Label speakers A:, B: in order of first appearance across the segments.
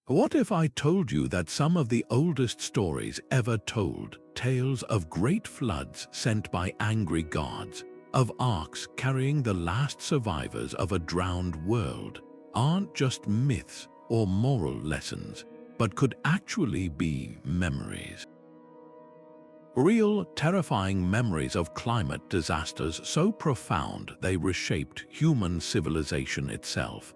A: What if I told you that some of the oldest stories ever told, tales of great floods sent by angry gods, of arks carrying the last survivors of a drowned world, aren't just myths or moral lessons, but could actually be memories? Real, terrifying memories of climate disasters so profound they reshaped human civilization itself.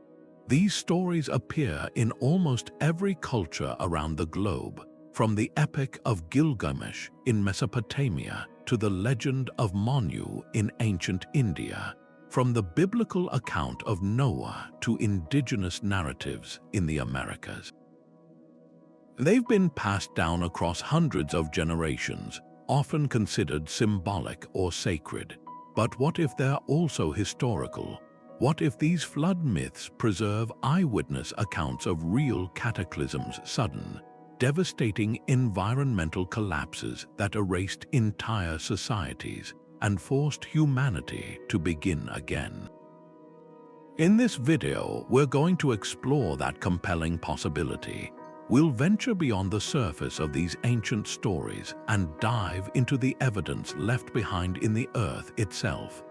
A: These stories appear in almost every culture around the globe, from the epic of Gilgamesh in Mesopotamia to the legend of Manu in ancient India, from the biblical account of Noah to indigenous narratives in the Americas. They've been passed down across hundreds of generations, often considered symbolic or sacred. But what if they're also historical? What if these flood myths preserve eyewitness accounts of real cataclysms, sudden, devastating environmental collapses that erased entire societies and forced humanity to begin again? In this video, we're going to explore that compelling possibility. We'll venture beyond the surface of these ancient stories and dive into the evidence left behind in the earth itself.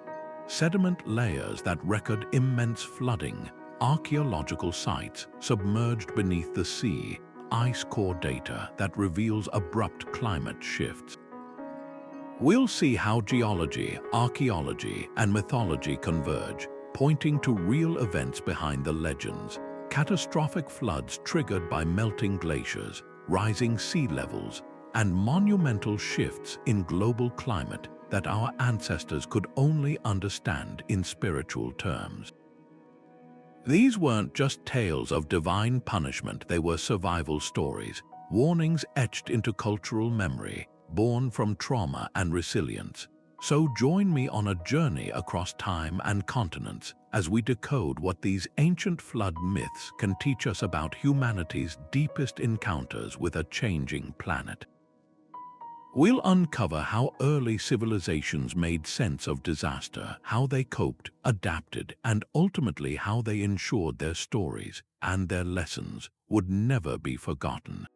A: Sediment layers that record immense flooding, archaeological sites submerged beneath the sea, ice core data that reveals abrupt climate shifts. We'll see how geology, archaeology, and mythology converge, pointing to real events behind the legends. Catastrophic floods triggered by melting glaciers, rising sea levels, and monumental shifts in global climate that our ancestors could only understand in spiritual terms. These weren't just tales of divine punishment, they were survival stories, warnings etched into cultural memory, born from trauma and resilience. So join me on a journey across time and continents as we decode what these ancient flood myths can teach us about humanity's deepest encounters with a changing planet. We'll uncover how early civilizations made sense of disaster, how they coped, adapted, and ultimately how they ensured their stories and their lessons would never be forgotten.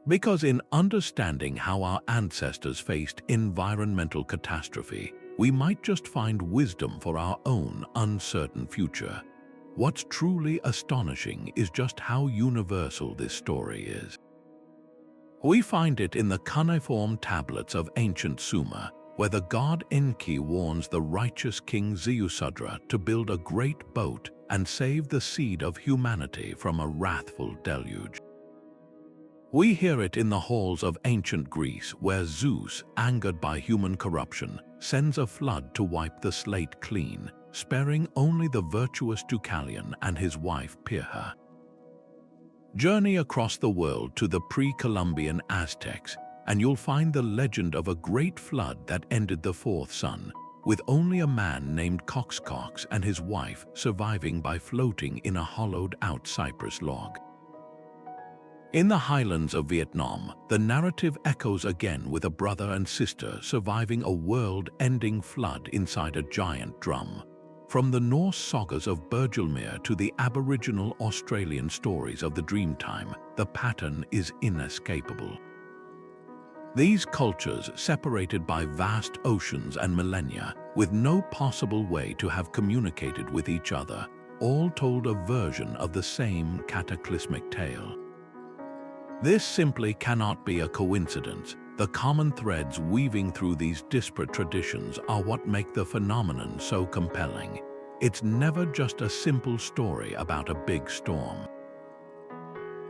A: Because in understanding how our ancestors faced environmental catastrophe, we might just find wisdom for our own uncertain future. What's truly astonishing is just how universal this story is. We find it in the cuneiform tablets of ancient Sumer, where the god Enki warns the righteous king Ziusudra to build a great boat and save the seed of humanity from a wrathful deluge. We hear it in the halls of ancient Greece, where Zeus, angered by human corruption, sends a flood to wipe the slate clean, sparing only the virtuous Deucalion and his wife Pyrrha. Journey across the world to the pre-Columbian Aztecs, and you'll find the legend of a great flood that ended the fourth sun, with only a man named Coxcox and his wife surviving by floating in a hollowed-out cypress log. In the highlands of Vietnam, the narrative echoes again with a brother and sister surviving a world-ending flood inside a giant drum. From the Norse sagas of Bergelmir to the Aboriginal Australian stories of the Dreamtime, the pattern is inescapable. These cultures, separated by vast oceans and millennia, with no possible way to have communicated with each other, all told a version of the same cataclysmic tale. This simply cannot be a coincidence. The common threads weaving through these disparate traditions are what make the phenomenon so compelling. It's never just a simple story about a big storm.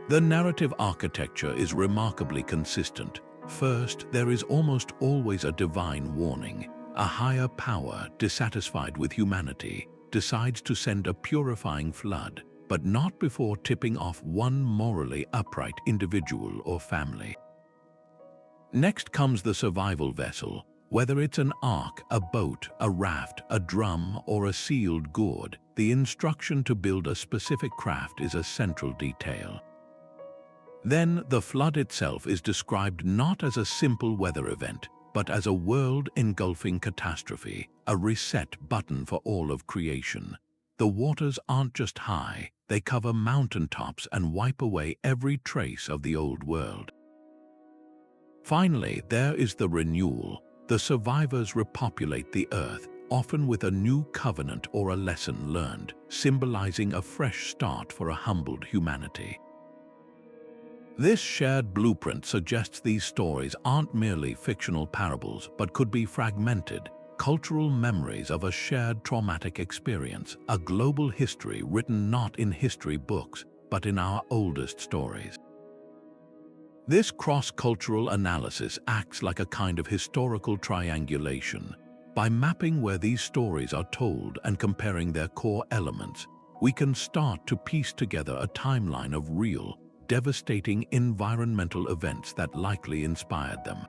A: The narrative architecture is remarkably consistent. First, there is almost always a divine warning. A higher power, dissatisfied with humanity, decides to send a purifying flood, but not before tipping off one morally upright individual or family. Next comes the survival vessel. Whether it's an ark, a boat, a raft, a drum, or a sealed gourd, the instruction to build a specific craft is a central detail. Then, the flood itself is described not as a simple weather event, but as a world-engulfing catastrophe, a reset button for all of creation. The waters aren't just high, they cover mountaintops and wipe away every trace of the old world. Finally, there is the renewal. The survivors repopulate the earth, often with a new covenant or a lesson learned, symbolizing a fresh start for a humbled humanity. This shared blueprint suggests these stories aren't merely fictional parables, but could be fragmented, cultural memories of a shared traumatic experience, a global history written not in history books, but in our oldest stories. This cross-cultural analysis acts like a kind of historical triangulation. By mapping where these stories are told and comparing their core elements, we can start to piece together a timeline of real, devastating environmental events that likely inspired them.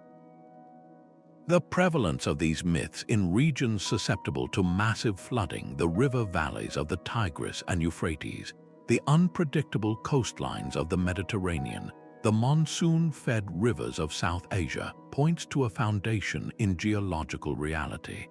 A: The prevalence of these myths in regions susceptible to massive flooding, the river valleys of the Tigris and Euphrates, the unpredictable coastlines of the Mediterranean, the monsoon-fed rivers of South Asia, points to a foundation in geological reality.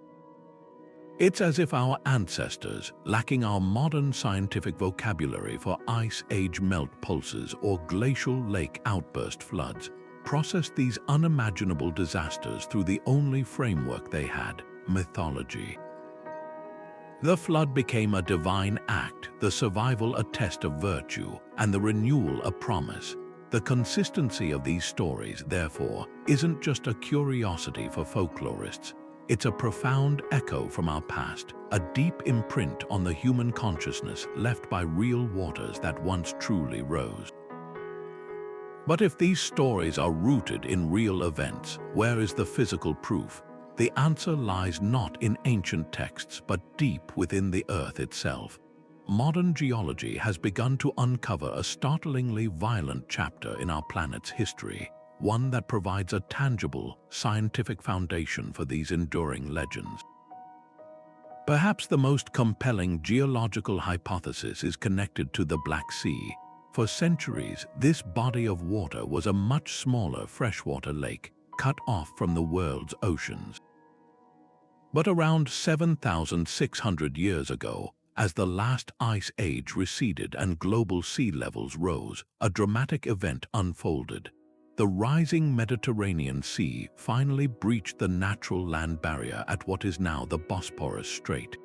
A: It's as if our ancestors, lacking our modern scientific vocabulary for ice age melt pulses or glacial lake outburst floods, processed these unimaginable disasters through the only framework they had, mythology. The flood became a divine act, the survival a test of virtue, and the renewal a promise. The consistency of these stories, therefore, isn't just a curiosity for folklorists. It's a profound echo from our past, a deep imprint on the human consciousness left by real waters that once truly rose. But if these stories are rooted in real events, where is the physical proof? The answer lies not in ancient texts, but deep within the earth itself. Modern geology has begun to uncover a startlingly violent chapter in our planet's history, one that provides a tangible, scientific foundation for these enduring legends. Perhaps the most compelling geological hypothesis is connected to the Black Sea. For centuries, this body of water was a much smaller freshwater lake, cut off from the world's oceans. But around 7,600 years ago, as the last ice age receded and global sea levels rose, a dramatic event unfolded. The rising Mediterranean Sea finally breached the natural land barrier at what is now the Bosporus Strait.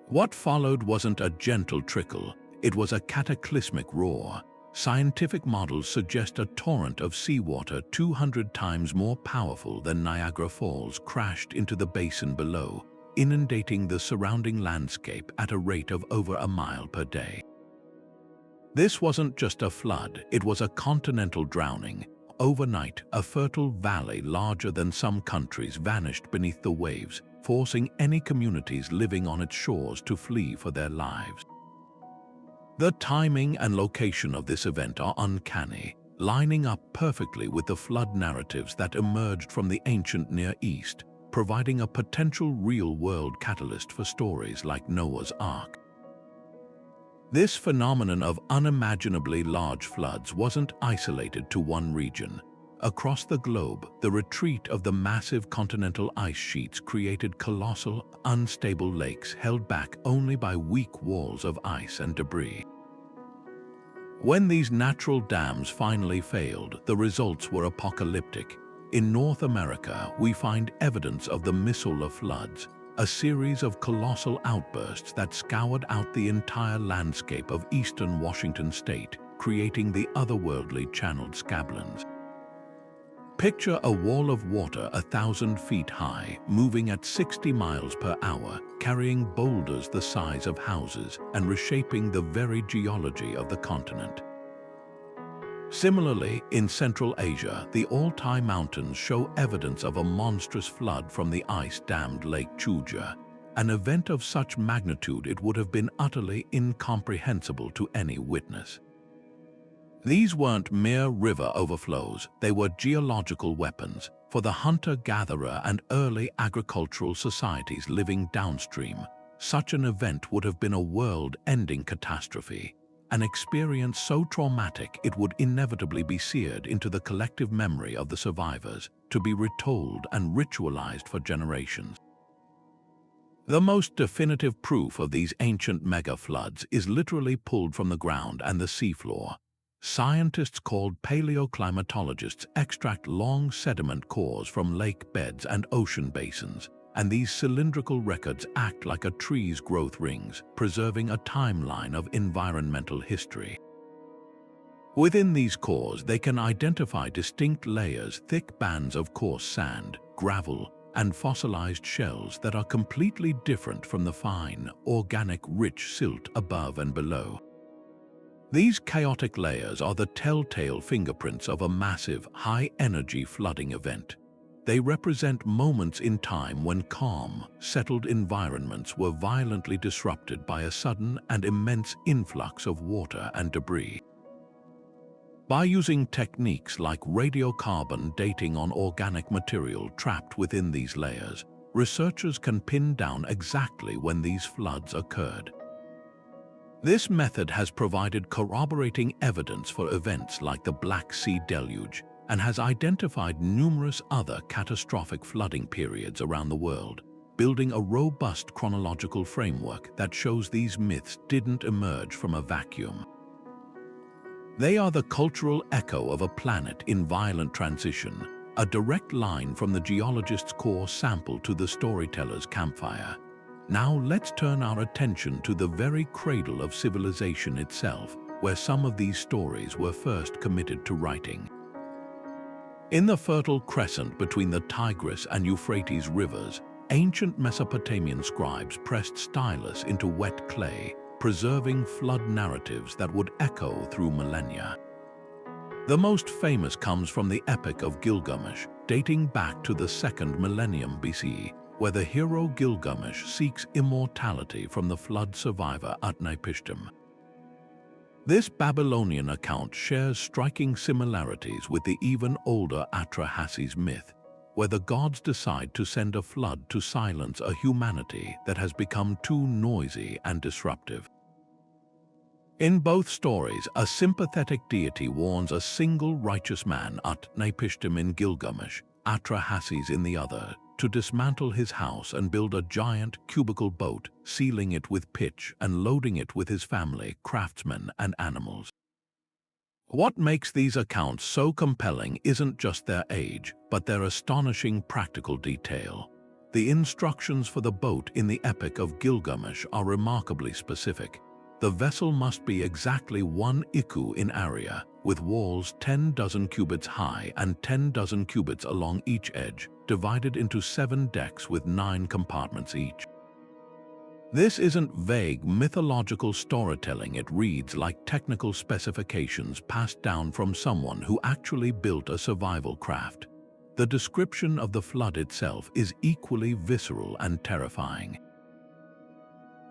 A: What followed wasn't a gentle trickle, it was a cataclysmic roar. Scientific models suggest a torrent of seawater 200 times more powerful than Niagara Falls crashed into the basin below, inundating the surrounding landscape at a rate of over a mile per day. This wasn't just a flood, it was a continental drowning. Overnight, a fertile valley larger than some countries vanished beneath the waves, forcing any communities living on its shores to flee for their lives. The timing and location of this event are uncanny, lining up perfectly with the flood narratives that emerged from the ancient Near East, providing a potential real-world catalyst for stories like Noah's Ark. This phenomenon of unimaginably large floods wasn't isolated to one region. Across the globe, the retreat of the massive continental ice sheets created colossal, unstable lakes held back only by weak walls of ice and debris. When these natural dams finally failed, the results were apocalyptic. In North America, we find evidence of the Missoula floods, a series of colossal outbursts that scoured out the entire landscape of eastern Washington state, creating the otherworldly channeled scablands. Picture a wall of water 1,000 feet high, moving at 60 miles per hour, carrying boulders the size of houses and reshaping the very geology of the continent. Similarly, in Central Asia, the Altai Mountains show evidence of a monstrous flood from the ice-dammed Lake Chuja, an event of such magnitude it would have been utterly incomprehensible to any witness. These weren't mere river overflows, they were geological weapons. For the hunter-gatherer and early agricultural societies living downstream, such an event would have been a world-ending catastrophe. An experience so traumatic it would inevitably be seared into the collective memory of the survivors, to be retold and ritualized for generations. The most definitive proof of these ancient mega-floods is literally pulled from the ground and the seafloor. Scientists called paleoclimatologists extract long sediment cores from lake beds and ocean basins, and these cylindrical records act like a tree's growth rings, preserving a timeline of environmental history. Within these cores, they can identify distinct layers, thick bands of coarse sand, gravel, and fossilized shells that are completely different from the fine, organic, rich silt above and below. These chaotic layers are the telltale fingerprints of a massive, high-energy flooding event. They represent moments in time when calm, settled environments were violently disrupted by a sudden and immense influx of water and debris. By using techniques like radiocarbon dating on organic material trapped within these layers, researchers can pin down exactly when these floods occurred. This method has provided corroborating evidence for events like the Black Sea Deluge and has identified numerous other catastrophic flooding periods around the world, building a robust chronological framework that shows these myths didn't emerge from a vacuum. They are the cultural echo of a planet in violent transition, a direct line from the geologist's core sample to the storyteller's campfire. Now let's turn our attention to the very cradle of civilization itself, where some of these stories were first committed to writing. In the fertile crescent between the Tigris and Euphrates rivers, ancient Mesopotamian scribes pressed stylus into wet clay, preserving flood narratives that would echo through millennia. The most famous comes from the Epic of Gilgamesh, dating back to the 2nd millennium BCE, where the hero Gilgamesh seeks immortality from the flood survivor Utnapishtim. This Babylonian account shares striking similarities with the even older Atrahasis myth, where the gods decide to send a flood to silence a humanity that has become too noisy and disruptive. In both stories, a sympathetic deity warns a single righteous man, Utnapishtim in Gilgamesh, Atrahasis in the other, to dismantle his house and build a giant cubical boat, sealing it with pitch and loading it with his family, craftsmen, and animals. What makes these accounts so compelling isn't just their age, but their astonishing practical detail. The instructions for the boat in the Epic of Gilgamesh are remarkably specific. The vessel must be exactly 1 iku in area, with walls 10 dozen cubits high and 10 dozen cubits along each edge, divided into 7 decks with 9 compartments each. This isn't vague mythological storytelling, it reads like technical specifications passed down from someone who actually built a survival craft. The description of the flood itself is equally visceral and terrifying.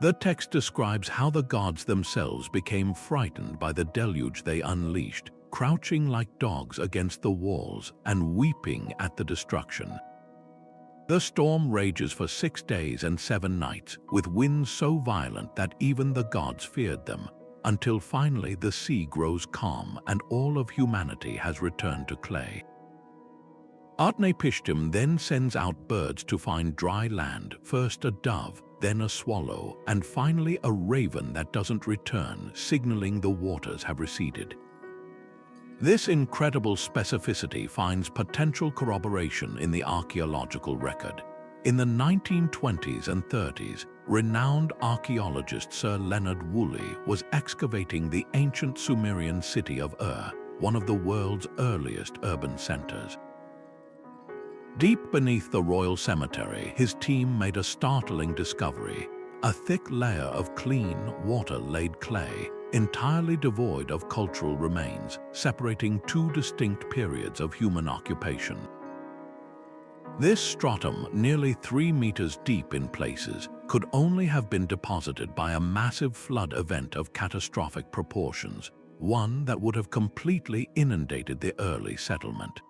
A: The text describes how the gods themselves became frightened by the deluge they unleashed, crouching like dogs against the walls and weeping at the destruction. The storm rages for 6 days and 7 nights, with winds so violent that even the gods feared them, until finally the sea grows calm and all of humanity has returned to clay. Utnapishtim then sends out birds to find dry land, first a dove, then a swallow, and finally a raven that doesn't return, signaling the waters have receded. This incredible specificity finds potential corroboration in the archaeological record. In the 1920s and 30s, renowned archaeologist Sir Leonard Woolley was excavating the ancient Sumerian city of Ur, one of the world's earliest urban centers. Deep beneath the royal cemetery, his team made a startling discovery: a thick layer of clean, water-laid clay, entirely devoid of cultural remains, separating 2 distinct periods of human occupation. This stratum, nearly 3 meters deep in places, could only have been deposited by a massive flood event of catastrophic proportions, one that would have completely inundated the early settlement.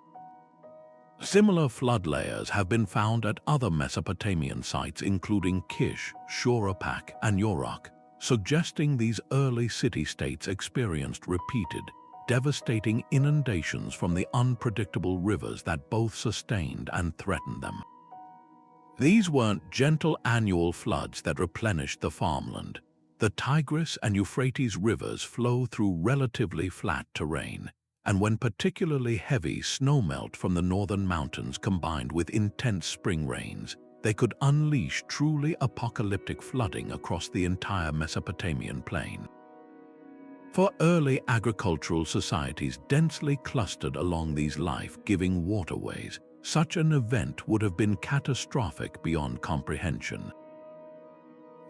A: Similar flood layers have been found at other Mesopotamian sites including Kish, Shuruppak, and Uruk, suggesting these early city-states experienced repeated, devastating inundations from the unpredictable rivers that both sustained and threatened them. These weren't gentle annual floods that replenished the farmland. The Tigris and Euphrates rivers flow through relatively flat terrain, and when particularly heavy snowmelt from the northern mountains combined with intense spring rains, they could unleash truly apocalyptic flooding across the entire Mesopotamian plain. For early agricultural societies densely clustered along these life-giving waterways, such an event would have been catastrophic beyond comprehension.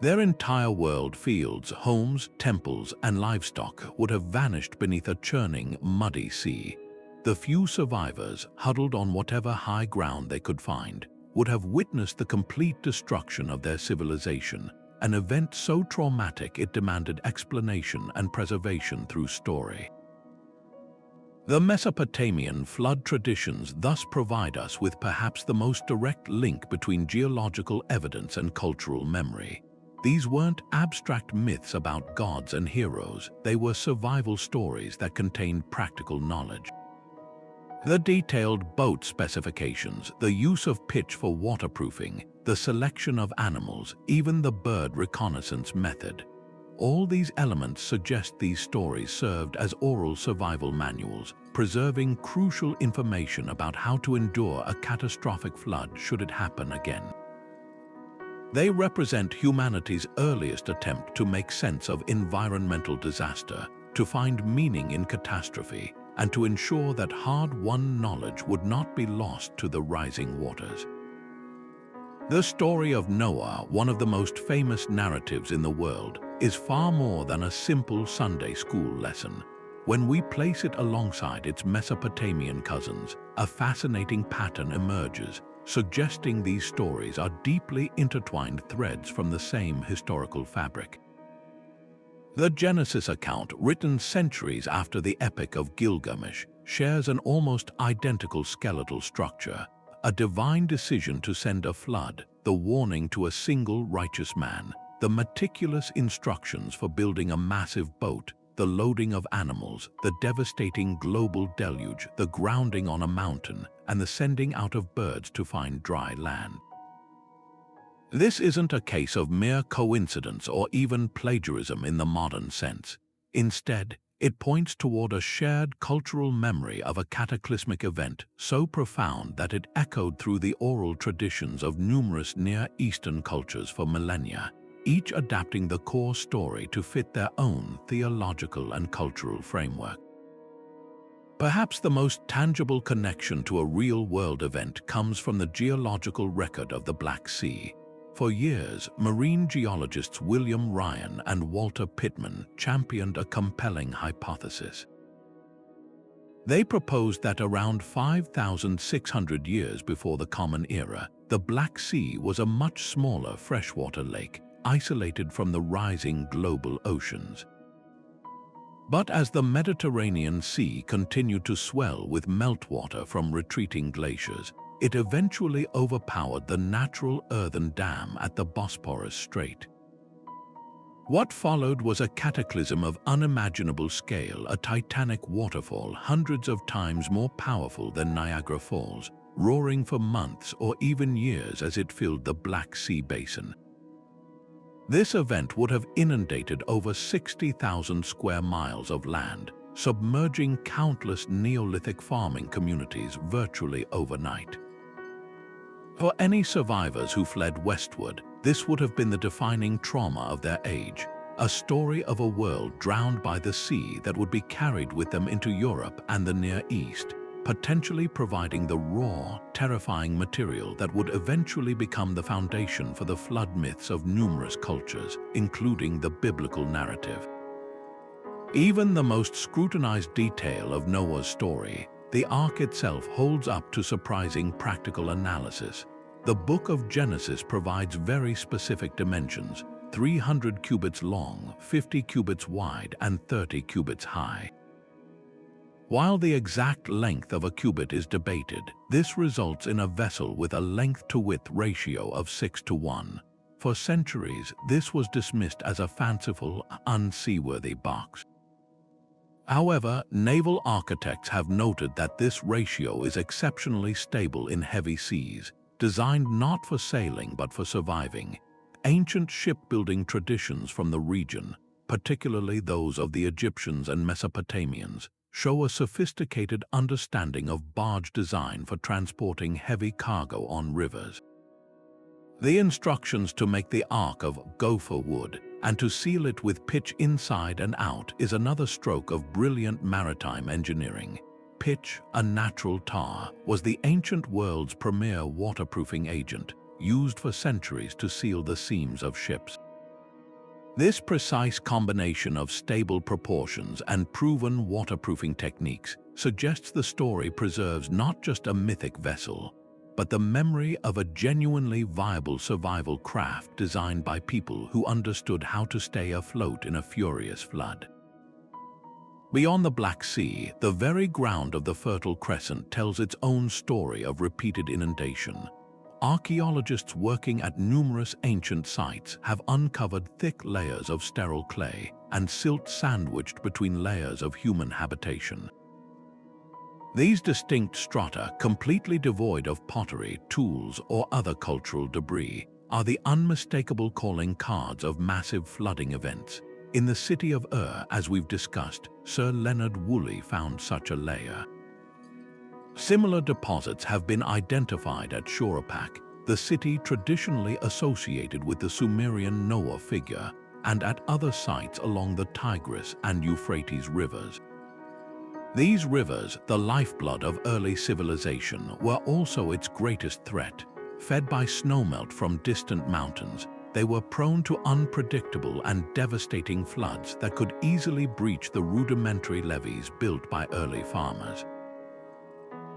A: Their entire world, fields, homes, temples, and livestock would have vanished beneath a churning, muddy sea. The few survivors, huddled on whatever high ground they could find, would have witnessed the complete destruction of their civilization, an event so traumatic it demanded explanation and preservation through story. The Mesopotamian flood traditions thus provide us with perhaps the most direct link between geological evidence and cultural memory. These weren't abstract myths about gods and heroes, they were survival stories that contained practical knowledge. The detailed boat specifications, the use of pitch for waterproofing, the selection of animals, even the bird reconnaissance method. All these elements suggest these stories served as oral survival manuals, preserving crucial information about how to endure a catastrophic flood should it happen again. They represent humanity's earliest attempt to make sense of environmental disaster, to find meaning in catastrophe, and to ensure that hard-won knowledge would not be lost to the rising waters. The story of Noah, one of the most famous narratives in the world, is far more than a simple Sunday school lesson. When we place it alongside its Mesopotamian cousins, a fascinating pattern emerges, suggesting these stories are deeply intertwined threads from the same historical fabric. The Genesis account, written centuries after the Epic of Gilgamesh, shares an almost identical skeletal structure: a divine decision to send a flood, the warning to a single righteous man, the meticulous instructions for building a massive boat, the loading of animals, the devastating global deluge, the grounding on a mountain, and the sending out of birds to find dry land. This isn't a case of mere coincidence or even plagiarism in the modern sense. Instead, it points toward a shared cultural memory of a cataclysmic event so profound that it echoed through the oral traditions of numerous Near Eastern cultures for millennia, each adapting the core story to fit their own theological and cultural framework. Perhaps the most tangible connection to a real-world event comes from the geological record of the Black Sea. For years, marine geologists William Ryan and Walter Pittman championed a compelling hypothesis. They proposed that around 5,600 years before the Common Era, the Black Sea was a much smaller freshwater lake, isolated from the rising global oceans. But as the Mediterranean Sea continued to swell with meltwater from retreating glaciers, it eventually overpowered the natural earthen dam at the Bosporus Strait. What followed was a cataclysm of unimaginable scale, a titanic waterfall hundreds of times more powerful than Niagara Falls, roaring for months or even years as it filled the Black Sea basin. This event would have inundated over 60,000 square miles of land, submerging countless Neolithic farming communities virtually overnight. For any survivors who fled westward, this would have been the defining trauma of their age, a story of a world drowned by the sea that would be carried with them into Europe and the Near East, potentially providing the raw, terrifying material that would eventually become the foundation for the flood myths of numerous cultures, including the biblical narrative. Even the most scrutinized detail of Noah's story, the Ark itself, holds up to surprising practical analysis. The Book of Genesis provides very specific dimensions: 300 cubits long, 50 cubits wide, and 30 cubits high. While the exact length of a cubit is debated, this results in a vessel with a length-to-width ratio of 6:1. For centuries, this was dismissed as a fanciful, unseaworthy box. However, naval architects have noted that this ratio is exceptionally stable in heavy seas, designed not for sailing but for surviving. Ancient shipbuilding traditions from the region, particularly those of the Egyptians and Mesopotamians, show a sophisticated understanding of barge design for transporting heavy cargo on rivers. The instructions to make the ark of gopher wood and to seal it with pitch inside and out is another stroke of brilliant maritime engineering. Pitch, a natural tar, was the ancient world's premier waterproofing agent, used for centuries to seal the seams of ships. This precise combination of stable proportions and proven waterproofing techniques suggests the story preserves not just a mythic vessel, but the memory of a genuinely viable survival craft designed by people who understood how to stay afloat in a furious flood. Beyond the Black Sea, the very ground of the Fertile Crescent tells its own story of repeated inundation. Archaeologists working at numerous ancient sites have uncovered thick layers of sterile clay and silt sandwiched between layers of human habitation. These distinct strata, completely devoid of pottery, tools, or other cultural debris, are the unmistakable calling cards of massive flooding events. In the city of as we've discussed, Sir Leonard Woolley found such a layer. Similar deposits have been identified at Shurapak, the city traditionally associated with the Sumerian Noah figure, and at other sites along the Tigris and Euphrates rivers. These rivers, the lifeblood of early civilization, were also its greatest threat. Fed by snowmelt from distant mountains, they were prone to unpredictable and devastating floods that could easily breach the rudimentary levees built by early farmers.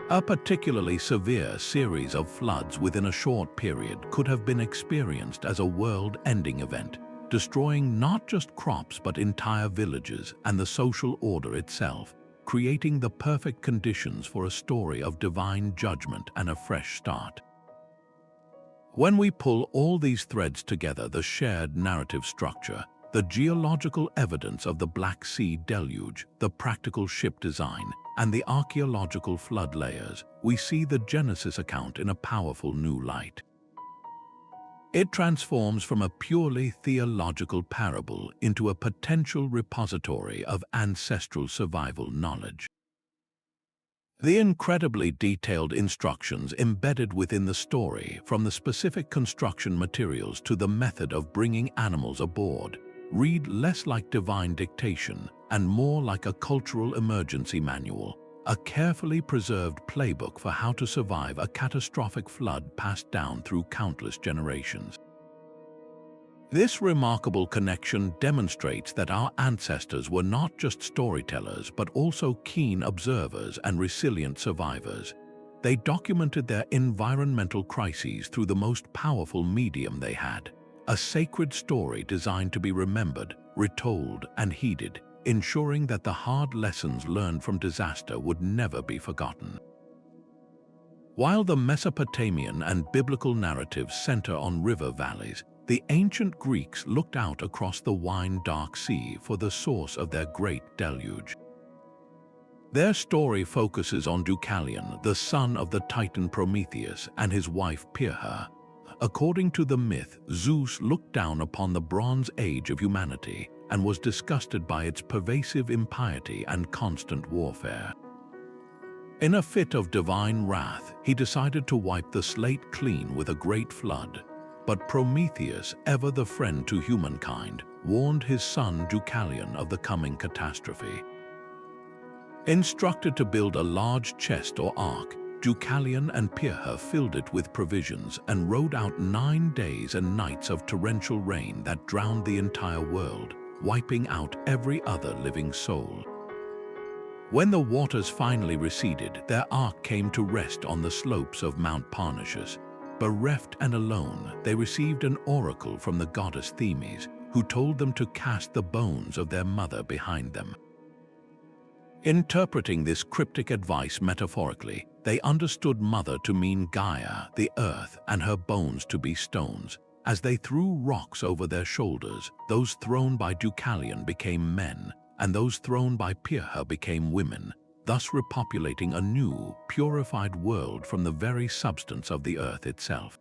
A: A particularly severe series of floods within a short period could have been experienced as a world-ending event, destroying not just crops but entire villages and the social order itself, creating the perfect conditions for a story of divine judgment and a fresh start. When we pull all these threads together, the shared narrative structure, the geological evidence of the Black Sea deluge, the practical ship design, and the archaeological flood layers, we see the Genesis account in a powerful new light. It transforms from a purely theological parable into a potential repository of ancestral survival knowledge. The incredibly detailed instructions embedded within the story, from the specific construction materials to the method of bringing animals aboard, read less like divine dictation and more like a cultural emergency manual, a carefully preserved playbook for how to survive a catastrophic flood passed down through countless generations. This remarkable connection demonstrates that our ancestors were not just storytellers but also keen observers and resilient survivors. They documented their environmental crises through the most powerful medium they had, a sacred story designed to be remembered, retold, and heeded, ensuring that the hard lessons learned from disaster would never be forgotten. While the Mesopotamian and biblical narratives center on river valleys, the ancient Greeks looked out across the wine-dark sea for the source of their great deluge. Their story focuses on Deucalion, the son of the Titan Prometheus, and his wife Pyrrha. According to the myth, Zeus looked down upon the Bronze Age of humanity and was disgusted by its pervasive impiety and constant warfare. In a fit of divine wrath, he decided to wipe the slate clean with a great flood. But Prometheus, ever the friend to humankind, warned his son Deucalion of the coming catastrophe. Instructed to build a large chest or ark, Deucalion and Pyrrha filled it with provisions and rode out 9 days and nights of torrential rain that drowned the entire world, wiping out every other living soul. When the waters finally receded, their ark came to rest on the slopes of Mount Parnassus. Bereft and alone, they received an oracle from the goddess Themis, who told them to cast the bones of their mother behind them. Interpreting this cryptic advice metaphorically, they understood mother to mean Gaia, the earth, and her bones to be stones. As they threw rocks over their shoulders, those thrown by Deucalion became men, and those thrown by Pyrrha became women, thus repopulating a new, purified world from the very substance of the earth itself.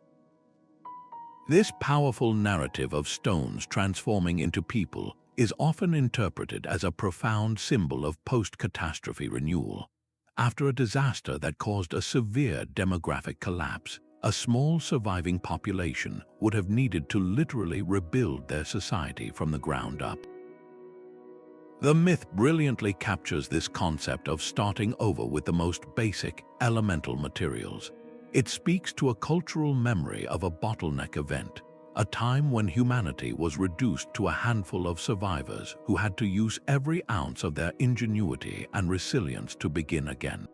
A: This powerful narrative of stones transforming into people is often interpreted as a profound symbol of post-catastrophe renewal. After a disaster that caused a severe demographic collapse, a small surviving population would have needed to literally rebuild their society from the ground up. The myth brilliantly captures this concept of starting over with the most basic, elemental materials. It speaks to a cultural memory of a bottleneck event, a time when humanity was reduced to a handful of survivors who had to use every ounce of their ingenuity and resilience to begin again.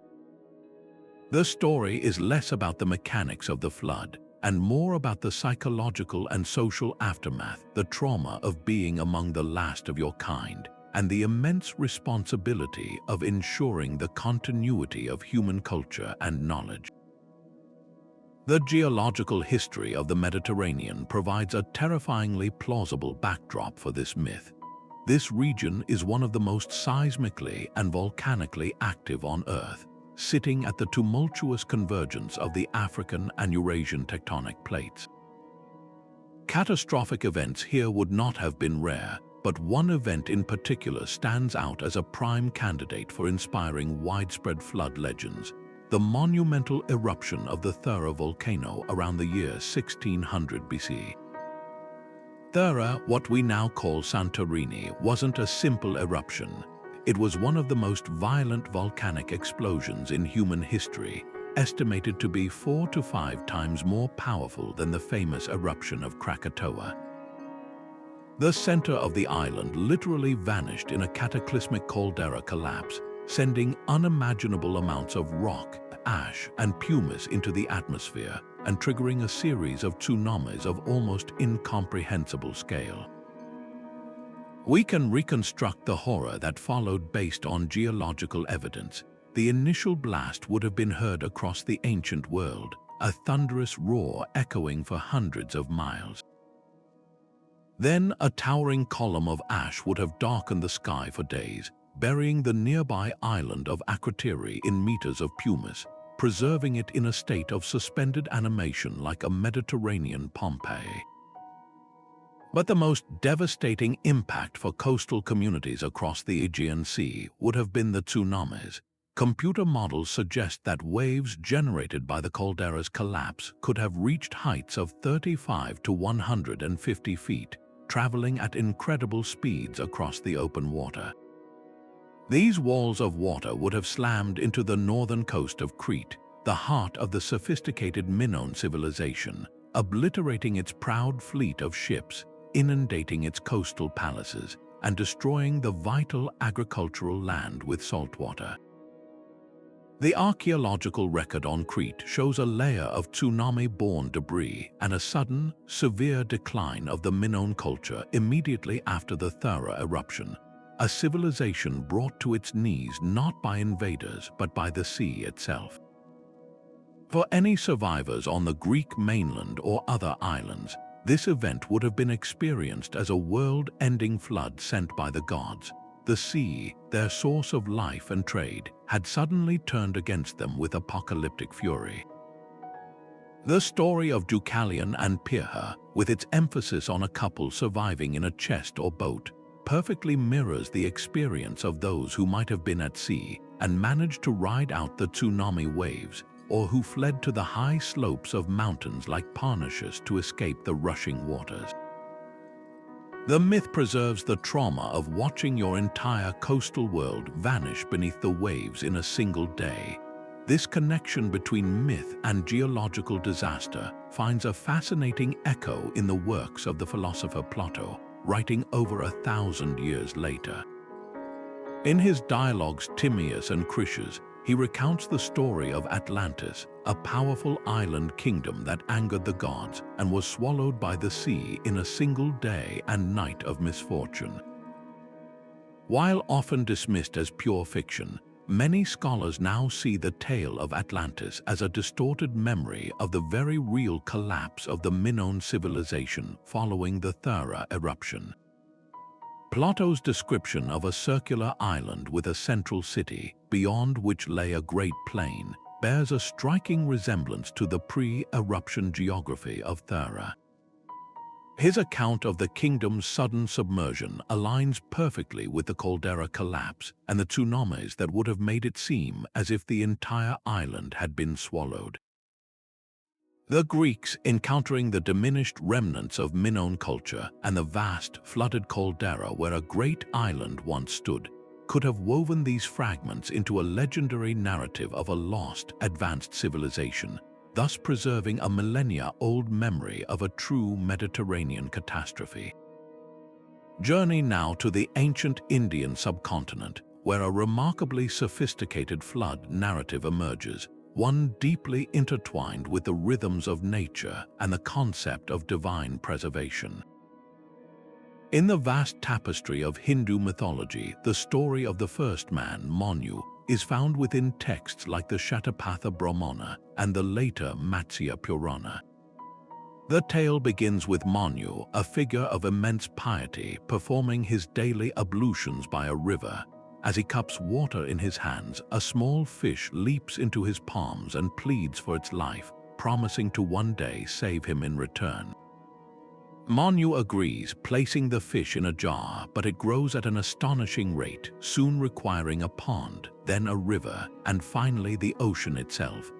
A: The story is less about the mechanics of the flood and more about the psychological and social aftermath, the trauma of being among the last of your kind, and the immense responsibility of ensuring the continuity of human culture and knowledge. The geological history of the Mediterranean provides a terrifyingly plausible backdrop for this myth. This region is one of the most seismically and volcanically active on Earth, sitting at the tumultuous convergence of the African and Eurasian tectonic plates. Catastrophic events here would not have been rare, but one event in particular stands out as a prime candidate for inspiring widespread flood legends: the monumental eruption of the Thera volcano around the year 1600 BC. Thera, what we now call Santorini, wasn't a simple eruption. It was one of the most violent volcanic explosions in human history, estimated to be 4 to 5 times more powerful than the famous eruption of Krakatoa. The center of the island literally vanished in a cataclysmic caldera collapse, sending unimaginable amounts of rock, ash, and pumice into the atmosphere and triggering a series of tsunamis of almost incomprehensible scale. We can reconstruct the horror that followed based on geological evidence. The initial blast would have been heard across the ancient world, a thunderous roar echoing for hundreds of miles. Then a towering column of ash would have darkened the sky for days, burying the nearby island of Akrotiri in meters of pumice, preserving it in a state of suspended animation like a Mediterranean Pompeii. But the most devastating impact for coastal communities across the Aegean Sea would have been the tsunamis. Computer models suggest that waves generated by the caldera's collapse could have reached heights of 35 to 150 feet, traveling at incredible speeds across the open water. These walls of water would have slammed into the northern coast of Crete, the heart of the sophisticated Minoan civilization, obliterating its proud fleet of ships, inundating its coastal palaces, and destroying the vital agricultural land with saltwater. The archaeological record on Crete shows a layer of tsunami-borne debris and a sudden, severe decline of the Minoan culture immediately after the Thera eruption, a civilization brought to its knees not by invaders but by the sea itself. For any survivors on the Greek mainland or other islands, this event would have been experienced as a world-ending flood sent by the gods. The sea, their source of life and trade, had suddenly turned against them with apocalyptic fury. The story of Deucalion and Pyrrha, with its emphasis on a couple surviving in a chest or boat, perfectly mirrors the experience of those who might have been at sea and managed to ride out the tsunami waves, or who fled to the high slopes of mountains like Parnassus to escape the rushing waters. The myth preserves the trauma of watching your entire coastal world vanish beneath the waves in a single day. This connection between myth and geological disaster finds a fascinating echo in the works of the philosopher Plato, writing over 1,000 years later. In his dialogues Timaeus and Critias, he recounts the story of Atlantis, a powerful island kingdom that angered the gods and was swallowed by the sea in a single day and night of misfortune. While often dismissed as pure fiction, many scholars now see the tale of Atlantis as a distorted memory of the very real collapse of the Minoan civilization following the Thera eruption. Plato's description of a circular island with a central city, beyond which lay a great plain, bears a striking resemblance to the pre-eruption geography of Thera. His account of the kingdom's sudden submersion aligns perfectly with the caldera collapse and the tsunamis that would have made it seem as if the entire island had been swallowed. The Greeks, encountering the diminished remnants of Minoan culture and the vast, flooded caldera where a great island once stood, could have woven these fragments into a legendary narrative of a lost, advanced civilization, thus preserving a millennia-old memory of a true Mediterranean catastrophe. Journey now to the ancient Indian subcontinent, where a remarkably sophisticated flood narrative emerges, one deeply intertwined with the rhythms of nature and the concept of divine preservation. In the vast tapestry of Hindu mythology, the story of the first man, Manu, is found within texts like the Shatapatha Brahmana and the later Matsya Purana. The tale begins with Manu, a figure of immense piety, performing his daily ablutions by a river. As he cups water in his hands, a small fish leaps into his palms and pleads for its life, promising to one day save him in return. Manu agrees, placing the fish in a jar, but it grows at an astonishing rate, soon requiring a pond, then a river, and finally the ocean itself.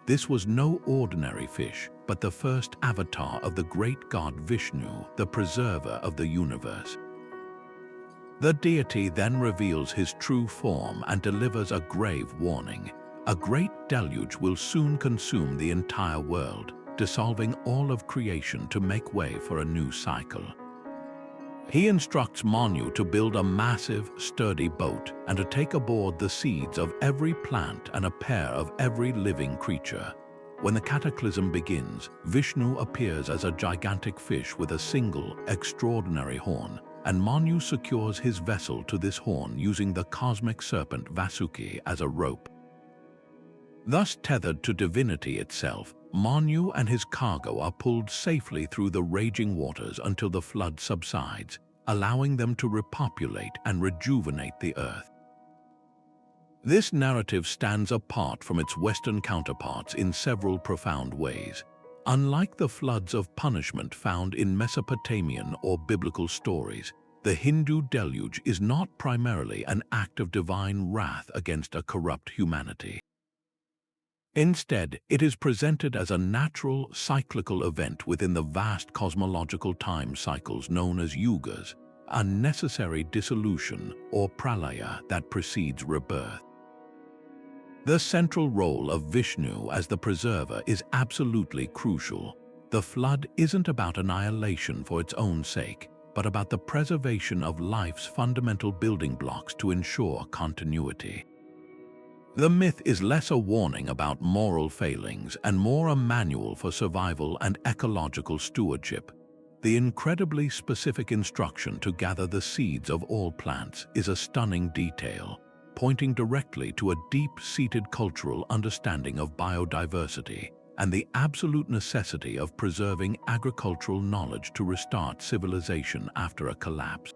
A: This was no ordinary fish, but the first avatar of the great god Vishnu, the preserver of the universe. The deity then reveals his true form and delivers a grave warning. A great deluge will soon consume the entire world, dissolving all of creation to make way for a new cycle. He instructs Manu to build a massive, sturdy boat and to take aboard the seeds of every plant and a pair of every living creature. When the cataclysm begins, Vishnu appears as a gigantic fish with a single, extraordinary horn, and Manu secures his vessel to this horn using the cosmic serpent Vasuki as a rope. Thus tethered to divinity itself, Manu and his cargo are pulled safely through the raging waters until the flood subsides, allowing them to repopulate and rejuvenate the earth. This narrative stands apart from its Western counterparts in several profound ways. Unlike the floods of punishment found in Mesopotamian or biblical stories, the Hindu deluge is not primarily an act of divine wrath against a corrupt humanity. Instead, it is presented as a natural, cyclical event within the vast cosmological time cycles known as yugas, a necessary dissolution or pralaya that precedes rebirth. The central role of Vishnu as the preserver is absolutely crucial. The flood isn't about annihilation for its own sake, but about the preservation of life's fundamental building blocks to ensure continuity. The myth is less a warning about moral failings and more a manual for survival and ecological stewardship. The incredibly specific instruction to gather the seeds of all plants is a stunning detail, pointing directly to a deep-seated cultural understanding of biodiversity and the absolute necessity of preserving agricultural knowledge to restart civilization after a collapse.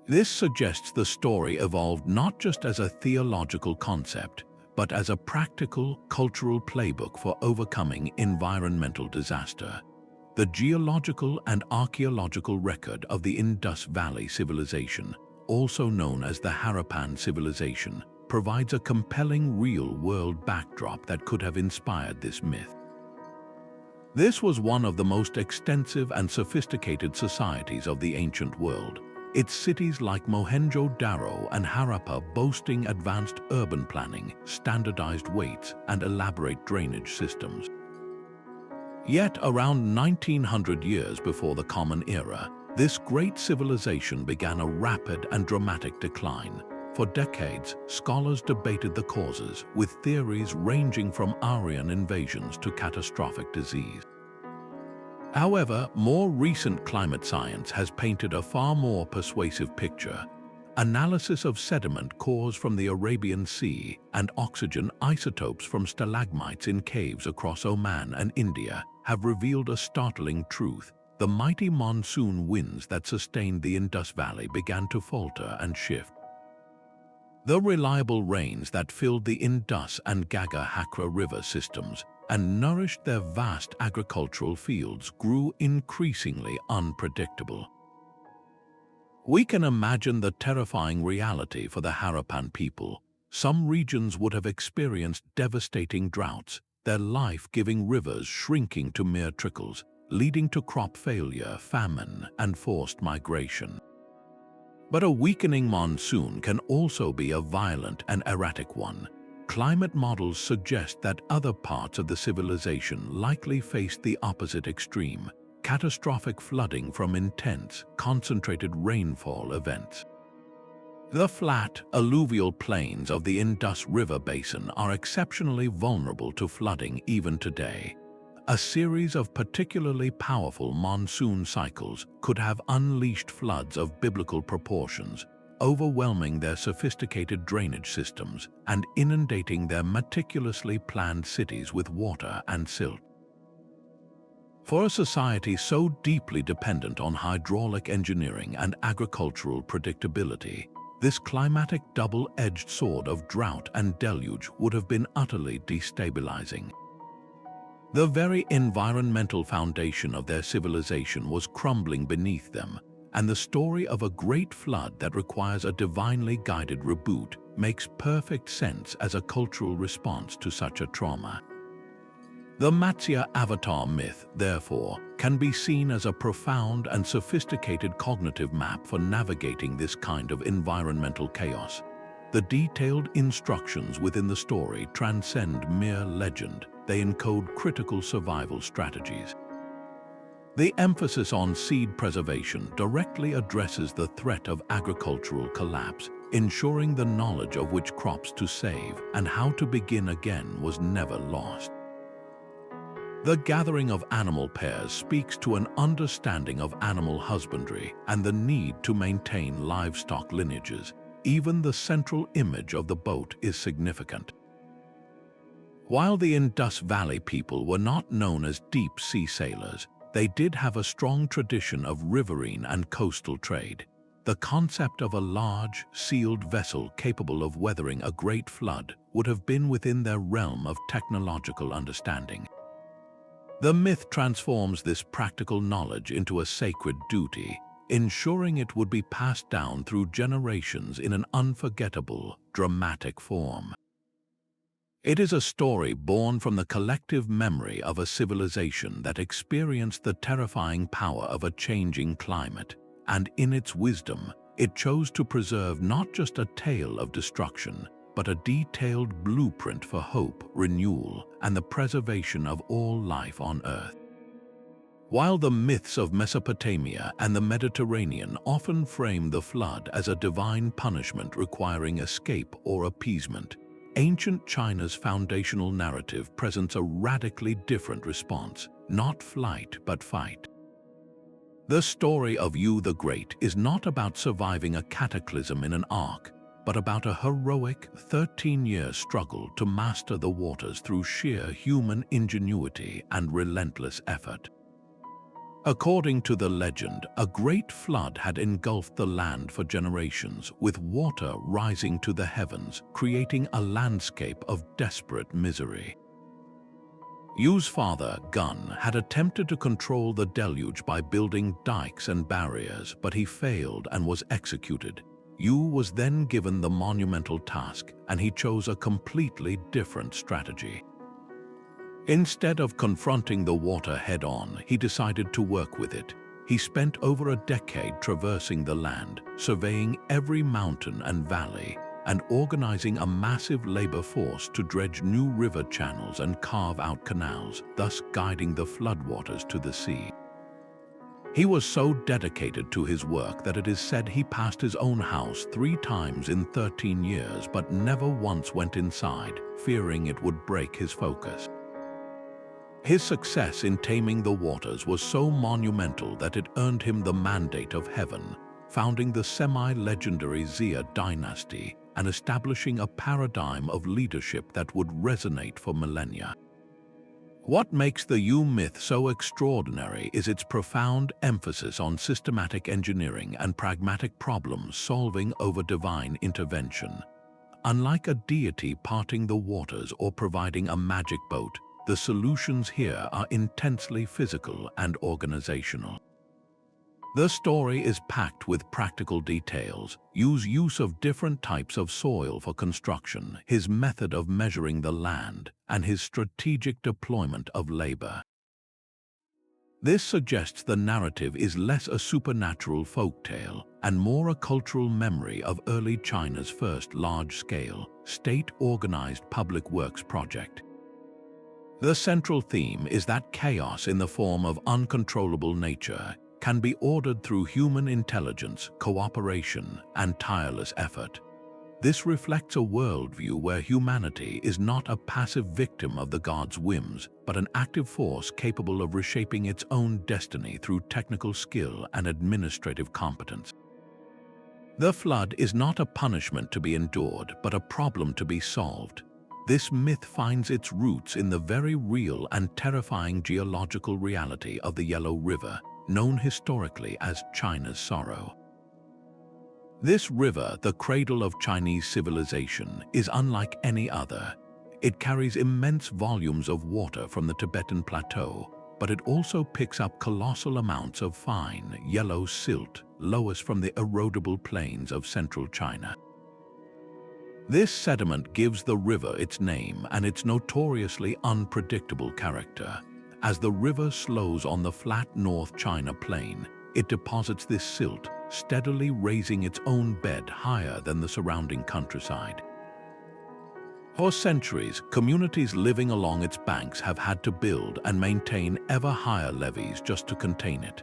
A: This suggests the story evolved not just as a theological concept, but as a practical, cultural playbook for overcoming environmental disaster. The geological and archaeological record of the Indus Valley civilization, also known as the Harappan civilization, provides a compelling real-world backdrop that could have inspired this myth. This was one of the most extensive and sophisticated societies of the ancient world, its cities like Mohenjo-Daro and Harappa boasting advanced urban planning, standardized weights, and elaborate drainage systems. Yet around 1900 years before the Common Era, this great civilization began a rapid and dramatic decline. For decades, scholars debated the causes, with theories ranging from Aryan invasions to catastrophic disease. However, more recent climate science has painted a far more persuasive picture. Analysis of sediment cores from the Arabian Sea and oxygen isotopes from stalagmites in caves across Oman and India have revealed a startling truth. the mighty monsoon winds that sustained the Indus Valley began to falter and shift. The reliable rains that filled the Indus and Ganga-Hakra river systems and nourished their vast agricultural fields grew increasingly unpredictable. We can imagine the terrifying reality for the Harappan people. Some regions would have experienced devastating droughts, their life-giving rivers shrinking to mere trickles, leading to crop failure, famine, and forced migration. But a weakening monsoon can also be a violent and erratic one. Climate models suggest that other parts of the civilization likely faced the opposite extreme, catastrophic flooding from intense, concentrated rainfall events. The flat, alluvial plains of the Indus River basin are exceptionally vulnerable to flooding even today. A series of particularly powerful monsoon cycles could have unleashed floods of biblical proportions, overwhelming their sophisticated drainage systems and inundating their meticulously planned cities with water and silt. For a society so deeply dependent on hydraulic engineering and agricultural predictability, this climatic double-edged sword of drought and deluge would have been utterly destabilizing. The very environmental foundation of their civilization was crumbling beneath them, and the story of a great flood that requires a divinely guided reboot makes perfect sense as a cultural response to such a trauma. The Matsya avatar myth, therefore, can be seen as a profound and sophisticated cognitive map for navigating this kind of environmental chaos. The detailed instructions within the story transcend mere legend. They encode critical survival strategies. The emphasis on seed preservation directly addresses the threat of agricultural collapse, ensuring the knowledge of which crops to save and how to begin again was never lost. The gathering of animal pairs speaks to an understanding of animal husbandry and the need to maintain livestock lineages. Even the central image of the boat is significant. While the Indus Valley people were not known as deep-sea sailors, they did have a strong tradition of riverine and coastal trade. The concept of a large, sealed vessel capable of weathering a great flood would have been within their realm of technological understanding. The myth transforms this practical knowledge into a sacred duty, ensuring it would be passed down through generations in an unforgettable, dramatic form. It is a story born from the collective memory of a civilization that experienced the terrifying power of a changing climate, and in its wisdom, it chose to preserve not just a tale of destruction, but a detailed blueprint for hope, renewal, and the preservation of all life on Earth. While the myths of Mesopotamia and the Mediterranean often frame the flood as a divine punishment requiring escape or appeasement, ancient China's foundational narrative presents a radically different response, not flight but fight. The story of Yu the Great is not about surviving a cataclysm in an ark, but about a heroic 13-year struggle to master the waters through sheer human ingenuity and relentless effort. According to the legend, a great flood had engulfed the land for generations, with water rising to the heavens, creating a landscape of desperate misery. Yu's father, Gun, had attempted to control the deluge by building dikes and barriers, but he failed and was executed. Yu was then given the monumental task, and he chose a completely different strategy. Instead of confronting the water head-on, he decided to work with it. He spent over a decade traversing the land, surveying every mountain and valley, and organizing a massive labor force to dredge new river channels and carve out canals, thus guiding the floodwaters to the sea. He was so dedicated to his work that it is said he passed his own house 3 times in 13 years but never once went inside, fearing it would break his focus. His success in taming the waters was so monumental that it earned him the mandate of heaven, founding the semi-legendary Xia dynasty and establishing a paradigm of leadership that would resonate for millennia. What makes the Yu myth so extraordinary is its profound emphasis on systematic engineering and pragmatic problem-solving over divine intervention. Unlike a deity parting the waters or providing a magic boat, the solutions here are intensely physical and organizational. The story is packed with practical details: use of different types of soil for construction, his method of measuring the land, and his strategic deployment of labor. This suggests the narrative is less a supernatural folktale and more a cultural memory of early China's first large-scale, state-organized public works project. The central theme is that chaos in the form of uncontrollable nature can be ordered through human intelligence, cooperation, and tireless effort. This reflects a worldview where humanity is not a passive victim of the gods' whims, but an active force capable of reshaping its own destiny through technical skill and administrative competence. The flood is not a punishment to be endured, but a problem to be solved. This myth finds its roots in the very real and terrifying geological reality of the Yellow River, known historically as China's Sorrow. This river, the cradle of Chinese civilization, is unlike any other. It carries immense volumes of water from the Tibetan Plateau, but it also picks up colossal amounts of fine, yellow silt, lowest from the erodible plains of central China. This sediment gives the river its name and its notoriously unpredictable character. As the river slows on the flat North China plain, it deposits this silt, steadily raising its own bed higher than the surrounding countryside. For centuries, communities living along its banks have had to build and maintain ever higher levees just to contain it.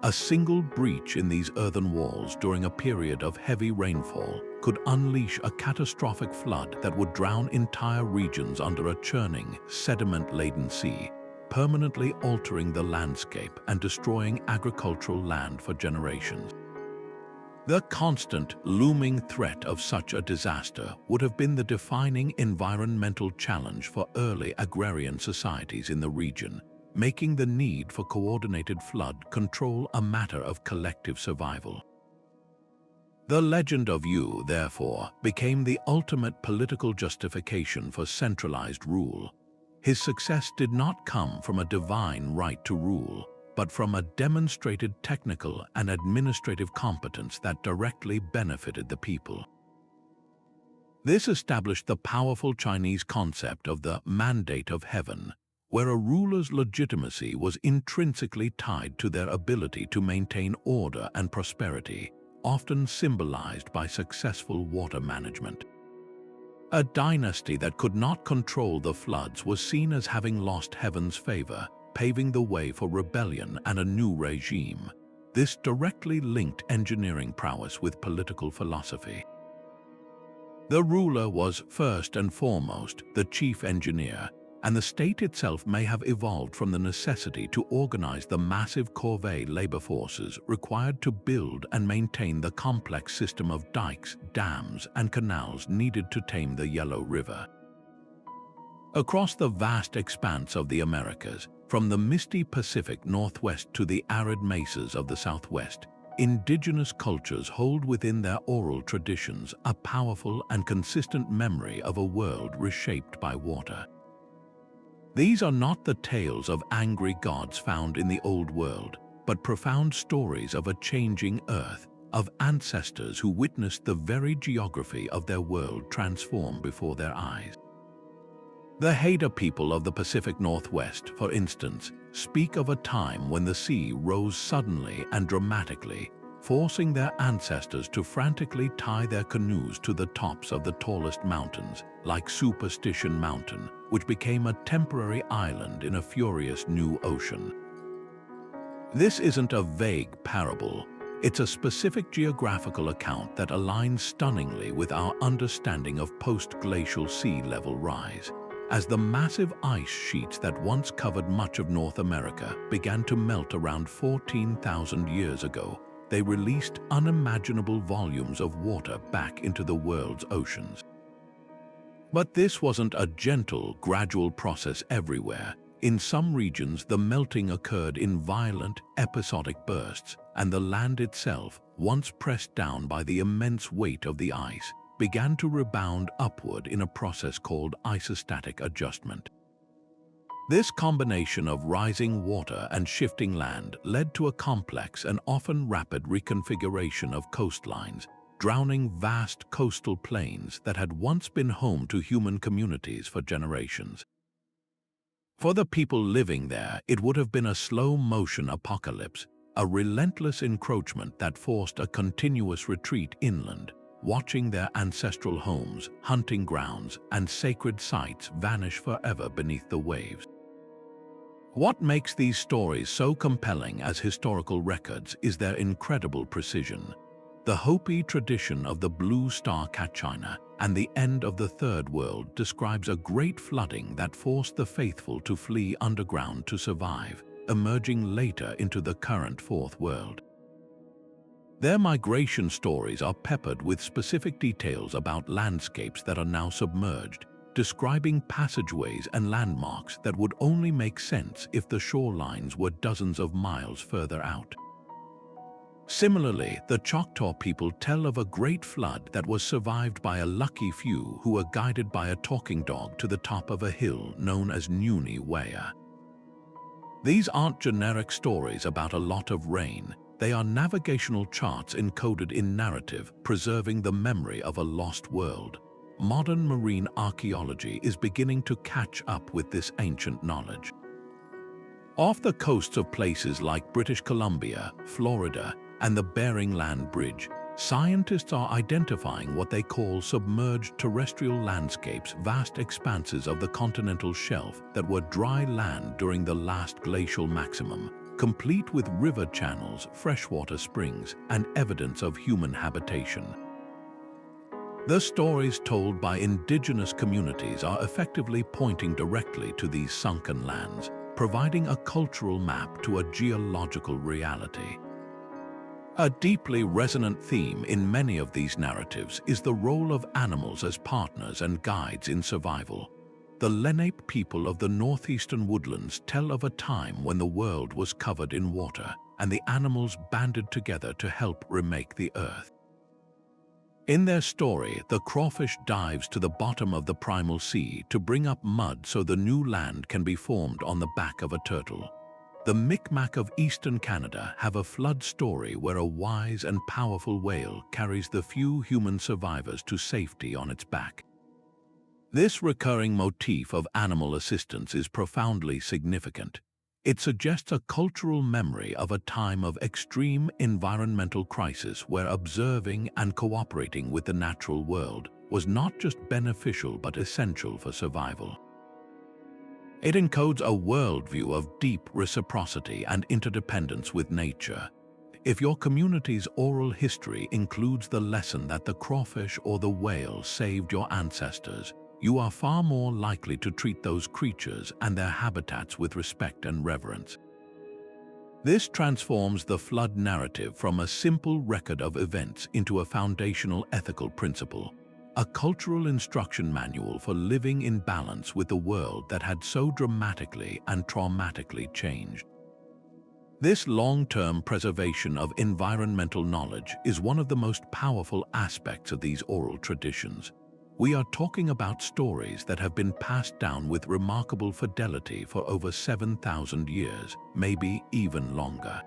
A: A single breach in these earthen walls during a period of heavy rainfall could unleash a catastrophic flood that would drown entire regions under a churning, sediment-laden sea, permanently altering the landscape and destroying agricultural land for generations. The constant, looming threat of such a disaster would have been the defining environmental challenge for early agrarian societies in the region, making the need for coordinated flood control a matter of collective survival. The legend of Yu, therefore, became the ultimate political justification for centralized rule. His success did not come from a divine right to rule, but from a demonstrated technical and administrative competence that directly benefited the people. This established the powerful Chinese concept of the mandate of heaven, where a ruler's legitimacy was intrinsically tied to their ability to maintain order and prosperity, often symbolized by successful water management. A dynasty that could not control the floods was seen as having lost heaven's favor, paving the way for rebellion and a new regime. This directly linked engineering prowess with political philosophy. The ruler was, first and foremost, the chief engineer, and the state itself may have evolved from the necessity to organize the massive corvée labor forces required to build and maintain the complex system of dikes, dams, and canals needed to tame the Yellow River. Across the vast expanse of the Americas, from the misty Pacific Northwest to the arid mesas of the Southwest, indigenous cultures hold within their oral traditions a powerful and consistent memory of a world reshaped by water. These are not the tales of angry gods found in the old world, but profound stories of a changing earth, of ancestors who witnessed the very geography of their world transform before their eyes. The Haida people of the Pacific Northwest, for instance, speak of a time when the sea rose suddenly and dramatically, forcing their ancestors to frantically tie their canoes to the tops of the tallest mountains, like Superstition Mountain, which became a temporary island in a furious new ocean. This isn't a vague parable. It's a specific geographical account that aligns stunningly with our understanding of post-glacial sea level rise. As the massive ice sheets that once covered much of North America began to melt around 14,000 years ago, they released unimaginable volumes of water back into the world's oceans. But this wasn't a gentle, gradual process everywhere. In some regions, the melting occurred in violent, episodic bursts, and the land itself, once pressed down by the immense weight of the ice, began to rebound upward in a process called isostatic adjustment. This combination of rising water and shifting land led to a complex and often rapid reconfiguration of coastlines, drowning vast coastal plains that had once been home to human communities for generations. For the people living there, it would have been a slow-motion apocalypse, a relentless encroachment that forced a continuous retreat inland, watching their ancestral homes, hunting grounds, and sacred sites vanish forever beneath the waves. What makes these stories so compelling as historical records is their incredible precision. The Hopi tradition of the Blue Star Kachina and the end of the Third World describes a great flooding that forced the faithful to flee underground to survive, emerging later into the current Fourth World. Their migration stories are peppered with specific details about landscapes that are now submerged, describing passageways and landmarks that would only make sense if the shorelines were dozens of miles further out. Similarly, the Choctaw people tell of a great flood that was survived by a lucky few who were guided by a talking dog to the top of a hill known as Nuni Wea. These aren't generic stories about a lot of rain. They are navigational charts encoded in narrative, preserving the memory of a lost world. Modern marine archaeology is beginning to catch up with this ancient knowledge. Off the coasts of places like British Columbia, Florida, and the Bering Land Bridge, scientists are identifying what they call submerged terrestrial landscapes, vast expanses of the continental shelf that were dry land during the last glacial maximum, complete with river channels, freshwater springs, and evidence of human habitation. The stories told by indigenous communities are effectively pointing directly to these sunken lands, providing a cultural map to a geological reality. A deeply resonant theme in many of these narratives is the role of animals as partners and guides in survival. The Lenape people of the northeastern woodlands tell of a time when the world was covered in water and the animals banded together to help remake the earth. In their story, the crawfish dives to the bottom of the primal sea to bring up mud so the new land can be formed on the back of a turtle. The Micmac of eastern Canada have a flood story where a wise and powerful whale carries the few human survivors to safety on its back. This recurring motif of animal assistance is profoundly significant. It suggests a cultural memory of a time of extreme environmental crisis where observing and cooperating with the natural world was not just beneficial but essential for survival. It encodes a worldview of deep reciprocity and interdependence with nature. If your community's oral history includes the lesson that the crawfish or the whale saved your ancestors, you are far more likely to treat those creatures and their habitats with respect and reverence. This transforms the flood narrative from a simple record of events into a foundational ethical principle, a cultural instruction manual for living in balance with the world that had so dramatically and traumatically changed. This long-term preservation of environmental knowledge is one of the most powerful aspects of these oral traditions. We are talking about stories that have been passed down with remarkable fidelity for over 7,000 years, maybe even longer.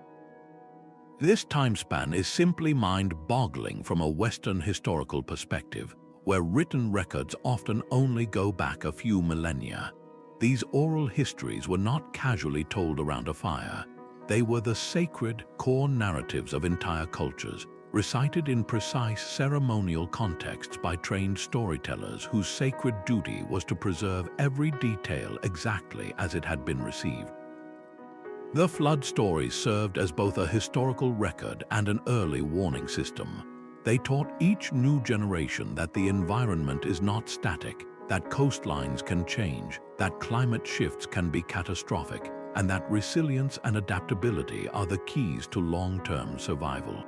A: This time span is simply mind-boggling from a Western historical perspective, where written records often only go back a few millennia. These oral histories were not casually told around a fire. They were the sacred, core narratives of entire cultures, recited in precise ceremonial contexts by trained storytellers whose sacred duty was to preserve every detail exactly as it had been received. The flood stories served as both a historical record and an early warning system. They taught each new generation that the environment is not static, that coastlines can change, that climate shifts can be catastrophic, and that resilience and adaptability are the keys to long-term survival.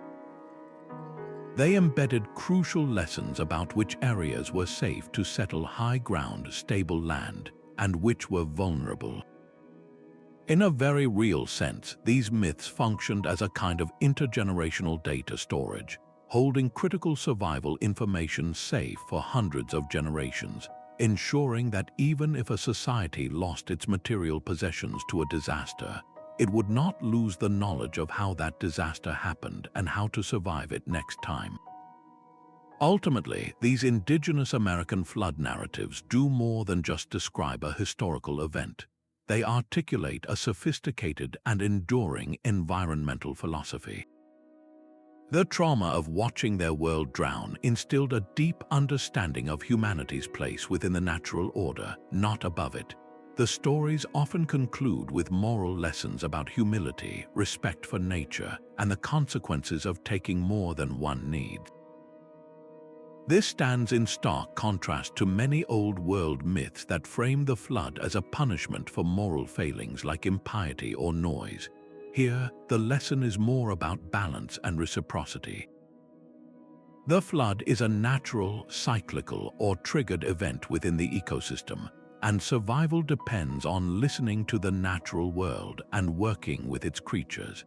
A: They embedded crucial lessons about which areas were safe to settle high-ground, stable land, and which were vulnerable. In a very real sense, these myths functioned as a kind of intergenerational data storage, holding critical survival information safe for hundreds of generations, ensuring that even if a society lost its material possessions to a disaster, it would not lose the knowledge of how that disaster happened and how to survive it next time. Ultimately, these indigenous American flood narratives do more than just describe a historical event. They articulate a sophisticated and enduring environmental philosophy. The trauma of watching their world drown instilled a deep understanding of humanity's place within the natural order, not above it. The stories often conclude with moral lessons about humility, respect for nature, and the consequences of taking more than one needs. This stands in stark contrast to many old world myths that frame the flood as a punishment for moral failings like impiety or noise. Here, the lesson is more about balance and reciprocity. The flood is a natural, cyclical, or triggered event within the ecosystem, and survival depends on listening to the natural world and working with its creatures.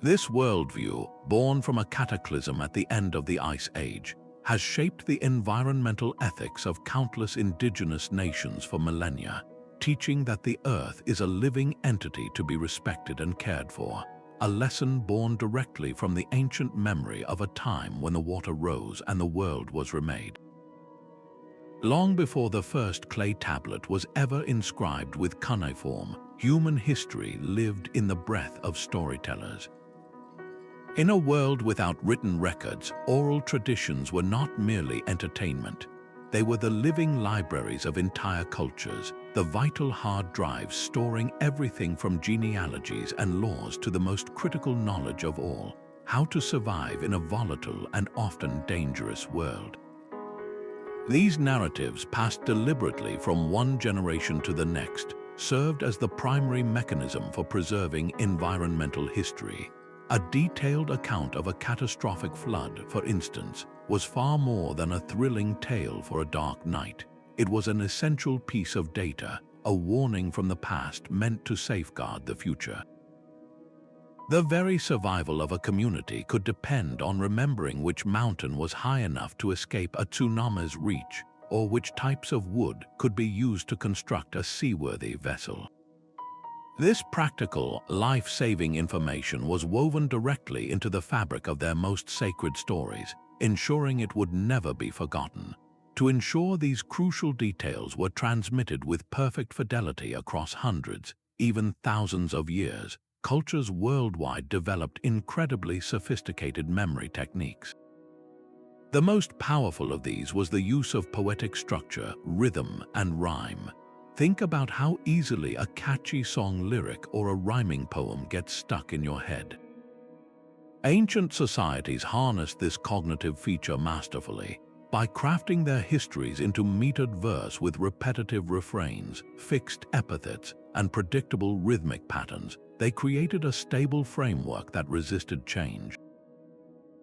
A: This worldview, born from a cataclysm at the end of the Ice Age, has shaped the environmental ethics of countless indigenous nations for millennia, teaching that the Earth is a living entity to be respected and cared for, a lesson born directly from the ancient memory of a time when the water rose and the world was remade. Long before the first clay tablet was ever inscribed with cuneiform, human history lived in the breath of storytellers. In a world without written records, oral traditions were not merely entertainment. They were the living libraries of entire cultures, the vital hard drives storing everything from genealogies and laws to the most critical knowledge of all, how to survive in a volatile and often dangerous world. These narratives, passed deliberately from one generation to the next, served as the primary mechanism for preserving environmental history. A detailed account of a catastrophic flood, for instance, was far more than a thrilling tale for a dark night. It was an essential piece of data, a warning from the past meant to safeguard the future. The very survival of a community could depend on remembering which mountain was high enough to escape a tsunami's reach, or which types of wood could be used to construct a seaworthy vessel. This practical, life-saving information was woven directly into the fabric of their most sacred stories, ensuring it would never be forgotten. To ensure these crucial details were transmitted with perfect fidelity across hundreds, even thousands of years, cultures worldwide developed incredibly sophisticated memory techniques. The most powerful of these was the use of poetic structure, rhythm, and rhyme. Think about how easily a catchy song lyric or a rhyming poem gets stuck in your head. Ancient societies harnessed this cognitive feature masterfully. By crafting their histories into metered verse with repetitive refrains, fixed epithets, and predictable rhythmic patterns, they created a stable framework that resisted change.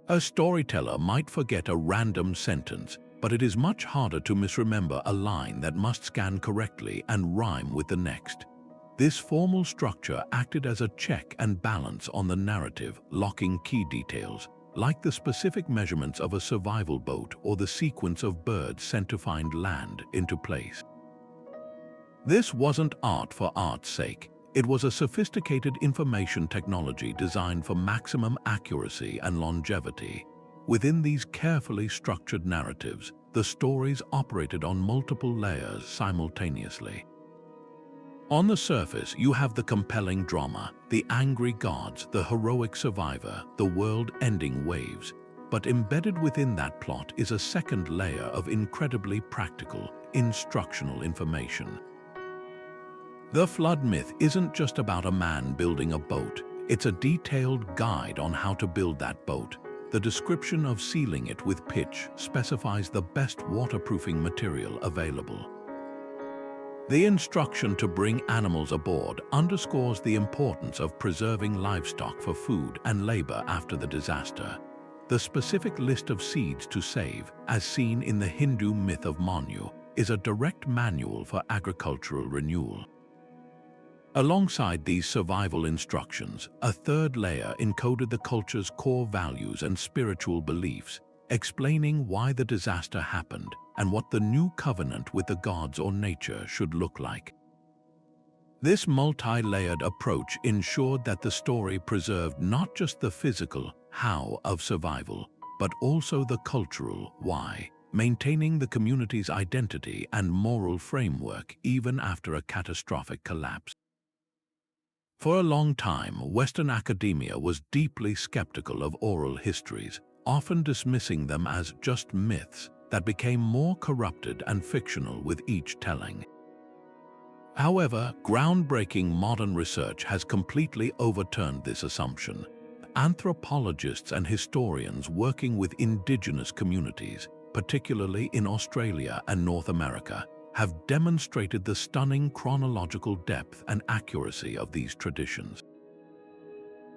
A: A storyteller might forget a random sentence, but it is much harder to misremember a line that must scan correctly and rhyme with the next. This formal structure acted as a check and balance on the narrative, locking key details, like the specific measurements of a survival boat or the sequence of birds sent to find land, into place. This wasn't art for art's sake. It was a sophisticated information technology designed for maximum accuracy and longevity. Within these carefully structured narratives, the stories operated on multiple layers simultaneously. On the surface, you have the compelling drama, the angry gods, the heroic survivor, the world-ending waves. But embedded within that plot is a second layer of incredibly practical, instructional information. The flood myth isn't just about a man building a boat. It's a detailed guide on how to build that boat. The description of sealing it with pitch specifies the best waterproofing material available. The instruction to bring animals aboard underscores the importance of preserving livestock for food and labor after the disaster. The specific list of seeds to save, as seen in the Hindu myth of Manu, is a direct manual for agricultural renewal. Alongside these survival instructions, a third layer encoded the culture's core values and spiritual beliefs, explaining why the disaster happened and what the new covenant with the gods or nature should look like. This multi-layered approach ensured that the story preserved not just the physical how of survival, but also the cultural why, maintaining the community's identity and moral framework even after a catastrophic collapse. For a long time, Western academia was deeply skeptical of oral histories, often dismissing them as just myths that became more corrupted and fictional with each telling. However, groundbreaking modern research has completely overturned this assumption. Anthropologists and historians working with indigenous communities, particularly in Australia and North America, have demonstrated the stunning chronological depth and accuracy of these traditions.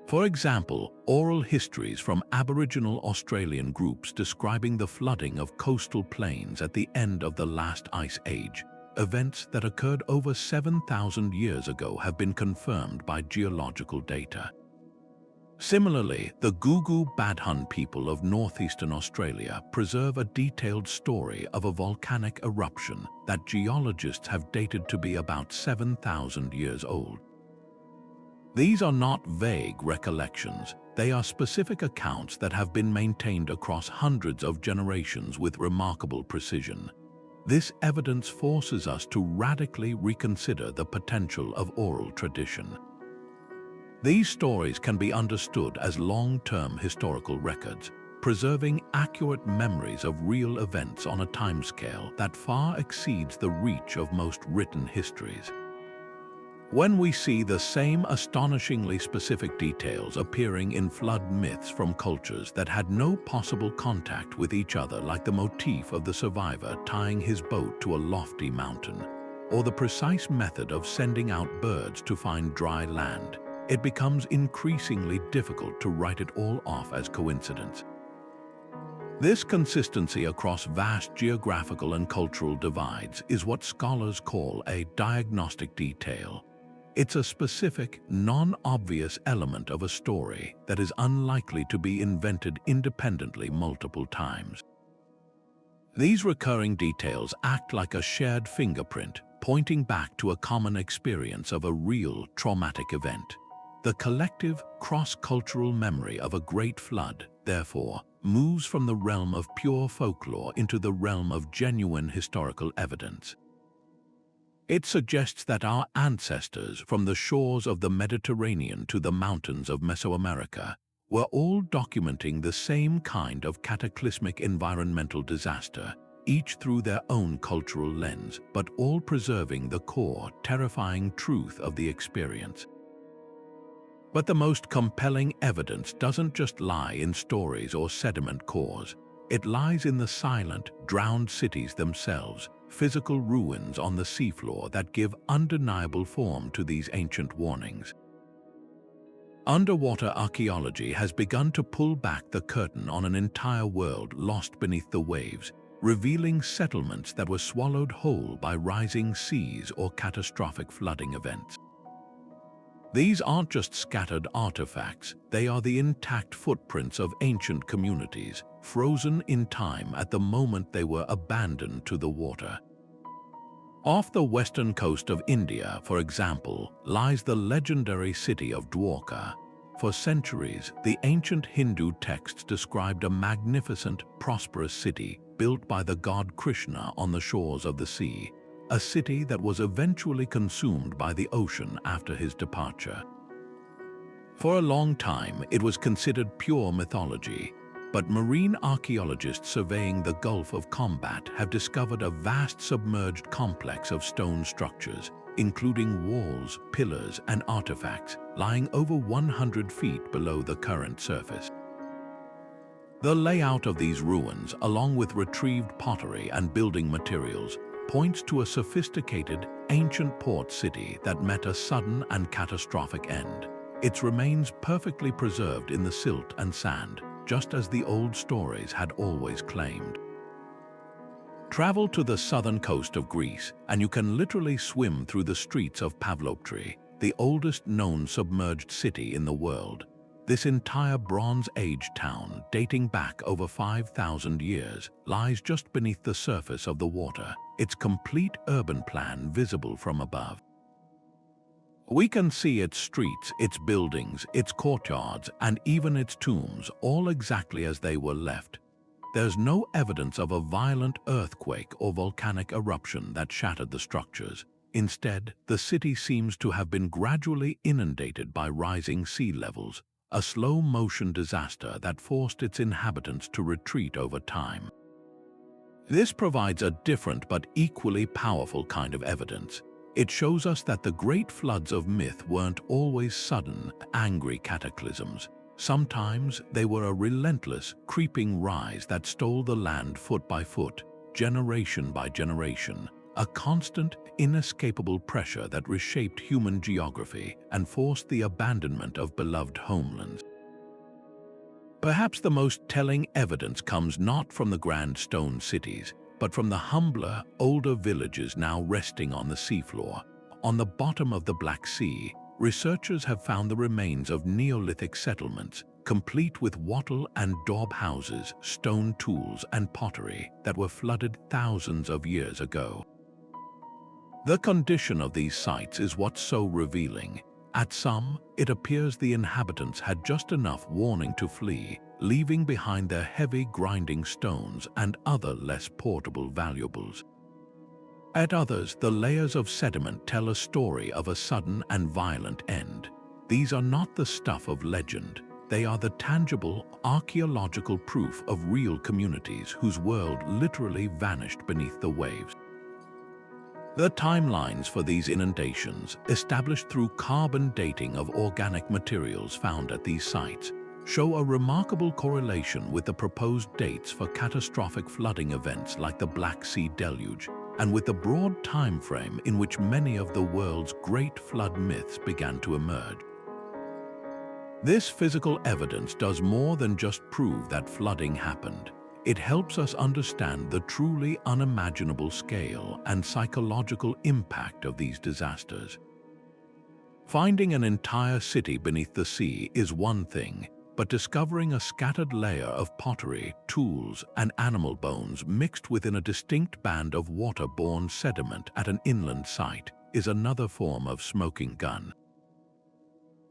A: For example, oral histories from Aboriginal Australian groups describing the flooding of coastal plains at the end of the last ice age, events that occurred over 7,000 years ago, have been confirmed by geological data. Similarly, the Gugu Badhun people of northeastern Australia preserve a detailed story of a volcanic eruption that geologists have dated to be about 7,000 years old. These are not vague recollections, they are specific accounts that have been maintained across hundreds of generations with remarkable precision. This evidence forces us to radically reconsider the potential of oral tradition. These stories can be understood as long-term historical records, preserving accurate memories of real events on a timescale that far exceeds the reach of most written histories. When we see the same astonishingly specific details appearing in flood myths from cultures that had no possible contact with each other, like the motif of the survivor tying his boat to a lofty mountain, or the precise method of sending out birds to find dry land, it becomes increasingly difficult to write it all off as coincidence. This consistency across vast geographical and cultural divides is what scholars call a diagnostic detail. It's a specific, non-obvious element of a story that is unlikely to be invented independently multiple times. These recurring details act like a shared fingerprint, pointing back to a common experience of a real traumatic event. The collective, cross-cultural memory of a great flood, therefore, moves from the realm of pure folklore into the realm of genuine historical evidence. It suggests that our ancestors, from the shores of the Mediterranean to the mountains of Mesoamerica, were all documenting the same kind of cataclysmic environmental disaster, each through their own cultural lens, but all preserving the core, terrifying truth of the experience. But the most compelling evidence doesn't just lie in stories or sediment cores. It lies in the silent, drowned cities themselves, physical ruins on the seafloor that give undeniable form to these ancient warnings. Underwater archaeology has begun to pull back the curtain on an entire world lost beneath the waves, revealing settlements that were swallowed whole by rising seas or catastrophic flooding events. These aren't just scattered artifacts, they are the intact footprints of ancient communities, frozen in time at the moment they were abandoned to the water. Off the western coast of India, for example, lies the legendary city of Dwarka. For centuries, the ancient Hindu texts described a magnificent, prosperous city built by the god Krishna on the shores of the sea, a city that was eventually consumed by the ocean after his departure. For a long time, it was considered pure mythology, but marine archaeologists surveying the Gulf of Combat have discovered a vast submerged complex of stone structures, including walls, pillars, and artifacts, lying over 100 feet below the current surface. The layout of these ruins, along with retrieved pottery and building materials, points to a sophisticated, ancient port city that met a sudden and catastrophic end. Its remains perfectly preserved in the silt and sand, just as the old stories had always claimed. Travel to the southern coast of Greece, and you can literally swim through the streets of Paleoclimatology, the oldest known submerged city in the world. This entire Bronze Age town, dating back over 5,000 years, lies just beneath the surface of the water, its complete urban plan visible from above. We can see its streets, its buildings, its courtyards, and even its tombs, all exactly as they were left. There's no evidence of a violent earthquake or volcanic eruption that shattered the structures. Instead, the city seems to have been gradually inundated by rising sea levels, a slow-motion disaster that forced its inhabitants to retreat over time. This provides a different but equally powerful kind of evidence. It shows us that the great floods of myth weren't always sudden, angry cataclysms. Sometimes they were a relentless, creeping rise that stole the land foot by foot, generation by generation, a constant, inescapable pressure that reshaped human geography and forced the abandonment of beloved homelands. Perhaps the most telling evidence comes not from the grand stone cities, but from the humbler, older villages now resting on the seafloor. On the bottom of the Black Sea, researchers have found the remains of Neolithic settlements, complete with wattle and daub houses, stone tools, and pottery that were flooded thousands of years ago. The condition of these sites is what's so revealing. At some, it appears the inhabitants had just enough warning to flee, leaving behind their heavy grinding stones and other less portable valuables. At others, the layers of sediment tell a story of a sudden and violent end. These are not the stuff of legend. They are the tangible, archaeological proof of real communities whose world literally vanished beneath the waves. The timelines for these inundations, established through carbon dating of organic materials found at these sites, show a remarkable correlation with the proposed dates for catastrophic flooding events like the Black Sea Deluge, and with the broad time frame in which many of the world's great flood myths began to emerge. This physical evidence does more than just prove that flooding happened. It helps us understand the truly unimaginable scale and psychological impact of these disasters. Finding an entire city beneath the sea is one thing, but discovering a scattered layer of pottery, tools, and animal bones mixed within a distinct band of water-borne sediment at an inland site is another form of smoking gun.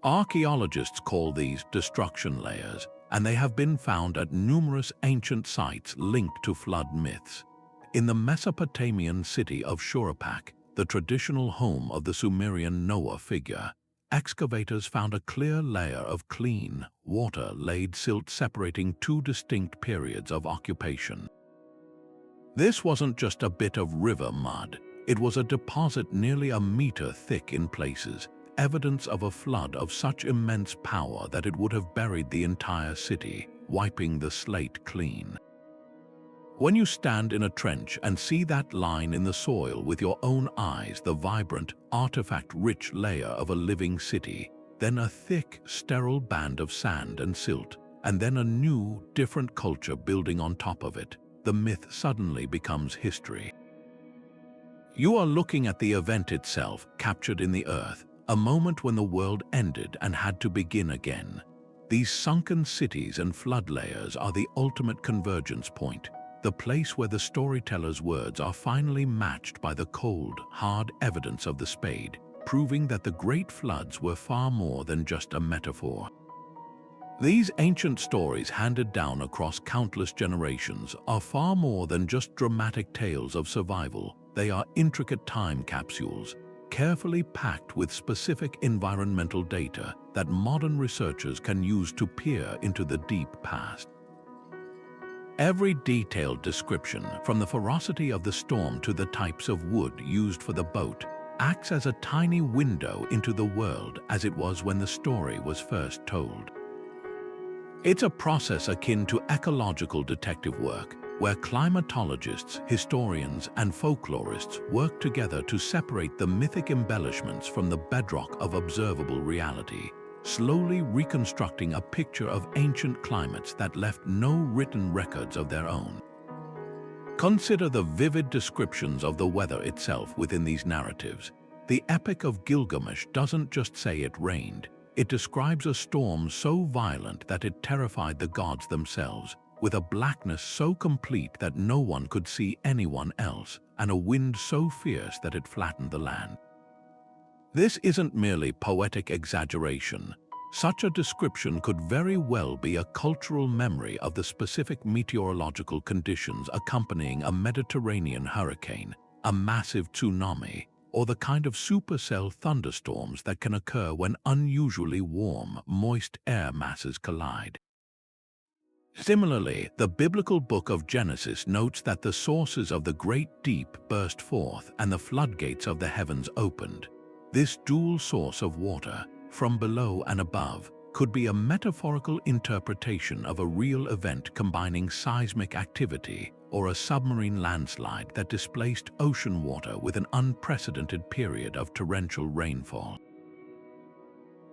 A: Archaeologists call these destruction layers, and they have been found at numerous ancient sites linked to flood myths. In the Mesopotamian city of Shuruppak, the traditional home of the Sumerian Noah figure, excavators found a clear layer of clean, water-laid silt separating two distinct periods of occupation. This wasn't just a bit of river mud, it was a deposit nearly a meter thick in places, evidence of a flood of such immense power that it would have buried the entire city, wiping the slate clean. When you stand in a trench and see that line in the soil with your own eyes, the vibrant, artifact-rich layer of a living city, then a thick, sterile band of sand and silt, and then a new, different culture building on top of it, the myth suddenly becomes history. You are looking at the event itself, captured in the earth, a moment when the world ended and had to begin again. These sunken cities and flood layers are the ultimate convergence point, the place where the storyteller's words are finally matched by the cold, hard evidence of the spade, proving that the great floods were far more than just a metaphor. These ancient stories handed down across countless generations are far more than just dramatic tales of survival. They are intricate time capsules, carefully packed with specific environmental data that modern researchers can use to peer into the deep past. Every detailed description, from the ferocity of the storm to the types of wood used for the boat, acts as a tiny window into the world as it was when the story was first told. It's a process akin to ecological detective work, where climatologists, historians, and folklorists work together to separate the mythic embellishments from the bedrock of observable reality, slowly reconstructing a picture of ancient climates that left no written records of their own. Consider the vivid descriptions of the weather itself within these narratives. The Epic of Gilgamesh doesn't just say it rained, it describes a storm so violent that it terrified the gods themselves, with a blackness so complete that no one could see anyone else, and a wind so fierce that it flattened the land. This isn't merely poetic exaggeration. Such a description could very well be a cultural memory of the specific meteorological conditions accompanying a Mediterranean hurricane, a massive tsunami, or the kind of supercell thunderstorms that can occur when unusually warm, moist air masses collide. Similarly, the biblical book of Genesis notes that the sources of the great deep burst forth and the floodgates of the heavens opened. This dual source of water, from below and above, could be a metaphorical interpretation of a real event combining seismic activity or a submarine landslide that displaced ocean water with an unprecedented period of torrential rainfall.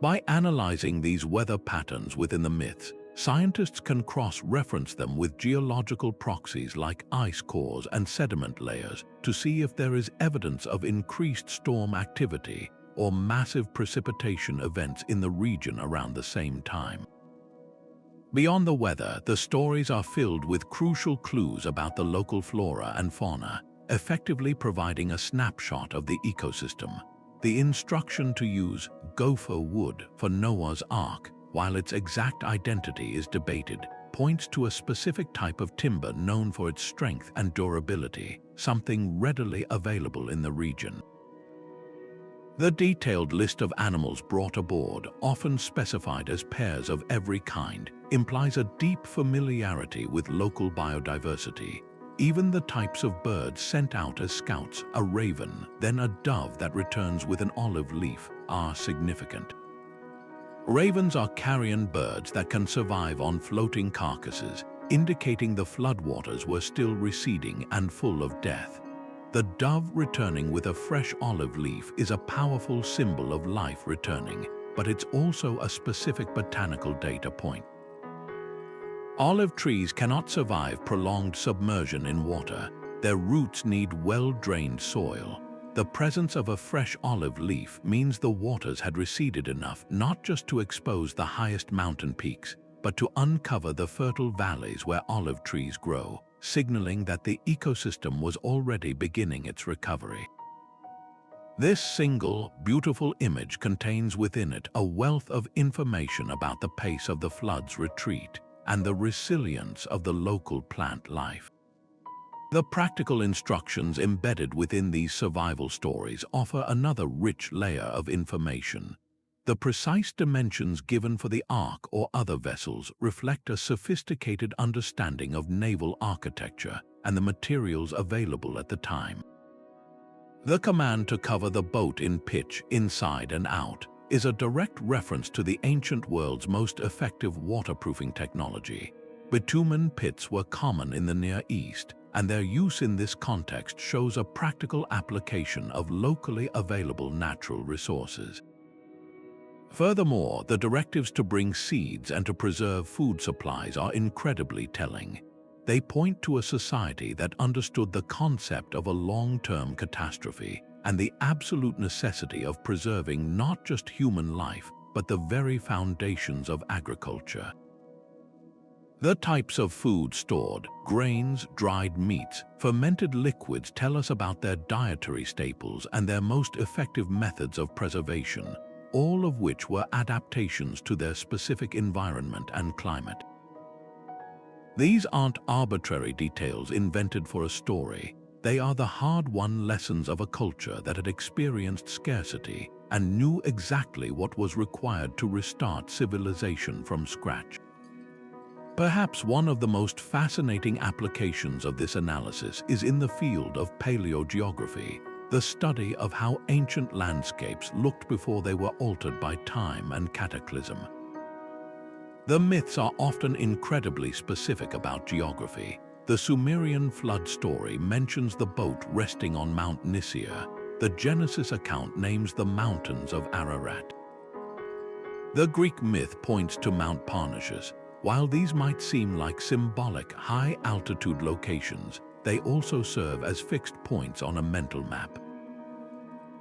A: By analyzing these weather patterns within the myths, scientists can cross-reference them with geological proxies like ice cores and sediment layers to see if there is evidence of increased storm activity or massive precipitation events in the region around the same time. Beyond the weather, the stories are filled with crucial clues about the local flora and fauna, effectively providing a snapshot of the ecosystem. The instruction to use gopher wood for Noah's Ark, while its exact identity is debated, points to a specific type of timber known for its strength and durability, something readily available in the region. The detailed list of animals brought aboard, often specified as pairs of every kind, implies a deep familiarity with local biodiversity. Even the types of birds sent out as scouts, a raven, then a dove that returns with an olive leaf, are significant. Ravens are carrion birds that can survive on floating carcasses, indicating the floodwaters were still receding and full of death. The dove returning with a fresh olive leaf is a powerful symbol of life returning, but it's also a specific botanical data point. Olive trees cannot survive prolonged submersion in water. Their roots need well-drained soil. The presence of a fresh olive leaf means the waters had receded enough not just to expose the highest mountain peaks, but to uncover the fertile valleys where olive trees grow, signaling that the ecosystem was already beginning its recovery. This single, beautiful image contains within it a wealth of information about the pace of the flood's retreat and the resilience of the local plant life. The practical instructions embedded within these survival stories offer another rich layer of information. The precise dimensions given for the ark or other vessels reflect a sophisticated understanding of naval architecture and the materials available at the time. The command to cover the boat in pitch, inside and out, is a direct reference to the ancient world's most effective waterproofing technology. Bitumen pits were common in the Near East, and their use in this context shows a practical application of locally available natural resources. Furthermore, the directives to bring seeds and to preserve food supplies are incredibly telling. They point to a society that understood the concept of a long-term catastrophe and the absolute necessity of preserving not just human life, but the very foundations of agriculture. The types of food stored, grains, dried meats, fermented liquids tell us about their dietary staples and their most effective methods of preservation, all of which were adaptations to their specific environment and climate. These aren't arbitrary details invented for a story. They are the hard-won lessons of a culture that had experienced scarcity and knew exactly what was required to restart civilization from scratch. Perhaps one of the most fascinating applications of this analysis is in the field of paleogeography, the study of how ancient landscapes looked before they were altered by time and cataclysm. The myths are often incredibly specific about geography. The Sumerian flood story mentions the boat resting on Mount Nisir. The Genesis account names the mountains of Ararat. The Greek myth points to Mount Parnassus. While these might seem like symbolic high-altitude locations, they also serve as fixed points on a mental map.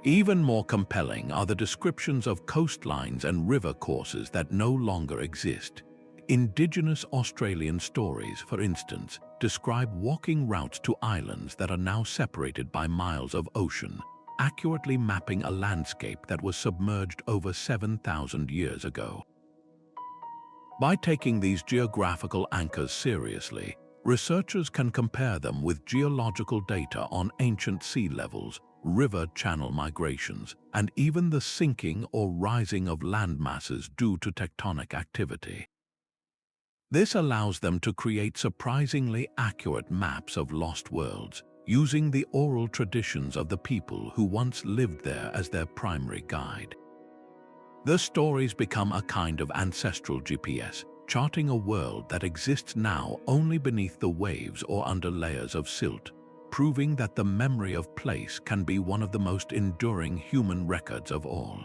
A: Even more compelling are the descriptions of coastlines and river courses that no longer exist. Indigenous Australian stories, for instance, describe walking routes to islands that are now separated by miles of ocean, accurately mapping a landscape that was submerged over 7,000 years ago. By taking these geographical anchors seriously, researchers can compare them with geological data on ancient sea levels, river channel migrations, and even the sinking or rising of land masses due to tectonic activity. This allows them to create surprisingly accurate maps of lost worlds, using the oral traditions of the people who once lived there as their primary guide. The stories become a kind of ancestral GPS, charting a world that exists now only beneath the waves or under layers of silt, proving that the memory of place can be one of the most enduring human records of all.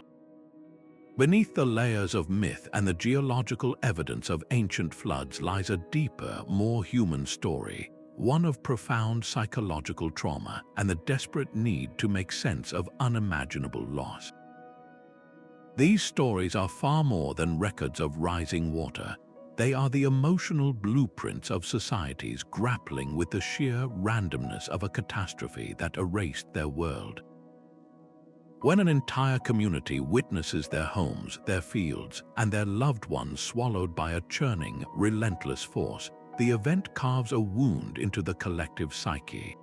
A: Beneath the layers of myth and the geological evidence of ancient floods lies a deeper, more human story, one of profound psychological trauma and the desperate need to make sense of unimaginable loss. These stories are far more than records of rising water. They are the emotional blueprints of societies grappling with the sheer randomness of a catastrophe that erased their world. When an entire community witnesses their homes, their fields, and their loved ones swallowed by a churning, relentless force, the event carves a wound into the collective psyche.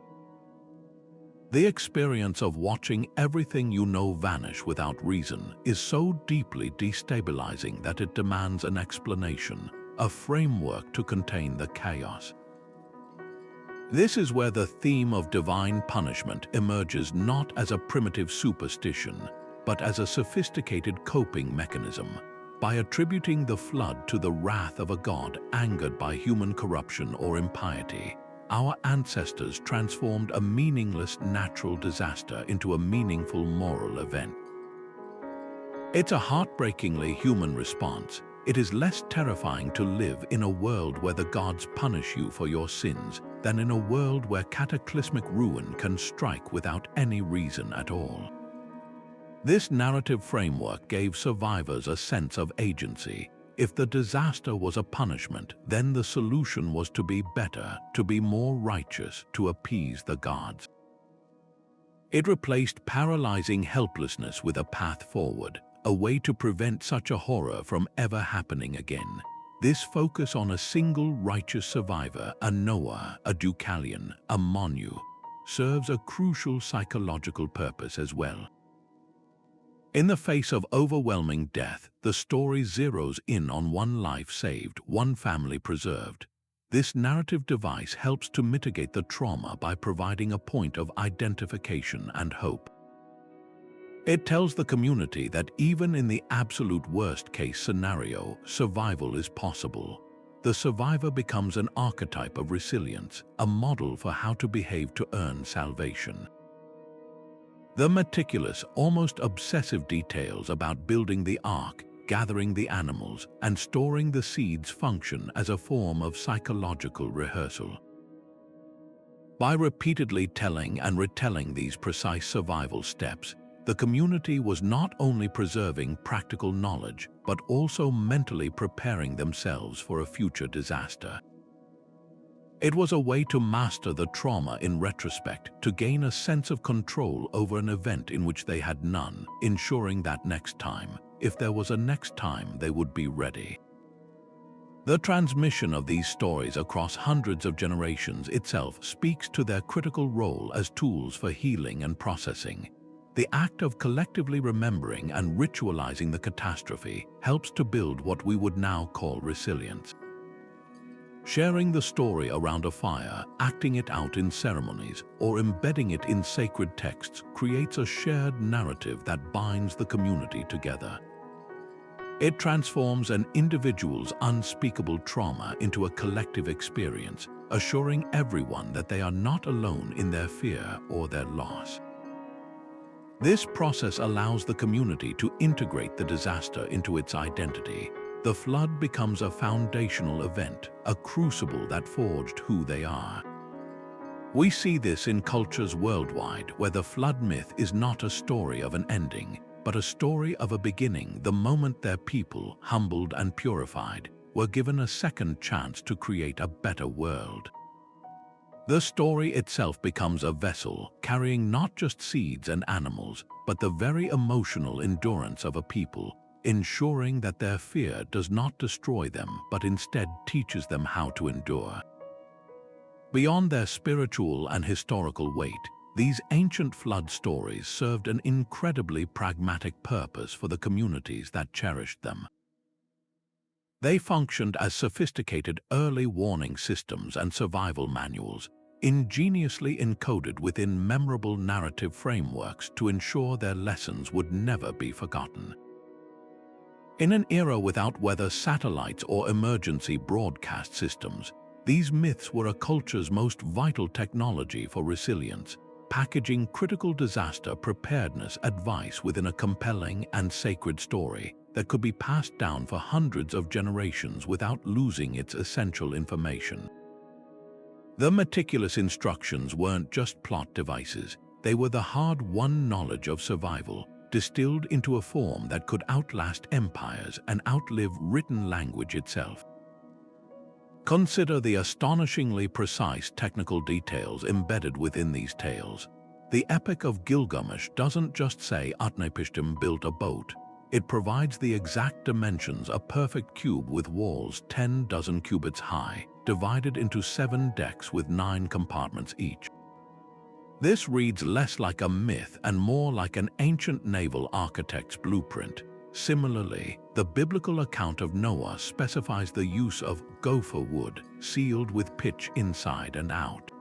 A: The experience of watching everything you know vanish without reason is so deeply destabilizing that it demands an explanation, a framework to contain the chaos. This is where the theme of divine punishment emerges not as a primitive superstition, but as a sophisticated coping mechanism. By attributing the flood to the wrath of a god angered by human corruption or impiety, our ancestors transformed a meaningless natural disaster into a meaningful moral event. It's a heartbreakingly human response. It is less terrifying to live in a world where the gods punish you for your sins than in a world where cataclysmic ruin can strike without any reason at all. This narrative framework gave survivors a sense of agency. If the disaster was a punishment, then the solution was to be better, to be more righteous, to appease the gods. It replaced paralyzing helplessness with a path forward, a way to prevent such a horror from ever happening again. This focus on a single righteous survivor, a Noah, a Deucalion, a Manu, serves a crucial psychological purpose as well. In the face of overwhelming death, the story zeroes in on one life saved, one family preserved. This narrative device helps to mitigate the trauma by providing a point of identification and hope. It tells the community that even in the absolute worst-case scenario, survival is possible. The survivor becomes an archetype of resilience, a model for how to behave to earn salvation. The meticulous, almost obsessive details about building the ark, gathering the animals, and storing the seeds function as a form of psychological rehearsal. By repeatedly telling and retelling these precise survival steps, the community was not only preserving practical knowledge, but also mentally preparing themselves for a future disaster. It was a way to master the trauma in retrospect, to gain a sense of control over an event in which they had none, ensuring that next time, if there was a next time, they would be ready. The transmission of these stories across hundreds of generations itself speaks to their critical role as tools for healing and processing. The act of collectively remembering and ritualizing the catastrophe helps to build what we would now call resilience. Sharing the story around a fire, acting it out in ceremonies, or embedding it in sacred texts creates a shared narrative that binds the community together. It transforms an individual's unspeakable trauma into a collective experience, assuring everyone that they are not alone in their fear or their loss. This process allows the community to integrate the disaster into its identity. The flood becomes a foundational event, a crucible that forged who they are. We see this in cultures worldwide where the flood myth is not a story of an ending, but a story of a beginning the moment their people, humbled and purified, were given a second chance to create a better world. The story itself becomes a vessel carrying not just seeds and animals, but the very emotional endurance of a people, ensuring that their fear does not destroy them but instead teaches them how to endure. Beyond their spiritual and historical weight, these ancient flood stories served an incredibly pragmatic purpose for the communities that cherished them. They functioned as sophisticated early warning systems and survival manuals, ingeniously encoded within memorable narrative frameworks to ensure their lessons would never be forgotten. In an era without weather satellites or emergency broadcast systems, these myths were a culture's most vital technology for resilience, packaging critical disaster preparedness advice within a compelling and sacred story that could be passed down for hundreds of generations without losing its essential information. The meticulous instructions weren't just plot devices, they were the hard-won knowledge of survival, distilled into a form that could outlast empires and outlive written language itself. Consider the astonishingly precise technical details embedded within these tales. The Epic of Gilgamesh doesn't just say Utnapishtim built a boat. It provides the exact dimensions: a perfect cube with walls 10 dozen cubits high, divided into 7 decks with 9 compartments each. This reads less like a myth and more like an ancient naval architect's blueprint. Similarly, the biblical account of Noah specifies the use of gopher wood, sealed with pitch inside and out.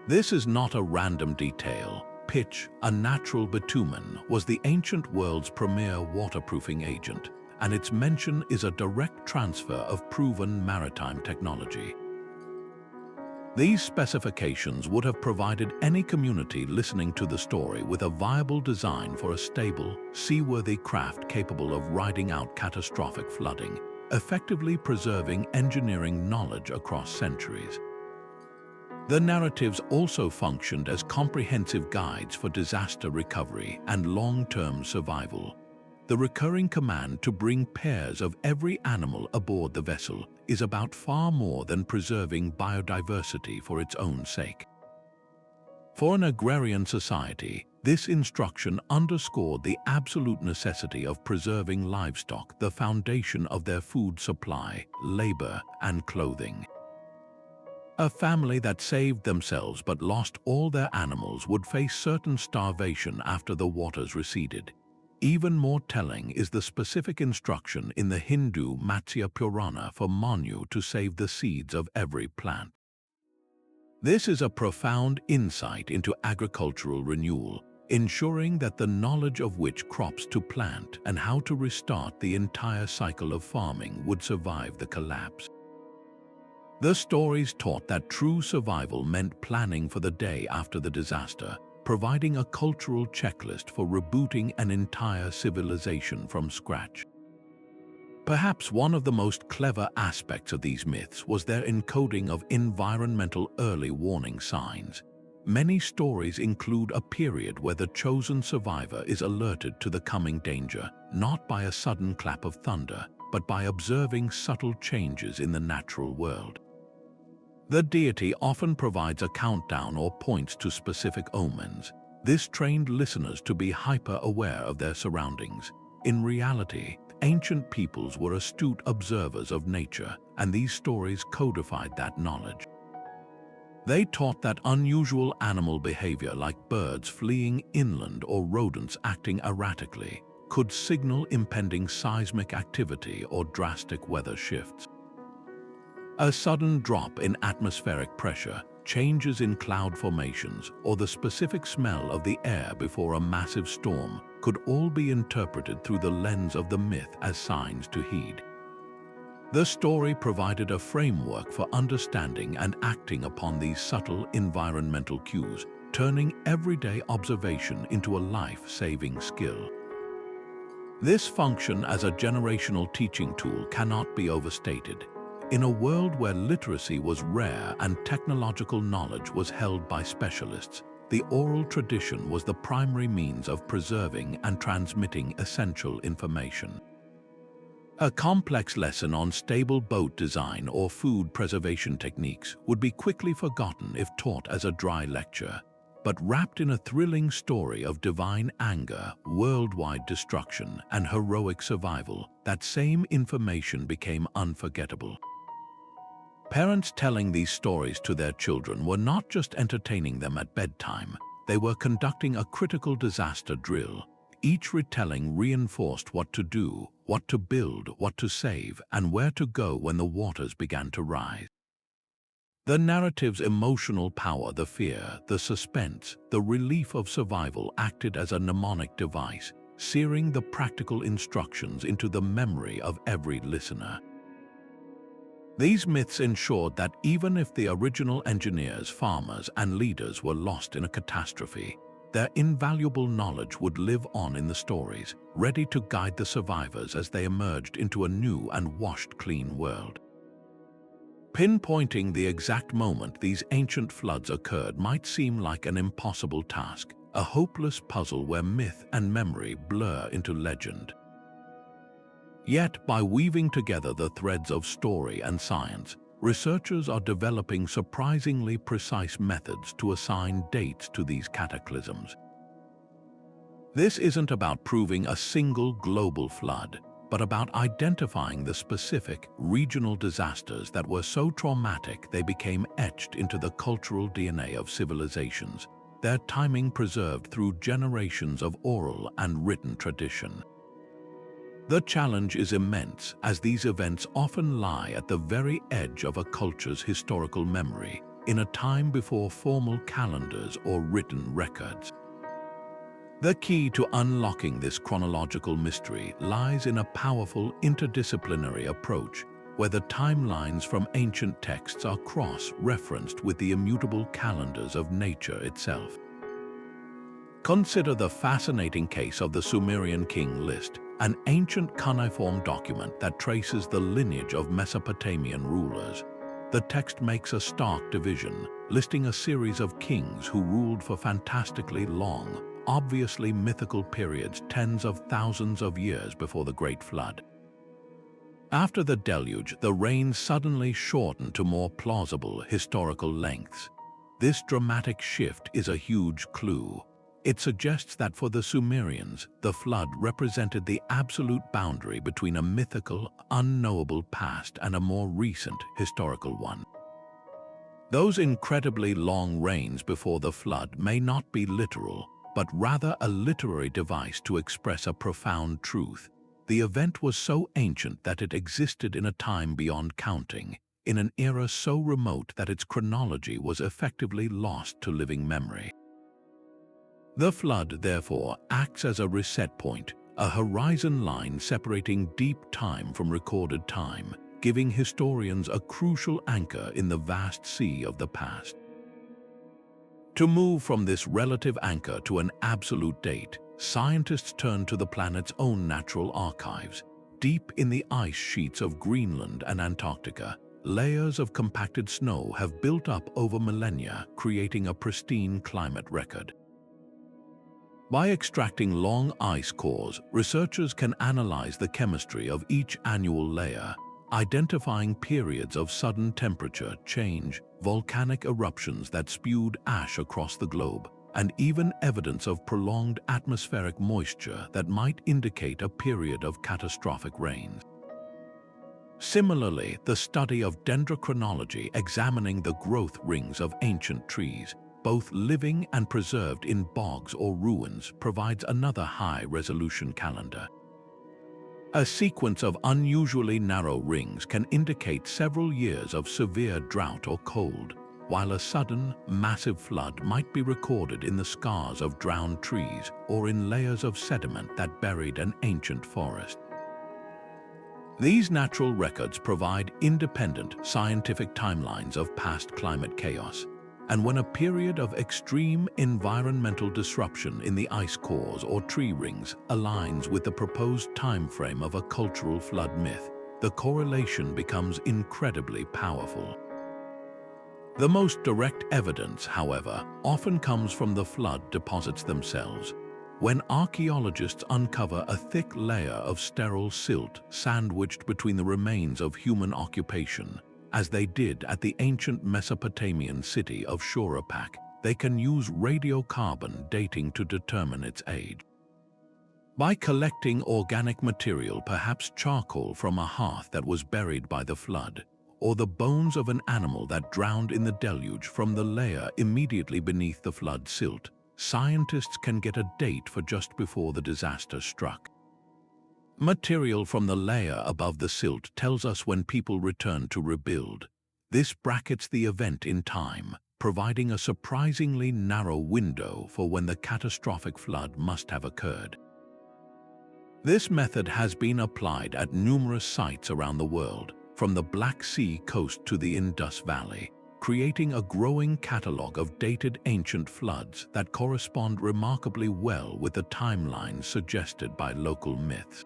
A: This is not a random detail. Pitch, a natural bitumen, was the ancient world's premier waterproofing agent, and its mention is a direct transfer of proven maritime technology. These specifications would have provided any community listening to the story with a viable design for a stable, seaworthy craft capable of riding out catastrophic flooding, effectively preserving engineering knowledge across centuries. The narratives also functioned as comprehensive guides for disaster recovery and long-term survival. The recurring command to bring pairs of every animal aboard the vessel is about far more than preserving biodiversity for its own sake. For an agrarian society, this instruction underscored the absolute necessity of preserving livestock, the foundation of their food supply, labor, and clothing. A family that saved themselves but lost all their animals would face certain starvation after the waters receded. Even more telling is the specific instruction in the Hindu Matsya Purana for Manu to save the seeds of every plant. This is a profound insight into agricultural renewal, ensuring that the knowledge of which crops to plant and how to restart the entire cycle of farming would survive the collapse. The stories taught that true survival meant planning for the day after the disaster, providing a cultural checklist for rebooting an entire civilization from scratch. Perhaps one of the most clever aspects of these myths was their encoding of environmental early warning signs. Many stories include a period where the chosen survivor is alerted to the coming danger, not by a sudden clap of thunder, but by observing subtle changes in the natural world. The deity often provides a countdown or points to specific omens. This trained listeners to be hyper-aware of their surroundings. In reality, ancient peoples were astute observers of nature, and these stories codified that knowledge. They taught that unusual animal behavior, like birds fleeing inland or rodents acting erratically, could signal impending seismic activity or drastic weather shifts. A sudden drop in atmospheric pressure, changes in cloud formations, or the specific smell of the air before a massive storm could all be interpreted through the lens of the myth as signs to heed. The story provided a framework for understanding and acting upon these subtle environmental cues, turning everyday observation into a life-saving skill. This function as a generational teaching tool cannot be overstated. In a world where literacy was rare and technological knowledge was held by specialists, the oral tradition was the primary means of preserving and transmitting essential information. A complex lesson on stable boat design or food preservation techniques would be quickly forgotten if taught as a dry lecture, but wrapped in a thrilling story of divine anger, worldwide destruction, and heroic survival, that same information became unforgettable. Parents telling these stories to their children were not just entertaining them at bedtime, they were conducting a critical disaster drill. Each retelling reinforced what to do, what to build, what to save, and where to go when the waters began to rise. The narrative's emotional power, the fear, the suspense, the relief of survival acted as a mnemonic device, searing the practical instructions into the memory of every listener. These myths ensured that even if the original engineers, farmers, and leaders were lost in a catastrophe, their invaluable knowledge would live on in the stories, ready to guide the survivors as they emerged into a new and washed-clean world. Pinpointing the exact moment these ancient floods occurred might seem like an impossible task, a hopeless puzzle where myth and memory blur into legend. Yet, by weaving together the threads of story and science, researchers are developing surprisingly precise methods to assign dates to these cataclysms. This isn't about proving a single global flood, but about identifying the specific, regional disasters that were so traumatic they became etched into the cultural DNA of civilizations, their timing preserved through generations of oral and written tradition. The challenge is immense, as these events often lie at the very edge of a culture's historical memory, in a time before formal calendars or written records. The key to unlocking this chronological mystery lies in a powerful interdisciplinary approach, where the timelines from ancient texts are cross-referenced with the immutable calendars of nature itself. Consider the fascinating case of the Sumerian king list, an ancient cuneiform document that traces the lineage of Mesopotamian rulers. The text makes a stark division, listing a series of kings who ruled for fantastically long, obviously mythical periods tens of thousands of years before the Great Flood. After the Deluge, the reign suddenly shortened to more plausible historical lengths. This dramatic shift is a huge clue. It suggests that for the Sumerians, the flood represented the absolute boundary between a mythical, unknowable past and a more recent historical one. Those incredibly long reigns before the flood may not be literal, but rather a literary device to express a profound truth. The event was so ancient that it existed in a time beyond counting, in an era so remote that its chronology was effectively lost to living memory. The flood, therefore, acts as a reset point, a horizon line separating deep time from recorded time, giving historians a crucial anchor in the vast sea of the past. To move from this relative anchor to an absolute date, scientists turn to the planet's own natural archives. Deep in the ice sheets of Greenland and Antarctica, layers of compacted snow have built up over millennia, creating a pristine climate record. By extracting long ice cores, researchers can analyze the chemistry of each annual layer, identifying periods of sudden temperature change, volcanic eruptions that spewed ash across the globe, and even evidence of prolonged atmospheric moisture that might indicate a period of catastrophic rains. Similarly, the study of dendrochronology, examining the growth rings of ancient trees, both living and preserved in bogs or ruins, provides another high-resolution calendar. A sequence of unusually narrow rings can indicate several years of severe drought or cold, while a sudden, massive flood might be recorded in the scars of drowned trees or in layers of sediment that buried an ancient forest. These natural records provide independent scientific timelines of past climate chaos, and when a period of extreme environmental disruption in the ice cores or tree rings aligns with the proposed time frame of a cultural flood myth, the correlation becomes incredibly powerful. The most direct evidence, however, often comes from the flood deposits themselves. When archaeologists uncover a thick layer of sterile silt sandwiched between the remains of human occupation, as they did at the ancient Mesopotamian city of Shurapak, they can use radiocarbon dating to determine its age. By collecting organic material, perhaps charcoal from a hearth that was buried by the flood, or the bones of an animal that drowned in the deluge from the layer immediately beneath the flood silt, scientists can get a date for just before the disaster struck. Material from the layer above the silt tells us when people returned to rebuild. This brackets the event in time, providing a surprisingly narrow window for when the catastrophic flood must have occurred. This method has been applied at numerous sites around the world, from the Black Sea coast to the Indus Valley, creating a growing catalogue of dated ancient floods that correspond remarkably well with the timelines suggested by local myths.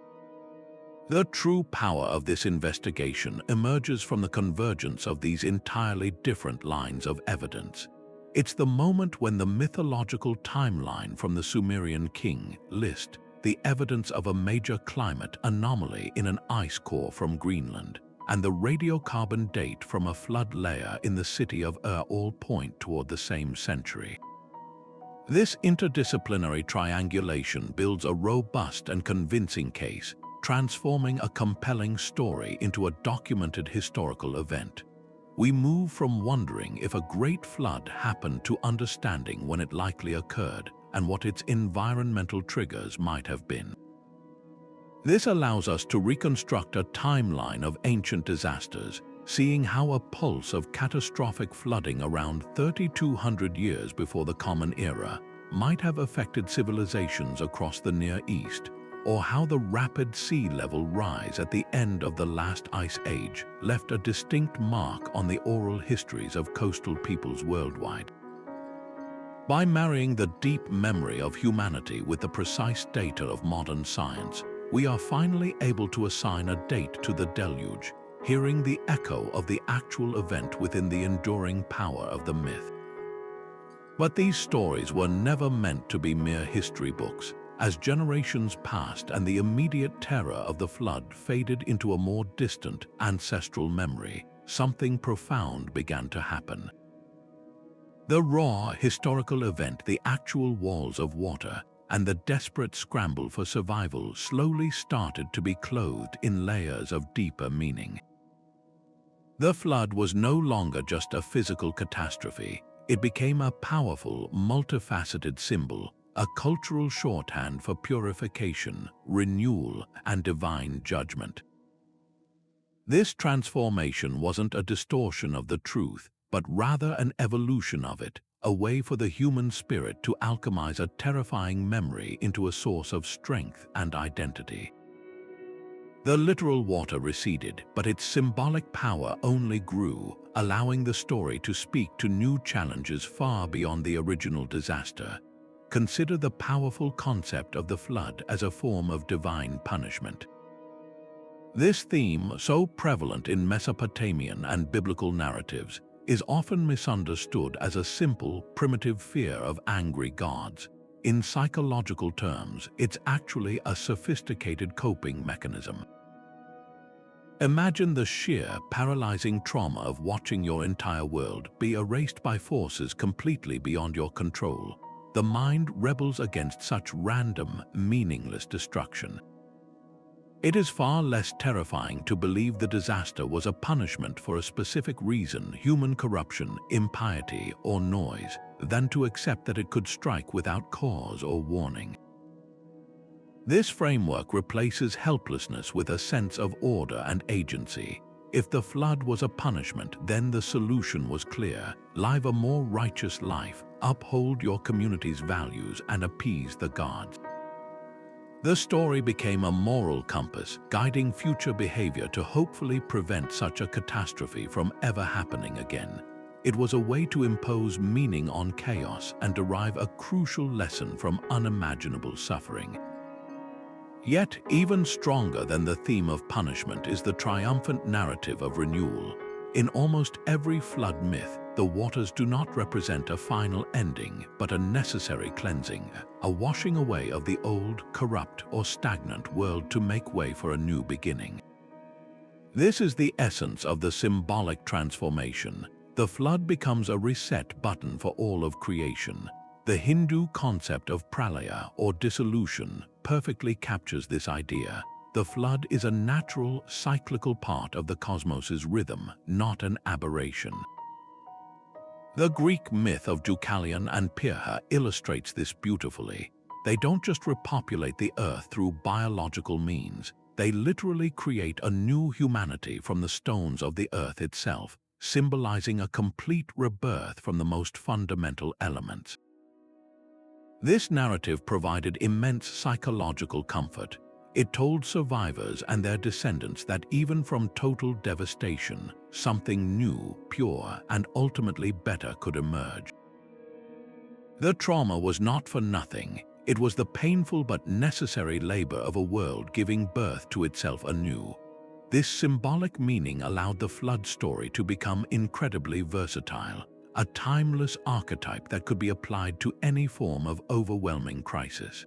A: The true power of this investigation emerges from the convergence of these entirely different lines of evidence. It's the moment when the mythological timeline from the Sumerian king lists the evidence of a major climate anomaly in an ice core from Greenland, and the radiocarbon date from a flood layer in the city of all point toward the same century. This interdisciplinary triangulation builds a robust and convincing case, transforming a compelling story into a documented historical event. We move from wondering if a great flood happened to understanding when it likely occurred and what its environmental triggers might have been. This allows us to reconstruct a timeline of ancient disasters, seeing how a pulse of catastrophic flooding around 3,200 years before the Common Era might have affected civilizations across the Near East, or how the rapid sea level rise at the end of the last ice age left a distinct mark on the oral histories of coastal peoples worldwide. By marrying the deep memory of humanity with the precise data of modern science, we are finally able to assign a date to the deluge, hearing the echo of the actual event within the enduring power of the myth. But these stories were never meant to be mere history books. As generations passed and the immediate terror of the flood faded into a more distant, ancestral memory, something profound began to happen. The raw, historical event, the actual walls of water, and the desperate scramble for survival slowly started to be clothed in layers of deeper meaning. The flood was no longer just a physical catastrophe. It became a powerful, multifaceted symbol, a cultural shorthand for purification, renewal, and divine judgment. This transformation wasn't a distortion of the truth, but rather an evolution of it, a way for the human spirit to alchemize a terrifying memory into a source of strength and identity. The literal water receded, but its symbolic power only grew, allowing the story to speak to new challenges far beyond the original disaster. Consider the powerful concept of the flood as a form of divine punishment. This theme, so prevalent in Mesopotamian and biblical narratives, is often misunderstood as a simple, primitive fear of angry gods. In psychological terms, it's actually a sophisticated coping mechanism. Imagine the sheer, paralyzing trauma of watching your entire world be erased by forces completely beyond your control. The mind rebels against such random, meaningless destruction. It is far less terrifying to believe the disaster was a punishment for a specific reason, human corruption, impiety, or noise, than to accept that it could strike without cause or warning. This framework replaces helplessness with a sense of order and agency. If the flood was a punishment, then the solution was clear: live a more righteous life, uphold your community's values, and appease the gods. The story became a moral compass, guiding future behavior to hopefully prevent such a catastrophe from ever happening again. It was a way to impose meaning on chaos and derive a crucial lesson from unimaginable suffering. Yet, even stronger than the theme of punishment is the triumphant narrative of renewal. In almost every flood myth, the waters do not represent a final ending, but a necessary cleansing, a washing away of the old, corrupt, or stagnant world to make way for a new beginning. This is the essence of the symbolic transformation. The flood becomes a reset button for all of creation. The Hindu concept of pralaya, or dissolution, perfectly captures this idea. The flood is a natural, cyclical part of the cosmos's rhythm, not an aberration. The Greek myth of Deucalion and Pyrrha illustrates this beautifully. They don't just repopulate the earth through biological means. They literally create a new humanity from the stones of the earth itself, symbolizing a complete rebirth from the most fundamental elements. This narrative provided immense psychological comfort. It told survivors and their descendants that even from total devastation, something new, pure, and ultimately better could emerge. The trauma was not for nothing. It was the painful but necessary labor of a world giving birth to itself anew. This symbolic meaning allowed the flood story to become incredibly versatile, a timeless archetype that could be applied to any form of overwhelming crisis.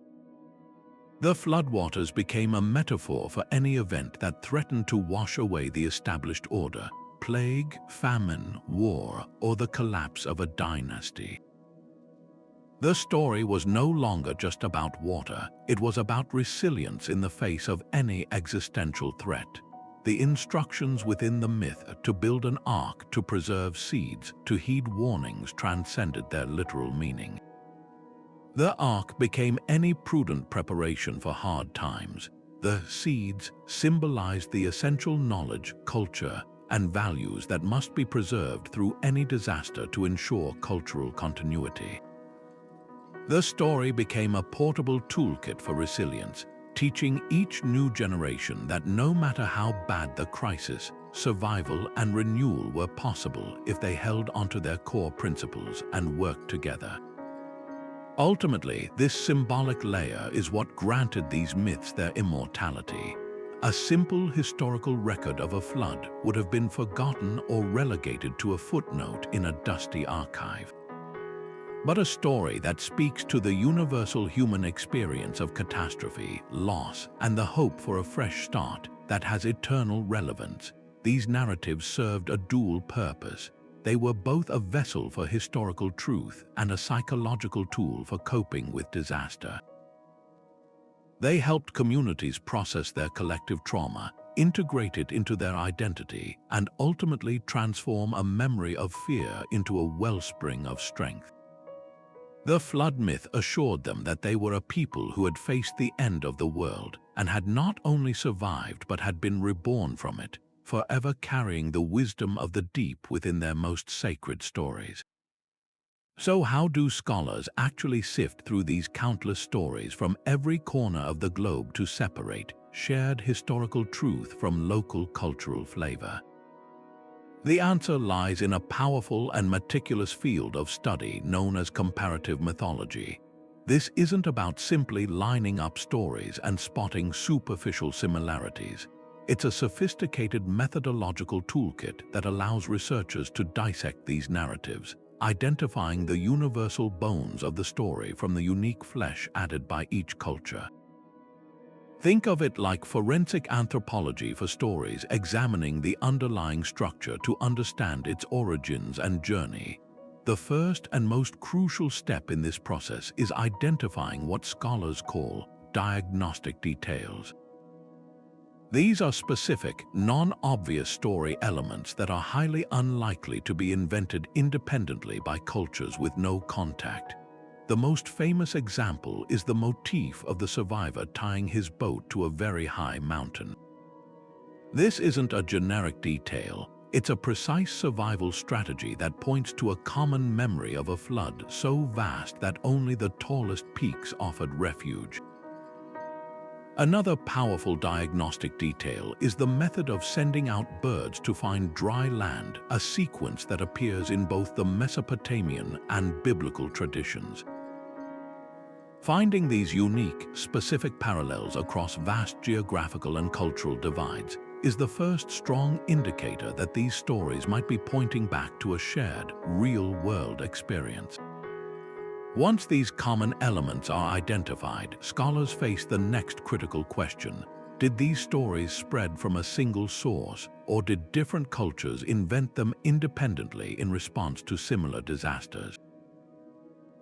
A: The floodwaters became a metaphor for any event that threatened to wash away the established order: plague, famine, war, or the collapse of a dynasty. The story was no longer just about water, it was about resilience in the face of any existential threat. The instructions within the myth to build an ark, to preserve seeds, to heed warnings transcended their literal meaning. The ark became any prudent preparation for hard times. The seeds symbolized the essential knowledge, culture, and values that must be preserved through any disaster to ensure cultural continuity. The story became a portable toolkit for resilience, teaching each new generation that no matter how bad the crisis, survival and renewal were possible if they held onto their core principles and worked together. Ultimately, this symbolic layer is what granted these myths their immortality. A simple historical record of a flood would have been forgotten or relegated to a footnote in a dusty archive. But a story that speaks to the universal human experience of catastrophe, loss, and the hope for a fresh start that has eternal relevance. These narratives served a dual purpose. They were both a vessel for historical truth and a psychological tool for coping with disaster. They helped communities process their collective trauma, integrate it into their identity, and ultimately transform a memory of fear into a wellspring of strength. The flood myth assured them that they were a people who had faced the end of the world and had not only survived but had been reborn from it, forever carrying the wisdom of the deep within their most sacred stories. So how do scholars actually sift through these countless stories from every corner of the globe to separate shared historical truth from local cultural flavor? The answer lies in a powerful and meticulous field of study known as comparative mythology. This isn't about simply lining up stories and spotting superficial similarities. It's a sophisticated methodological toolkit that allows researchers to dissect these narratives, identifying the universal bones of the story from the unique flesh added by each culture. Think of it like forensic anthropology for stories, examining the underlying structure to understand its origins and journey. The first and most crucial step in this process is identifying what scholars call diagnostic details. These are specific, non-obvious story elements that are highly unlikely to be invented independently by cultures with no contact. The most famous example is the motif of the survivor tying his boat to a very high mountain. This isn't a generic detail, it's a precise survival strategy that points to a common memory of a flood so vast that only the tallest peaks offered refuge. Another powerful diagnostic detail is the method of sending out birds to find dry land, a sequence that appears in both the Mesopotamian and biblical traditions. Finding these unique, specific parallels across vast geographical and cultural divides is the first strong indicator that these stories might be pointing back to a shared, real-world experience. Once these common elements are identified, scholars face the next critical question. Did these stories spread from a single source, or did different cultures invent them independently in response to similar disasters?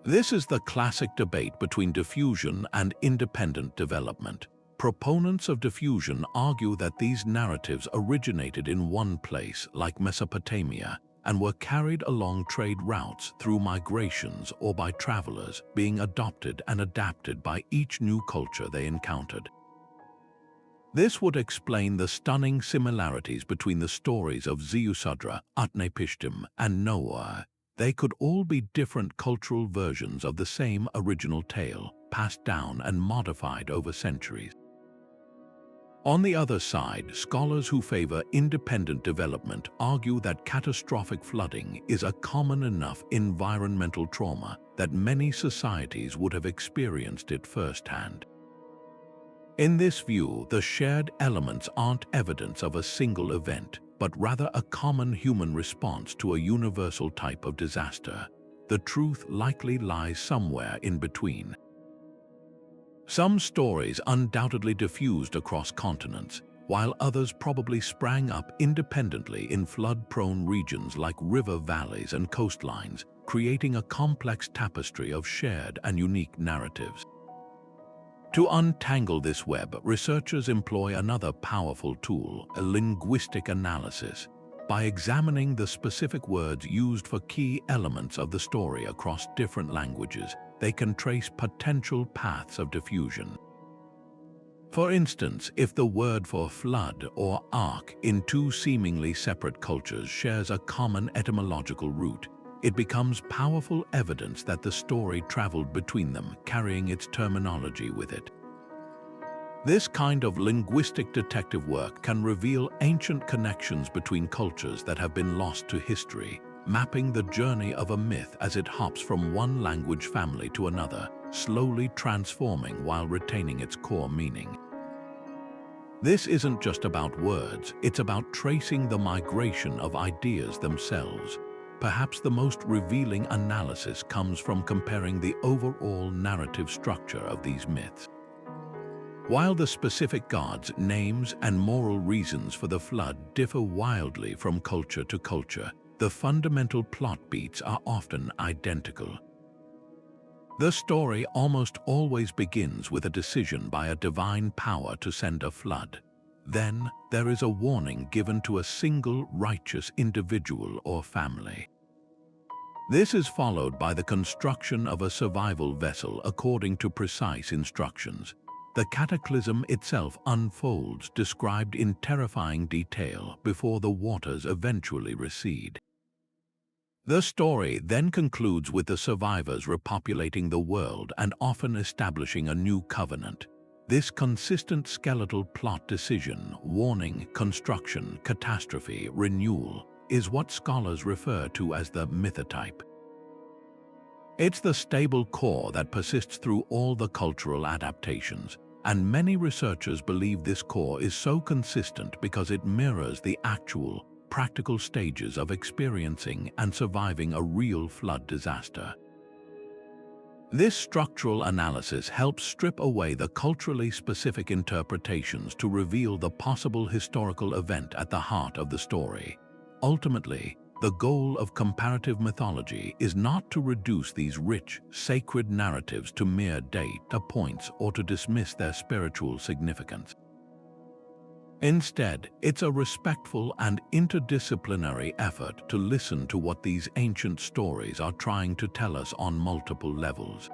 A: This is the classic debate between diffusion and independent development. Proponents of diffusion argue that these narratives originated in one place, like Mesopotamia, and were carried along trade routes through migrations or by travelers, being adopted and adapted by each new culture they encountered. This would explain the stunning similarities between the stories of Ziusudra, Utnapishtim, and Noah. They could all be different cultural versions of the same original tale, passed down and modified over centuries. On the other side, scholars who favor independent development argue that catastrophic flooding is a common enough environmental trauma that many societies would have experienced it firsthand. In this view, the shared elements aren't evidence of a single event, but rather a common human response to a universal type of disaster. The truth likely lies somewhere in between. Some stories undoubtedly diffused across continents, while others probably sprang up independently in flood-prone regions like river valleys and coastlines, creating a complex tapestry of shared and unique narratives. To untangle this web, researchers employ another powerful tool, a linguistic analysis. By examining the specific words used for key elements of the story across different languages, they can trace potential paths of diffusion. For instance, if the word for flood or ark in two seemingly separate cultures shares a common etymological root, it becomes powerful evidence that the story traveled between them, carrying its terminology with it. This kind of linguistic detective work can reveal ancient connections between cultures that have been lost to history, mapping the journey of a myth as it hops from one language family to another, slowly transforming while retaining its core meaning. This isn't just about words, it's about tracing the migration of ideas themselves. Perhaps the most revealing analysis comes from comparing the overall narrative structure of these myths. While the specific gods, names, and moral reasons for the flood differ wildly from culture to culture, the fundamental plot beats are often identical. The story almost always begins with a decision by a divine power to send a flood. Then, there is a warning given to a single righteous individual or family. This is followed by the construction of a survival vessel according to precise instructions. The cataclysm itself unfolds, described in terrifying detail, before the waters eventually recede. The story then concludes with the survivors repopulating the world and often establishing a new covenant. This consistent skeletal plot decision, warning, construction, catastrophe, renewal, is what scholars refer to as the mythotype. It's the stable core that persists through all the cultural adaptations, and many researchers believe this core is so consistent because it mirrors the actual, practical stages of experiencing and surviving a real flood disaster. This structural analysis helps strip away the culturally specific interpretations to reveal the possible historical event at the heart of the story. Ultimately, the goal of comparative mythology is not to reduce these rich, sacred narratives to mere data points or to dismiss their spiritual significance. Instead, it's a respectful and interdisciplinary effort to listen to what these ancient stories are trying to tell us on multiple levels.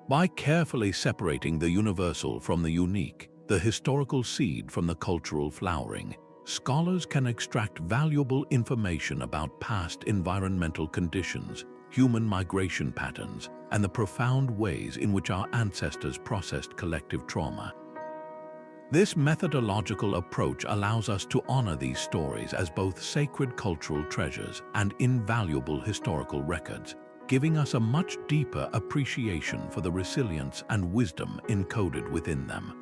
A: By carefully separating the universal from the unique, the historical seed from the cultural flowering, scholars can extract valuable information about past environmental conditions, human migration patterns, and the profound ways in which our ancestors processed collective trauma. This methodological approach allows us to honor these stories as both sacred cultural treasures and invaluable historical records, giving us a much deeper appreciation for the resilience and wisdom encoded within them.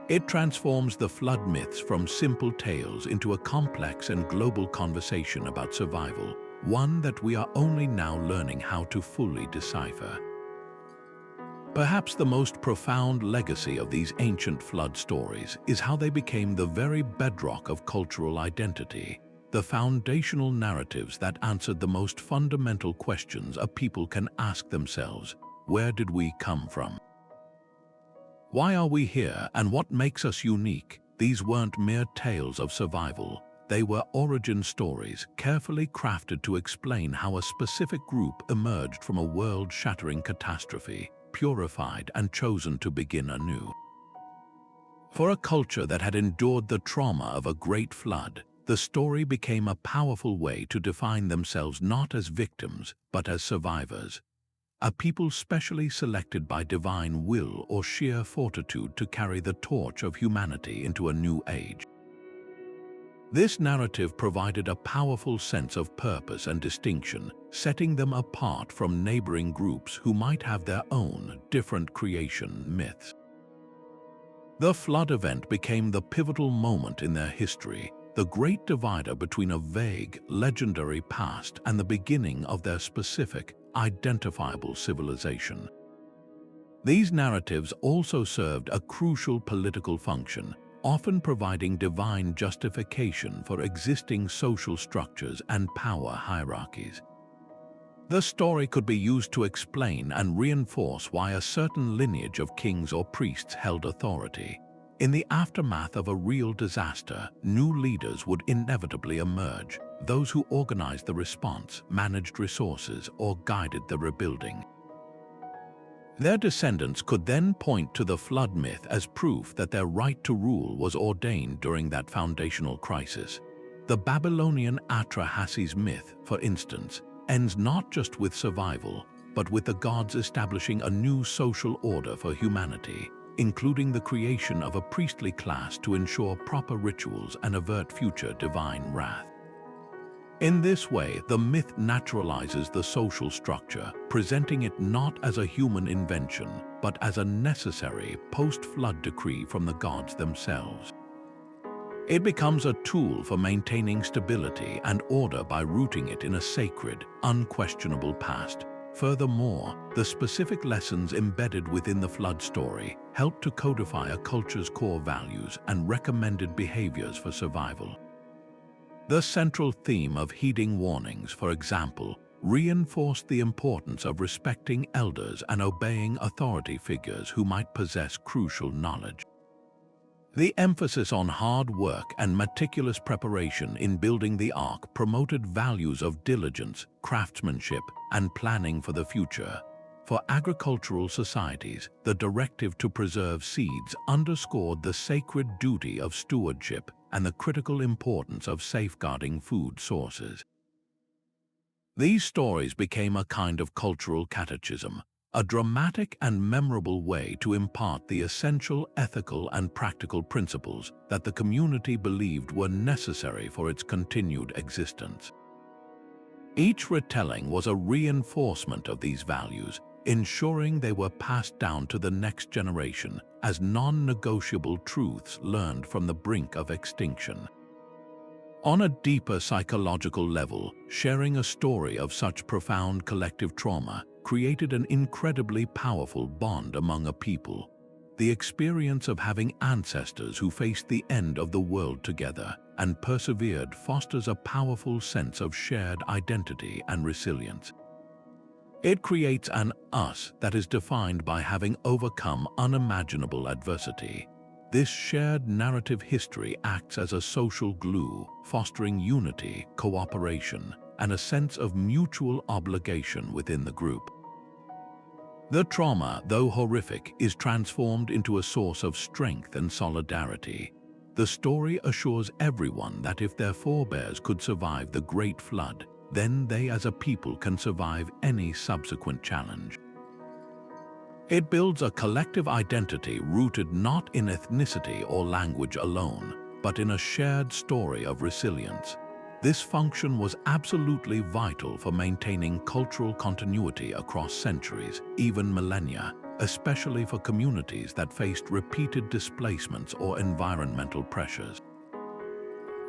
A: It transforms the flood myths from simple tales into a complex and global conversation about survival, one that we are only now learning how to fully decipher. Perhaps the most profound legacy of these ancient flood stories is how they became the very bedrock of cultural identity, the foundational narratives that answered the most fundamental questions a people can ask themselves: where did we come from? Why are we here, and what makes us unique? These weren't mere tales of survival. They were origin stories, carefully crafted to explain how a specific group emerged from a world-shattering catastrophe, purified and chosen to begin anew. For a culture that had endured the trauma of a great flood, the story became a powerful way to define themselves not as victims, but as survivors. A people specially selected by divine will or sheer fortitude to carry the torch of humanity into a new age. This narrative provided a powerful sense of purpose and distinction, setting them apart from neighboring groups who might have their own different creation myths. The flood event became the pivotal moment in their history, the great divider between a vague, legendary past and the beginning of their specific, identifiable civilization. These narratives also served a crucial political function, often providing divine justification for existing social structures and power hierarchies. The story could be used to explain and reinforce why a certain lineage of kings or priests held authority. In the aftermath of a real disaster, new leaders would inevitably emerge, those who organized the response, managed resources, or guided the rebuilding. Their descendants could then point to the flood myth as proof that their right to rule was ordained during that foundational crisis. The Babylonian Atrahasis myth, for instance, ends not just with survival, but with the gods establishing a new social order for humanity, including the creation of a priestly class to ensure proper rituals and avert future divine wrath. In this way, the myth naturalizes the social structure, presenting it not as a human invention, but as a necessary post-flood decree from the gods themselves. It becomes a tool for maintaining stability and order by rooting it in a sacred, unquestionable past. Furthermore, the specific lessons embedded within the flood story help to codify a culture's core values and recommended behaviors for survival. The central theme of heeding warnings, for example, reinforced the importance of respecting elders and obeying authority figures who might possess crucial knowledge. The emphasis on hard work and meticulous preparation in building the Ark promoted values of diligence, craftsmanship, and planning for the future. For agricultural societies, the directive to preserve seeds underscored the sacred duty of stewardship and the critical importance of safeguarding food sources. These stories became a kind of cultural catechism, a dramatic and memorable way to impart the essential ethical and practical principles that the community believed were necessary for its continued existence. Each retelling was a reinforcement of these values, ensuring they were passed down to the next generation as non-negotiable truths learned from the brink of extinction. On a deeper psychological level, sharing a story of such profound collective trauma created an incredibly powerful bond among a people. The experience of having ancestors who faced the end of the world together and persevered fosters a powerful sense of shared identity and resilience. It creates an us that is defined by having overcome unimaginable adversity. This shared narrative history acts as a social glue, fostering unity, cooperation, and a sense of mutual obligation within the group. The trauma, though horrific, is transformed into a source of strength and solidarity. The story assures everyone that if their forebears could survive the Great Flood, then they as a people can survive any subsequent challenge. It builds a collective identity rooted not in ethnicity or language alone, but in a shared story of resilience. This function was absolutely vital for maintaining cultural continuity across centuries, even millennia, especially for communities that faced repeated displacements or environmental pressures.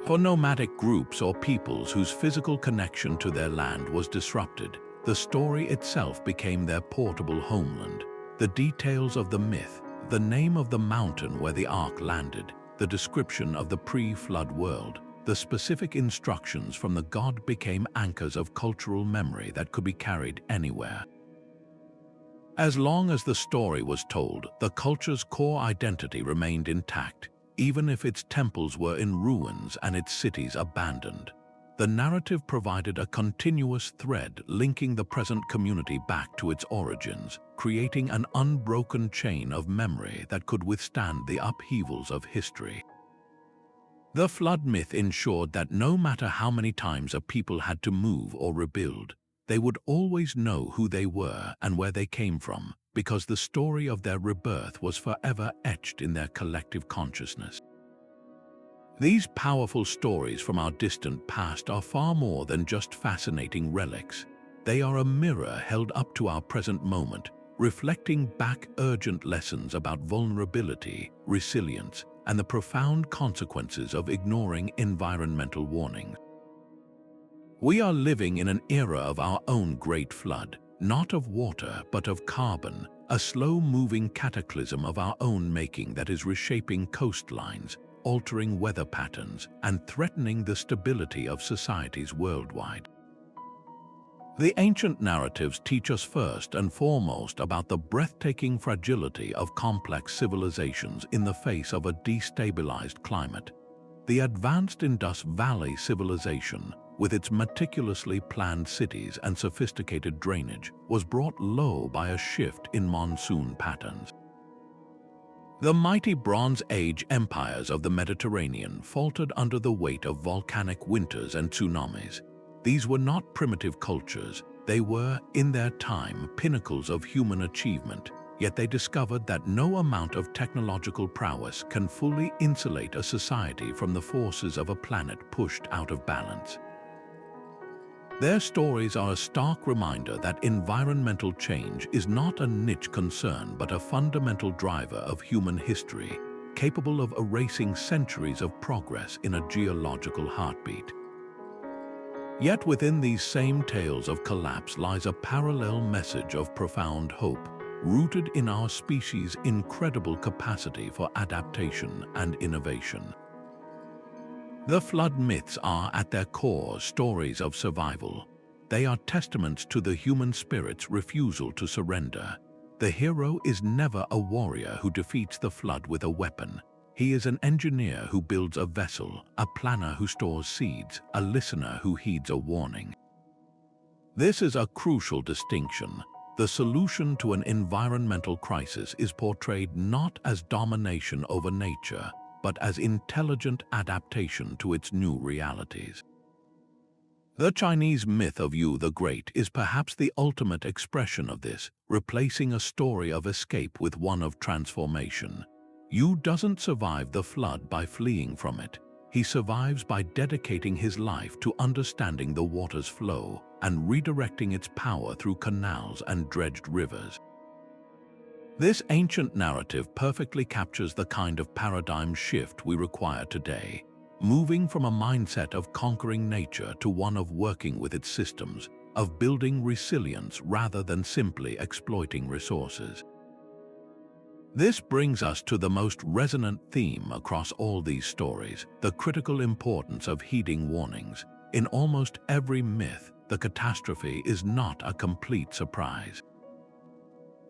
A: For nomadic groups or peoples whose physical connection to their land was disrupted, the story itself became their portable homeland. The details of the myth, the name of the mountain where the ark landed, the description of the pre-flood world, the specific instructions from the god became anchors of cultural memory that could be carried anywhere. As long as the story was told, the culture's core identity remained intact, even if its temples were in ruins and its cities abandoned. The narrative provided a continuous thread linking the present community back to its origins, creating an unbroken chain of memory that could withstand the upheavals of history. The flood myth ensured that no matter how many times a people had to move or rebuild, they would always know who they were and where they came from, because the story of their rebirth was forever etched in their collective consciousness. These powerful stories from our distant past are far more than just fascinating relics. They are a mirror held up to our present moment, reflecting back urgent lessons about vulnerability, resilience, and the profound consequences of ignoring environmental warnings. We are living in an era of our own great flood, not of water but of carbon, a slow-moving cataclysm of our own making that is reshaping coastlines, altering weather patterns, and threatening the stability of societies worldwide. The ancient narratives teach us first and foremost about the breathtaking fragility of complex civilizations in the face of a destabilized climate. The advanced Indus Valley civilization, with its meticulously planned cities and sophisticated drainage, was brought low by a shift in monsoon patterns. The mighty Bronze Age empires of the Mediterranean faltered under the weight of volcanic winters and tsunamis. These were not primitive cultures, they were, in their time, pinnacles of human achievement, yet they discovered that no amount of technological prowess can fully insulate a society from the forces of a planet pushed out of balance. Their stories are a stark reminder that environmental change is not a niche concern but a fundamental driver of human history, capable of erasing centuries of progress in a geological heartbeat. Yet within these same tales of collapse lies a parallel message of profound hope, rooted in our species' incredible capacity for adaptation and innovation. The flood myths are, at their core, stories of survival. They are testaments to the human spirit's refusal to surrender. The hero is never a warrior who defeats the flood with a weapon. He is an engineer who builds a vessel, a planner who stores seeds, a listener who heeds a warning. This is a crucial distinction. The solution to an environmental crisis is portrayed not as domination over nature, but as intelligent adaptation to its new realities. The Chinese myth of Yu the Great is perhaps the ultimate expression of this, replacing a story of escape with one of transformation. Yu doesn't survive the flood by fleeing from it. He survives by dedicating his life to understanding the water's flow and redirecting its power through canals and dredged rivers. This ancient narrative perfectly captures the kind of paradigm shift we require today, moving from a mindset of conquering nature to one of working with its systems, of building resilience rather than simply exploiting resources. This brings us to the most resonant theme across all these stories, the critical importance of heeding warnings. In almost every myth, the catastrophe is not a complete surprise.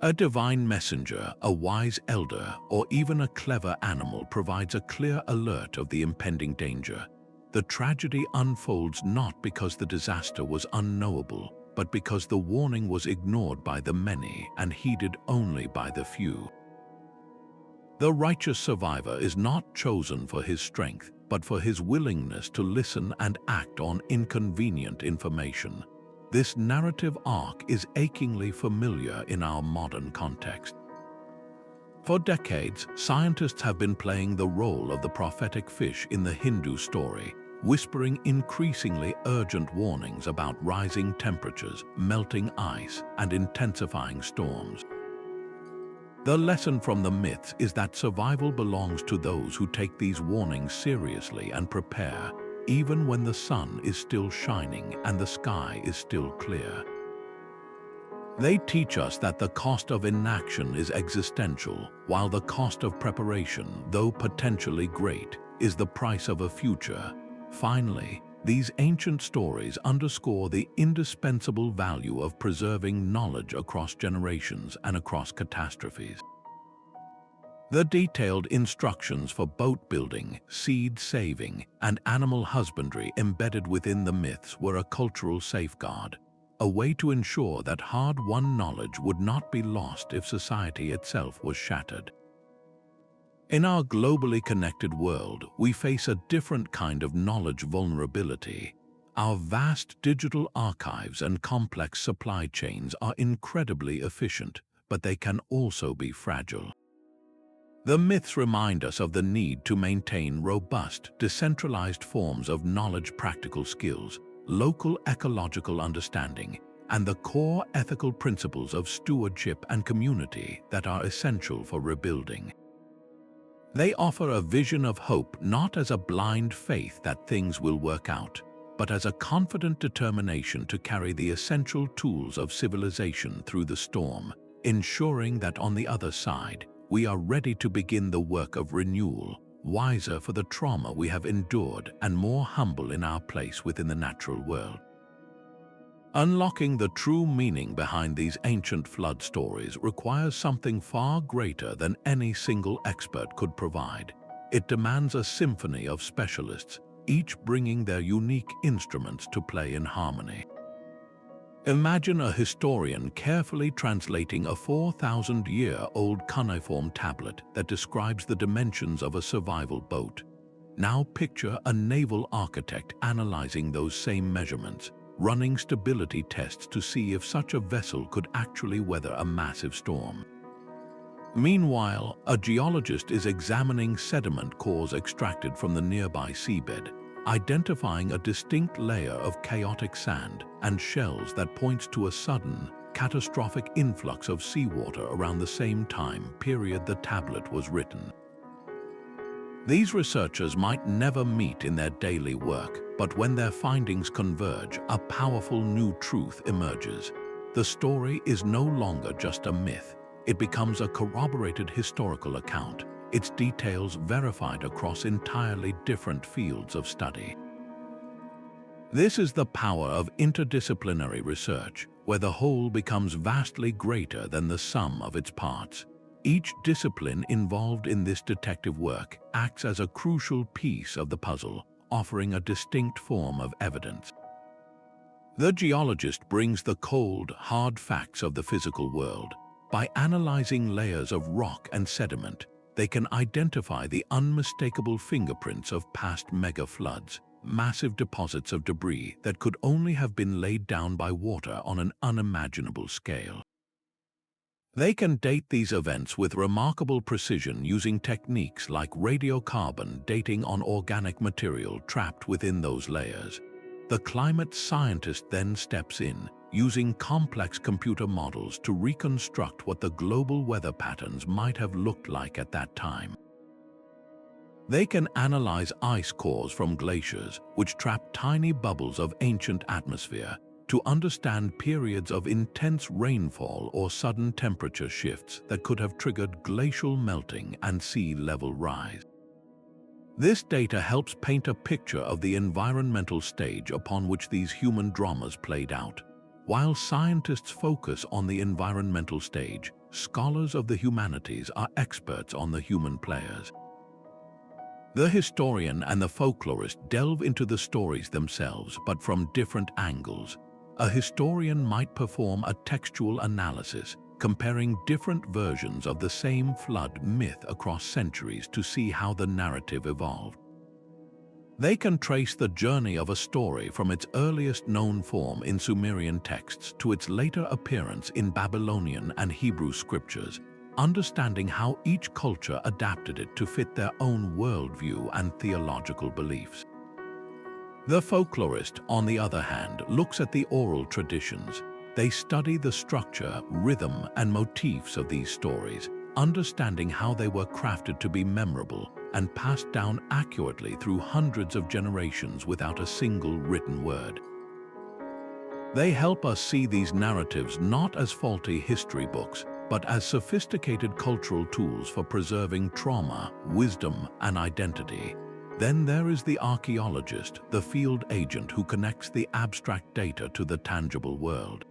A: A divine messenger, a wise elder, or even a clever animal provides a clear alert of the impending danger. The tragedy unfolds not because the disaster was unknowable, but because the warning was ignored by the many and heeded only by the few. The righteous survivor is not chosen for his strength, but for his willingness to listen and act on inconvenient information. This narrative arc is achingly familiar in our modern context. For decades, scientists have been playing the role of the prophetic fish in the Hindu story, whispering increasingly urgent warnings about rising temperatures, melting ice, and intensifying storms. The lesson from the myths is that survival belongs to those who take these warnings seriously and prepare, even when the sun is still shining and the sky is still clear. They teach us that the cost of inaction is existential, while the cost of preparation, though potentially great, is the price of a future. Finally, these ancient stories underscore the indispensable value of preserving knowledge across generations and across catastrophes. The detailed instructions for boat building, seed saving, and animal husbandry embedded within the myths were a cultural safeguard, a way to ensure that hard-won knowledge would not be lost if society itself was shattered. In our globally connected world, we face a different kind of knowledge vulnerability. Our vast digital archives and complex supply chains are incredibly efficient, but they can also be fragile. The myths remind us of the need to maintain robust, decentralized forms of knowledge, practical skills, local ecological understanding, and the core ethical principles of stewardship and community that are essential for rebuilding. They offer a vision of hope not as a blind faith that things will work out, but as a confident determination to carry the essential tools of civilization through the storm, ensuring that on the other side, we are ready to begin the work of renewal, wiser for the trauma we have endured and more humble in our place within the natural world. Unlocking the true meaning behind these ancient flood stories requires something far greater than any single expert could provide. It demands a symphony of specialists, each bringing their unique instruments to play in harmony. Imagine a historian carefully translating a 4,000-year-old cuneiform tablet that describes the dimensions of a survival boat. Now picture a naval architect analyzing those same measurements, running stability tests to see if such a vessel could actually weather a massive storm. Meanwhile, a geologist is examining sediment cores extracted from the nearby seabed, identifying a distinct layer of chaotic sand and shells that points to a sudden, catastrophic influx of seawater around the same time period the tablet was written. These researchers might never meet in their daily work, but when their findings converge, a powerful new truth emerges. The story is no longer just a myth. It becomes a corroborated historical account, its details verified across entirely different fields of study. This is the power of interdisciplinary research, where the whole becomes vastly greater than the sum of its parts. Each discipline involved in this detective work acts as a crucial piece of the puzzle, offering a distinct form of evidence. The geologist brings the cold, hard facts of the physical world. By analyzing layers of rock and sediment, they can identify the unmistakable fingerprints of past mega-floods, massive deposits of debris that could only have been laid down by water on an unimaginable scale. They can date these events with remarkable precision using techniques like radiocarbon dating on organic material trapped within those layers. The climate scientist then steps in, using complex computer models to reconstruct what the global weather patterns might have looked like at that time. They can analyze ice cores from glaciers, which trap tiny bubbles of ancient atmosphere, to understand periods of intense rainfall or sudden temperature shifts that could have triggered glacial melting and sea level rise. This data helps paint a picture of the environmental stage upon which these human dramas played out. While scientists focus on the environmental stage, scholars of the humanities are experts on the human players. The historian and the folklorist delve into the stories themselves, but from different angles. A historian might perform a textual analysis, comparing different versions of the same flood myth across centuries to see how the narrative evolved. They can trace the journey of a story from its earliest known form in Sumerian texts to its later appearance in Babylonian and Hebrew scriptures, understanding how each culture adapted it to fit their own worldview and theological beliefs. The folklorist, on the other hand, looks at the oral traditions. They study the structure, rhythm, and motifs of these stories, understanding how they were crafted to be memorable and passed down accurately through hundreds of generations without a single written word. They help us see these narratives not as faulty history books, but as sophisticated cultural tools for preserving trauma, wisdom, and identity. Then there is the archaeologist, the field agent who connects the abstract data to the tangible world.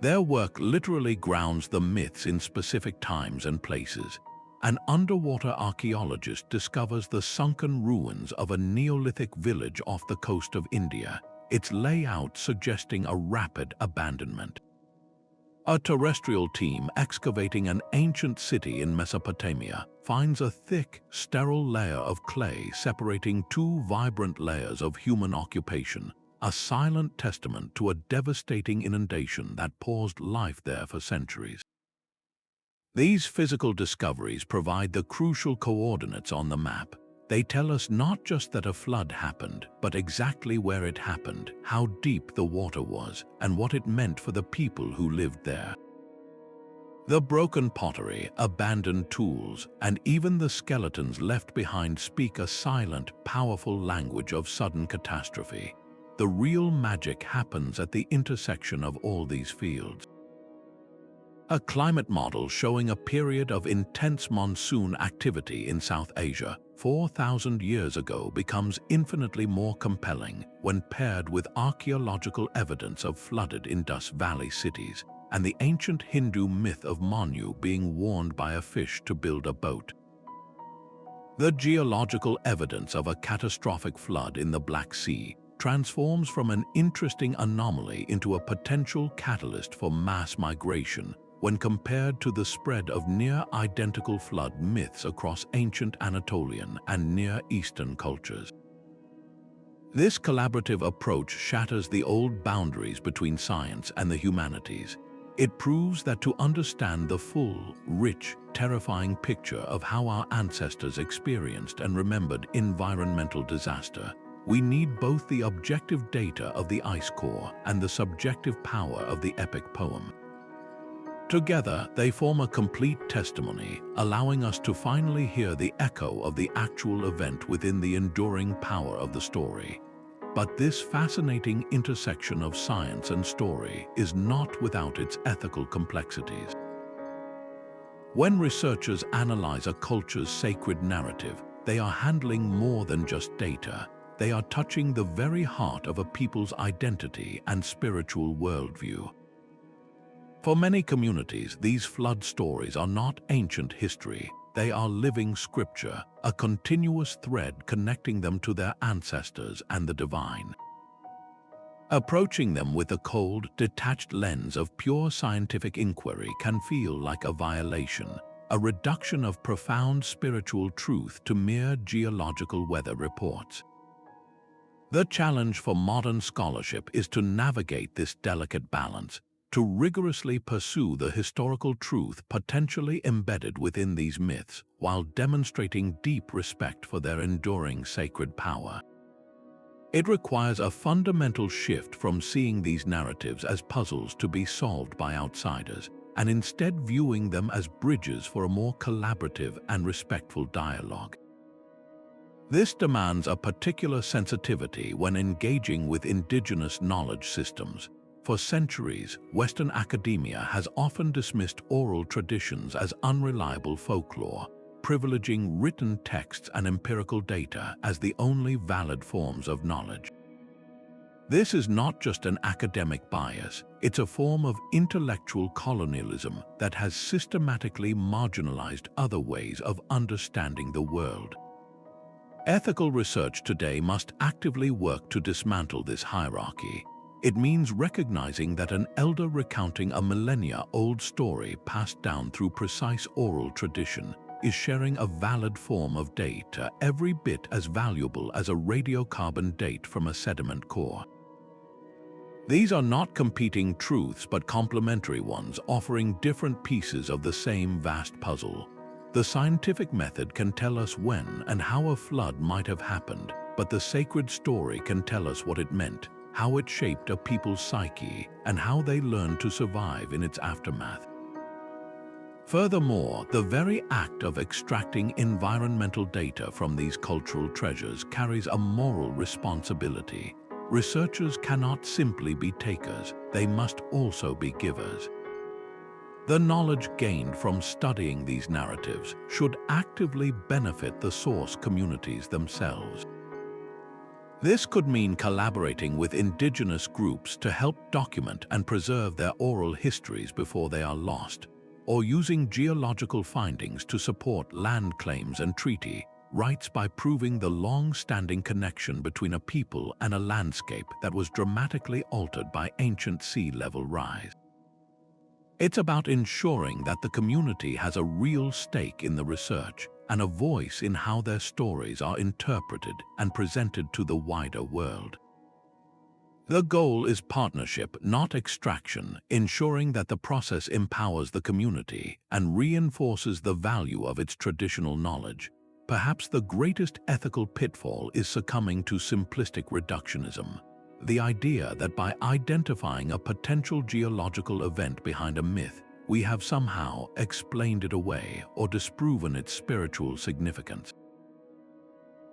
A: Their work literally grounds the myths in specific times and places. An underwater archaeologist discovers the sunken ruins of a Neolithic village off the coast of India, its layout suggesting a rapid abandonment. A terrestrial team excavating an ancient city in Mesopotamia finds a thick, sterile layer of clay separating two vibrant layers of human occupation, a silent testament to a devastating inundation that paused life there for centuries. These physical discoveries provide the crucial coordinates on the map. They tell us not just that a flood happened, but exactly where it happened, how deep the water was, and what it meant for the people who lived there. The broken pottery, abandoned tools, and even the skeletons left behind speak a silent, powerful language of sudden catastrophe. The real magic happens at the intersection of all these fields. A climate model showing a period of intense monsoon activity in South Asia 4,000 years ago becomes infinitely more compelling when paired with archaeological evidence of flooded Indus Valley cities and the ancient Hindu myth of Manu being warned by a fish to build a boat. The geological evidence of a catastrophic flood in the Black Sea transforms from an interesting anomaly into a potential catalyst for mass migration when compared to the spread of near-identical flood myths across ancient Anatolian and Near Eastern cultures. This collaborative approach shatters the old boundaries between science and the humanities. It proves that to understand the full, rich, terrifying picture of how our ancestors experienced and remembered environmental disaster, we need both the objective data of the ice core and the subjective power of the epic poem. Together, they form a complete testimony, allowing us to finally hear the echo of the actual event within the enduring power of the story. But this fascinating intersection of science and story is not without its ethical complexities. When researchers analyze a culture's sacred narrative, they are handling more than just data. They are touching the very heart of a people's identity and spiritual worldview. For many communities, these flood stories are not ancient history. They are living scripture, a continuous thread connecting them to their ancestors and the divine. Approaching them with a cold, detached lens of pure scientific inquiry can feel like a violation, a reduction of profound spiritual truth to mere geological weather reports. The challenge for modern scholarship is to navigate this delicate balance, to rigorously pursue the historical truth potentially embedded within these myths while demonstrating deep respect for their enduring sacred power. It requires a fundamental shift from seeing these narratives as puzzles to be solved by outsiders, and instead viewing them as bridges for a more collaborative and respectful dialogue. This demands a particular sensitivity when engaging with indigenous knowledge systems. For centuries, Western academia has often dismissed oral traditions as unreliable folklore, privileging written texts and empirical data as the only valid forms of knowledge. This is not just an academic bias, it's a form of intellectual colonialism that has systematically marginalized other ways of understanding the world. Ethical research today must actively work to dismantle this hierarchy. It means recognizing that an elder recounting a millennia-old story passed down through precise oral tradition is sharing a valid form of data every bit as valuable as a radiocarbon date from a sediment core. These are not competing truths but complementary ones, offering different pieces of the same vast puzzle. The scientific method can tell us when and how a flood might have happened, but the sacred story can tell us what it meant, how it shaped a people's psyche, and how they learned to survive in its aftermath. Furthermore, the very act of extracting environmental data from these cultural treasures carries a moral responsibility. Researchers cannot simply be takers, they must also be givers. The knowledge gained from studying these narratives should actively benefit the source communities themselves. This could mean collaborating with indigenous groups to help document and preserve their oral histories before they are lost, or using geological findings to support land claims and treaty rights by proving the long-standing connection between a people and a landscape that was dramatically altered by ancient sea level rise. It's about ensuring that the community has a real stake in the research and a voice in how their stories are interpreted and presented to the wider world. The goal is partnership, not extraction, ensuring that the process empowers the community and reinforces the value of its traditional knowledge. Perhaps the greatest ethical pitfall is succumbing to simplistic reductionism. The idea that by identifying a potential geological event behind a myth, we have somehow explained it away or disproven its spiritual significance.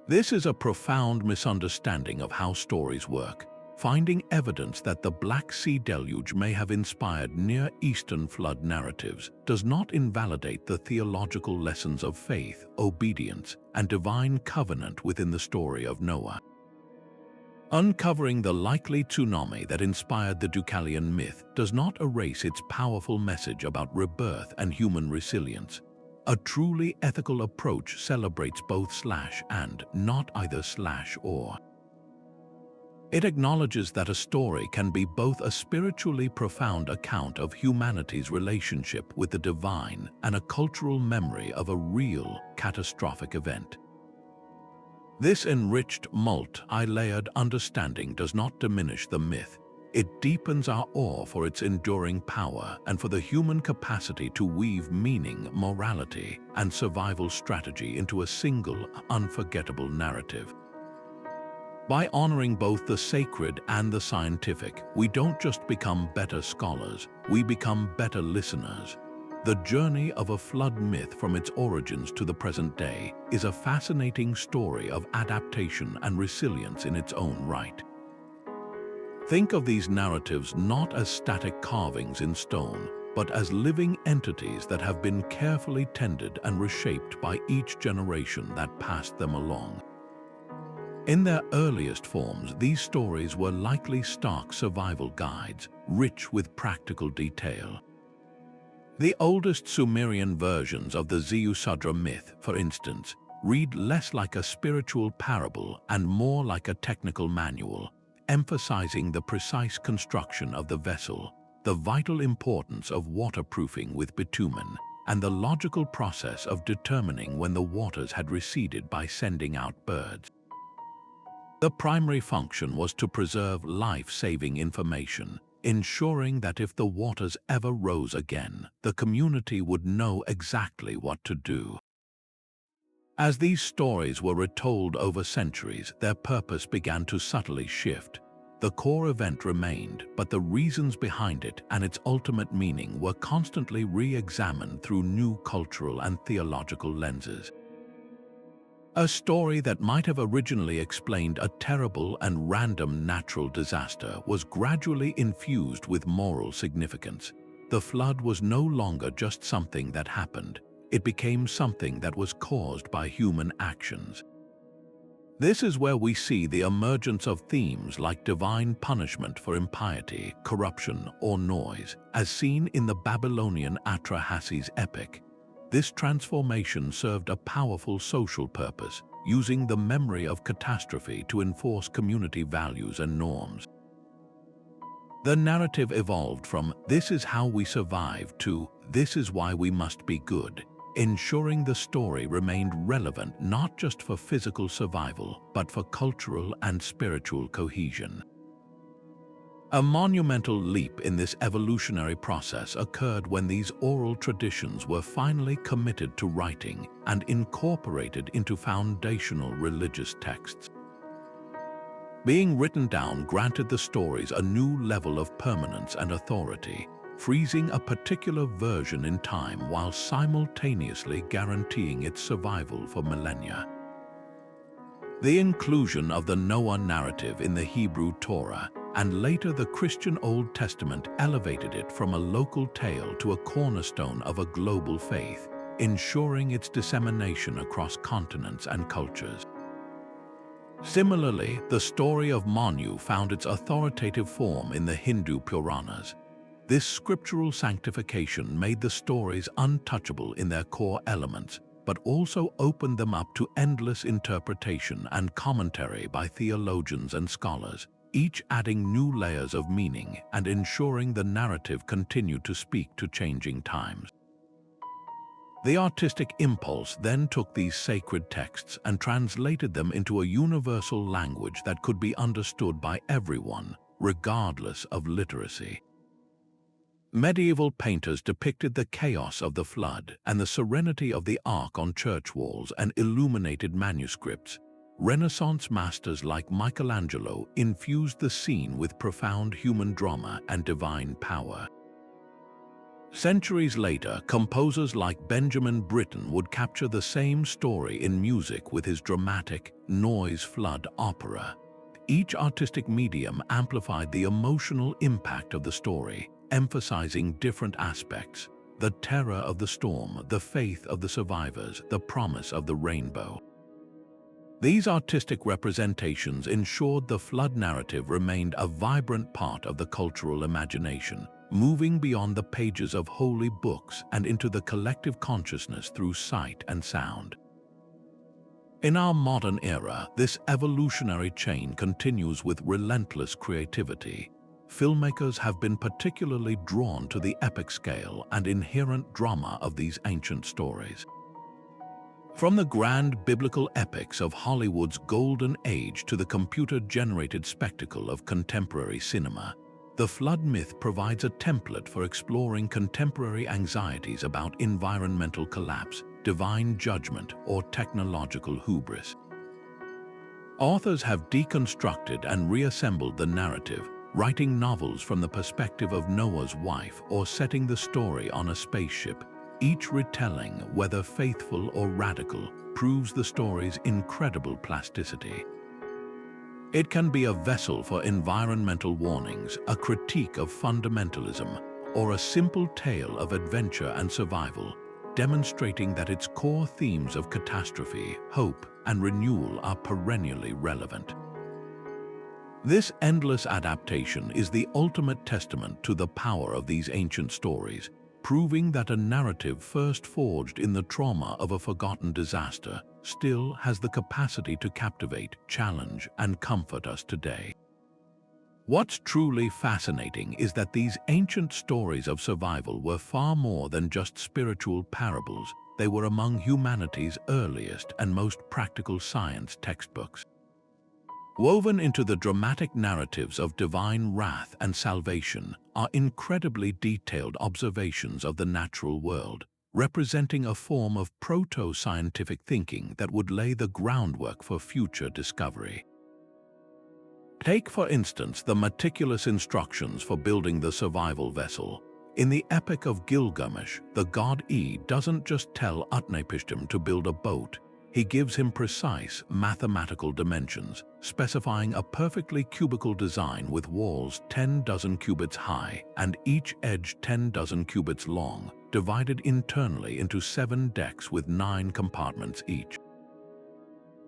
A: This is a profound misunderstanding of how stories work. Finding evidence that the Black Sea Deluge may have inspired Near Eastern flood narratives does not invalidate the theological lessons of faith, obedience, and divine covenant within the story of Noah. Uncovering the likely tsunami that inspired the Deucalion myth does not erase its powerful message about rebirth and human resilience. A truly ethical approach celebrates both and, not either or. It acknowledges that a story can be both a spiritually profound account of humanity's relationship with the divine and a cultural memory of a real, catastrophic event. This enriched, multi-layered understanding does not diminish the myth. It deepens our awe for its enduring power and for the human capacity to weave meaning, morality, and survival strategy into a single, unforgettable narrative. By honoring both the sacred and the scientific, we don't just become better scholars, we become better listeners. The journey of a flood myth from its origins to the present day is a fascinating story of adaptation and resilience in its own right. Think of these narratives not as static carvings in stone, but as living entities that have been carefully tended and reshaped by each generation that passed them along. In their earliest forms, these stories were likely stark survival guides, rich with practical detail. The oldest Sumerian versions of the Ziusudra myth, for instance, read less like a spiritual parable and more like a technical manual, emphasizing the precise construction of the vessel, the vital importance of waterproofing with bitumen, and the logical process of determining when the waters had receded by sending out birds. The primary function was to preserve life-saving information, ensuring that if the waters ever rose again, the community would know exactly what to do. As these stories were retold over centuries, their purpose began to subtly shift. The core event remained, but the reasons behind it and its ultimate meaning were constantly re-examined through new cultural and theological lenses. A story that might have originally explained a terrible and random natural disaster was gradually infused with moral significance. The flood was no longer just something that happened. It became something that was caused by human actions. This is where we see the emergence of themes like divine punishment for impiety, corruption, or noise, as seen in the Babylonian Atrahasis epic. This transformation served a powerful social purpose, using the memory of catastrophe to enforce community values and norms. The narrative evolved from "this is how we survive" to "this is why we must be good," ensuring the story remained relevant not just for physical survival, but for cultural and spiritual cohesion. A monumental leap in this evolutionary process occurred when these oral traditions were finally committed to writing and incorporated into foundational religious texts. Being written down granted the stories a new level of permanence and authority, freezing a particular version in time while simultaneously guaranteeing its survival for millennia. The inclusion of the Noah narrative in the Hebrew Torah and later the Christian Old Testament elevated it from a local tale to a cornerstone of a global faith, ensuring its dissemination across continents and cultures. Similarly, the story of Manu found its authoritative form in the Hindu Puranas. This scriptural sanctification made the stories untouchable in their core elements, but also opened them up to endless interpretation and commentary by theologians and scholars, each adding new layers of meaning and ensuring the narrative continued to speak to changing times. The artistic impulse then took these sacred texts and translated them into a universal language that could be understood by everyone, regardless of literacy. Medieval painters depicted the chaos of the flood and the serenity of the ark on church walls and illuminated manuscripts. Renaissance masters like Michelangelo infused the scene with profound human drama and divine power. Centuries later, composers like Benjamin Britten would capture the same story in music with his dramatic noise flood opera. Each artistic medium amplified the emotional impact of the story, emphasizing different aspects: the terror of the storm, the faith of the survivors, the promise of the rainbow. These artistic representations ensured the flood narrative remained a vibrant part of the cultural imagination, moving beyond the pages of holy books and into the collective consciousness through sight and sound. In our modern era, this evolutionary chain continues with relentless creativity. Filmmakers have been particularly drawn to the epic scale and inherent drama of these ancient stories. From the grand biblical epics of Hollywood's golden age to the computer-generated spectacle of contemporary cinema, the flood myth provides a template for exploring contemporary anxieties about environmental collapse, divine judgment, or technological hubris. Authors have deconstructed and reassembled the narrative, writing novels from the perspective of Noah's wife or setting the story on a spaceship. Each retelling, whether faithful or radical, proves the story's incredible plasticity. It can be a vessel for environmental warnings, a critique of fundamentalism, or a simple tale of adventure and survival, demonstrating that its core themes of catastrophe, hope, and renewal are perennially relevant. This endless adaptation is the ultimate testament to the power of these ancient stories, proving that a narrative first forged in the trauma of a forgotten disaster still has the capacity to captivate, challenge, and comfort us today. What's truly fascinating is that these ancient stories of survival were far more than just spiritual parables. They were among humanity's earliest and most practical science textbooks. Woven into the dramatic narratives of divine wrath and salvation are incredibly detailed observations of the natural world, representing a form of proto-scientific thinking that would lay the groundwork for future discovery. Take, for instance, the meticulous instructions for building the survival vessel. In the Epic of Gilgamesh, the god E doesn't just tell Utnapishtim to build a boat. He gives him precise mathematical dimensions, specifying a perfectly cubical design with walls 10 dozen cubits high and each edge 10 dozen cubits long, divided internally into 7 decks with 9 compartments each.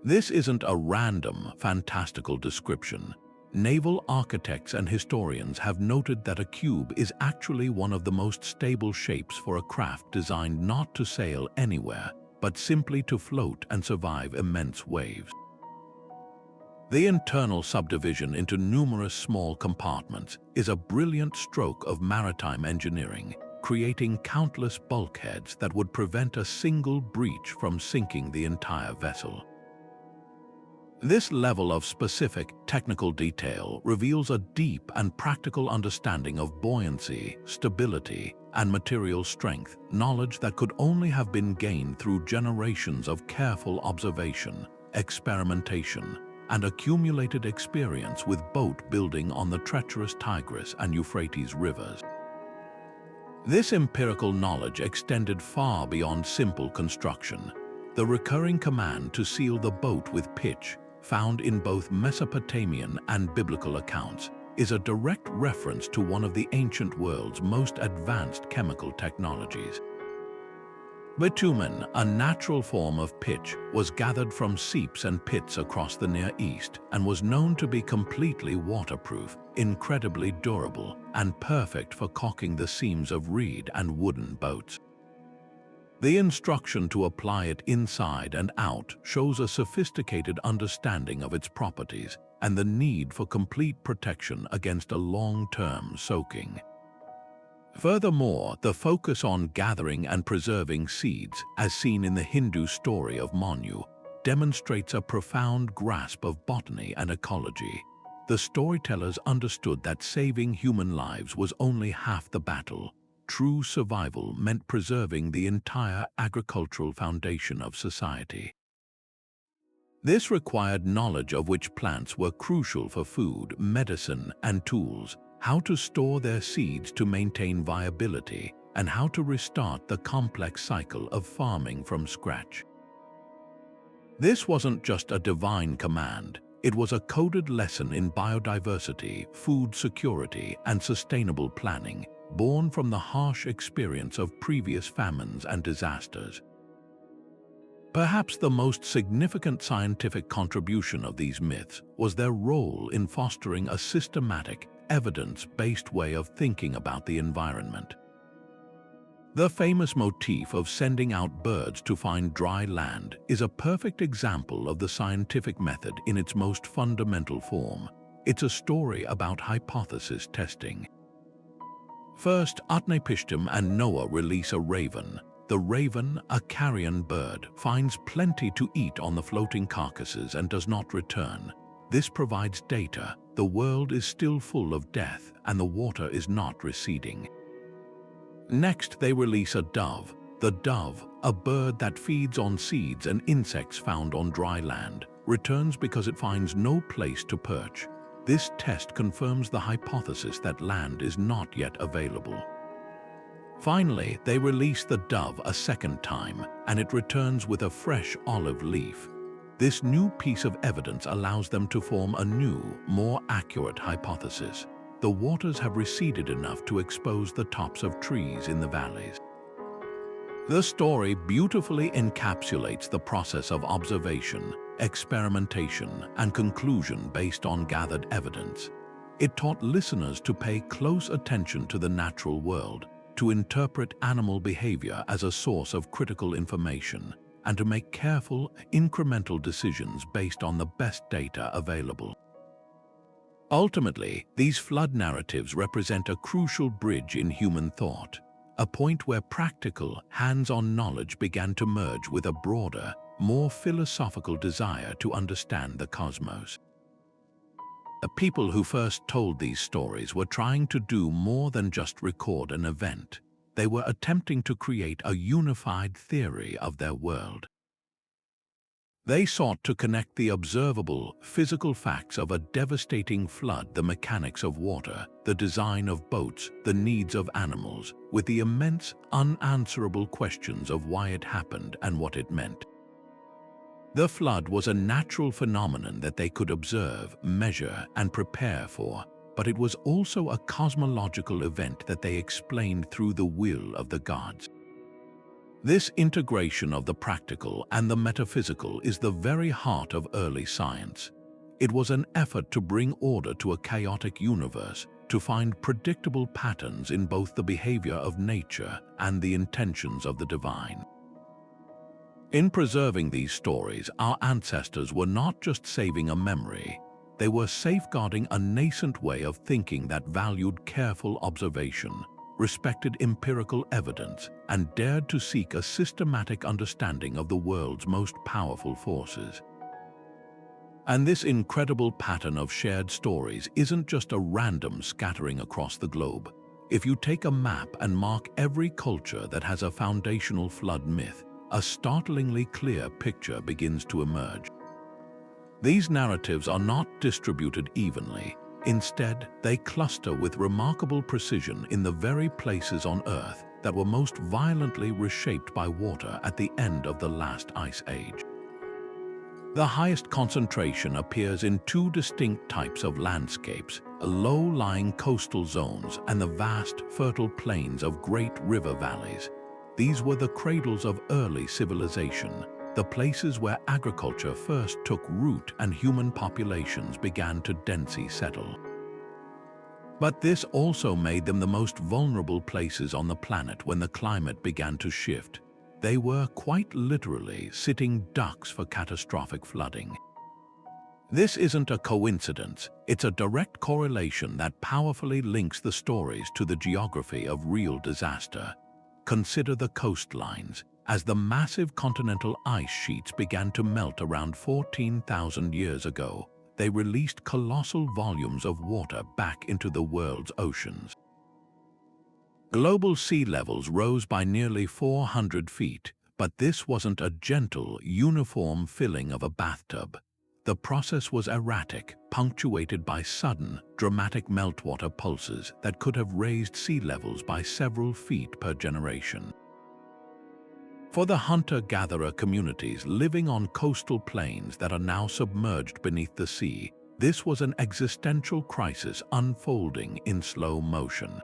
A: This isn't a random, fantastical description. Naval architects and historians have noted that a cube is actually one of the most stable shapes for a craft designed not to sail anywhere, but simply to float and survive immense waves. The internal subdivision into numerous small compartments is a brilliant stroke of maritime engineering, creating countless bulkheads that would prevent a single breach from sinking the entire vessel. This level of specific technical detail reveals a deep and practical understanding of buoyancy, stability, and material strength, knowledge that could only have been gained through generations of careful observation, experimentation, and accumulated experience with boat building on the treacherous Tigris and Euphrates rivers. This empirical knowledge extended far beyond simple construction. The recurring command to seal the boat with pitch, found in both Mesopotamian and biblical accounts, is a direct reference to one of the ancient world's most advanced chemical technologies. Bitumen, a natural form of pitch, was gathered from seeps and pits across the Near East and was known to be completely waterproof, incredibly durable, and perfect for caulking the seams of reed and wooden boats. The instruction to apply it inside and out shows a sophisticated understanding of its properties and the need for complete protection against a long-term soaking. Furthermore, the focus on gathering and preserving seeds, as seen in the Hindu story of Manu, demonstrates a profound grasp of botany and ecology. The storytellers understood that saving human lives was only half the battle. True survival meant preserving the entire agricultural foundation of society. This required knowledge of which plants were crucial for food, medicine, and tools, how to store their seeds to maintain viability, and how to restart the complex cycle of farming from scratch. This wasn't just a divine command, it was a coded lesson in biodiversity, food security, and sustainable planning, born from the harsh experience of previous famines and disasters. Perhaps the most significant scientific contribution of these myths was their role in fostering a systematic, evidence-based way of thinking about the environment. The famous motif of sending out birds to find dry land is a perfect example of the scientific method in its most fundamental form. It's a story about hypothesis testing. First, Utnapishtim and Noah release a raven. The raven, a carrion bird, finds plenty to eat on the floating carcasses and does not return. This provides data. The world is still full of death and the water is not receding. Next, they release a dove. The dove, a bird that feeds on seeds and insects found on dry land, returns because it finds no place to perch. This test confirms the hypothesis that land is not yet available. Finally, they release the dove a second time, and it returns with a fresh olive leaf. This new piece of evidence allows them to form a new, more accurate hypothesis. The waters have receded enough to expose the tops of trees in the valleys. The story beautifully encapsulates the process of observation, experimentation, and conclusion based on gathered evidence. It taught listeners to pay close attention to the natural world, to interpret animal behavior as a source of critical information, and to make careful, incremental decisions based on the best data available. Ultimately, these flood narratives represent a crucial bridge in human thought, a point where practical, hands-on knowledge began to merge with a broader, more philosophical desire to understand the cosmos. The people who first told these stories were trying to do more than just record an event. They were attempting to create a unified theory of their world. They sought to connect the observable, physical facts of a devastating flood, the mechanics of water, the design of boats, the needs of animals, with the immense, unanswerable questions of why it happened and what it meant. The flood was a natural phenomenon that they could observe, measure, and prepare for, but it was also a cosmological event that they explained through the will of the gods. This integration of the practical and the metaphysical is the very heart of early science. It was an effort to bring order to a chaotic universe, to find predictable patterns in both the behavior of nature and the intentions of the divine. In preserving these stories, our ancestors were not just saving a memory, they were safeguarding a nascent way of thinking that valued careful observation, respected empirical evidence, and dared to seek a systematic understanding of the world's most powerful forces. And this incredible pattern of shared stories isn't just a random scattering across the globe. If you take a map and mark every culture that has a foundational flood myth, a startlingly clear picture begins to emerge. These narratives are not distributed evenly. Instead, they cluster with remarkable precision in the very places on Earth that were most violently reshaped by water at the end of the last ice age. The highest concentration appears in two distinct types of landscapes: low-lying coastal zones and the vast, fertile plains of great river valleys. These were the cradles of early civilization, the places where agriculture first took root and human populations began to densely settle. But this also made them the most vulnerable places on the planet when the climate began to shift. They were quite literally sitting ducks for catastrophic flooding. This isn't a coincidence, it's a direct correlation that powerfully links the stories to the geography of real disaster. Consider the coastlines. As the massive continental ice sheets began to melt around 14,000 years ago, they released colossal volumes of water back into the world's oceans. Global sea levels rose by nearly 400 feet, but this wasn't a gentle, uniform filling of a bathtub. The process was erratic, punctuated by sudden, dramatic meltwater pulses that could have raised sea levels by several feet per generation. For the hunter-gatherer communities living on coastal plains that are now submerged beneath the sea, this was an existential crisis unfolding in slow motion.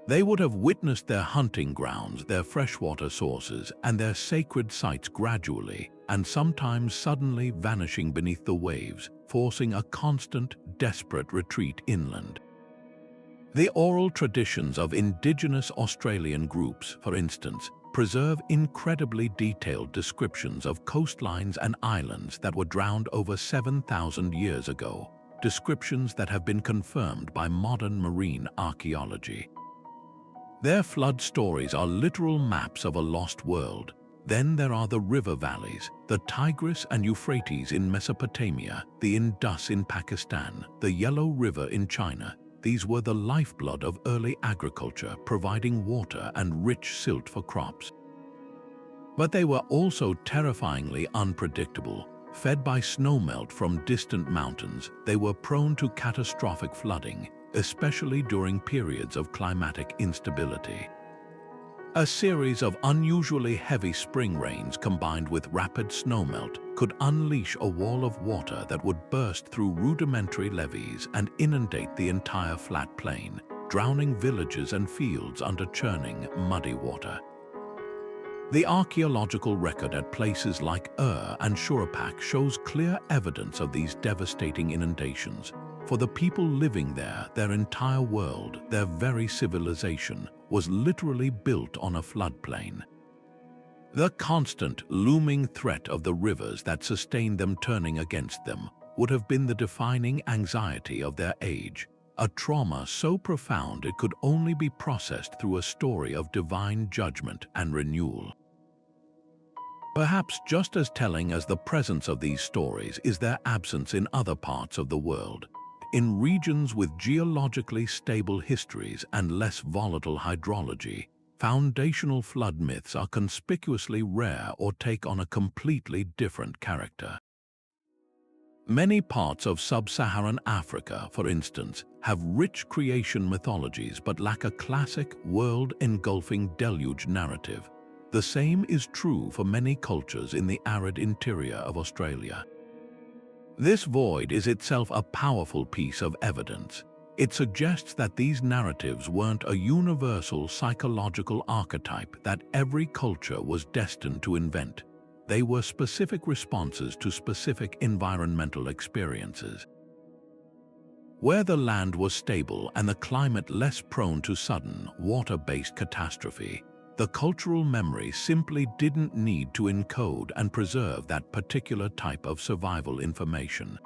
A: They would have witnessed their hunting grounds, their freshwater sources, and their sacred sites gradually, and sometimes suddenly vanishing beneath the waves, forcing a constant, desperate retreat inland. The oral traditions of indigenous Australian groups, for instance, preserve incredibly detailed descriptions of coastlines and islands that were drowned over 7,000 years ago, descriptions that have been confirmed by modern marine archaeology. Their flood stories are literal maps of a lost world. Then there are the river valleys, the Tigris and Euphrates in Mesopotamia, the Indus in Pakistan, the Yellow River in China. These were the lifeblood of early agriculture, providing water and rich silt for crops. But they were also terrifyingly unpredictable. Fed by snowmelt from distant mountains, they were prone to catastrophic flooding, especially during periods of climatic instability. A series of unusually heavy spring rains combined with rapid snowmelt could unleash a wall of water that would burst through rudimentary levees and inundate the entire flat plain, drowning villages and fields under churning, muddy water. The archaeological record at places like and Shurapak shows clear evidence of these devastating inundations. For the people living there, their entire world, their very civilization, was literally built on a floodplain. The constant, looming threat of the rivers that sustained them turning against them would have been the defining anxiety of their age, a trauma so profound it could only be processed through a story of divine judgment and renewal. Perhaps just as telling as the presence of these stories is their absence in other parts of the world. In regions with geologically stable histories and less volatile hydrology, foundational flood myths are conspicuously rare or take on a completely different character. Many parts of sub-Saharan Africa, for instance, have rich creation mythologies but lack a classic, world-engulfing deluge narrative. The same is true for many cultures in the arid interior of Australia. This void is itself a powerful piece of evidence. It suggests that these narratives weren't a universal psychological archetype that every culture was destined to invent. They were specific responses to specific environmental experiences. Where the land was stable and the climate less prone to sudden, water-based catastrophe, the cultural memory simply didn't need to encode and preserve that particular type of survival information.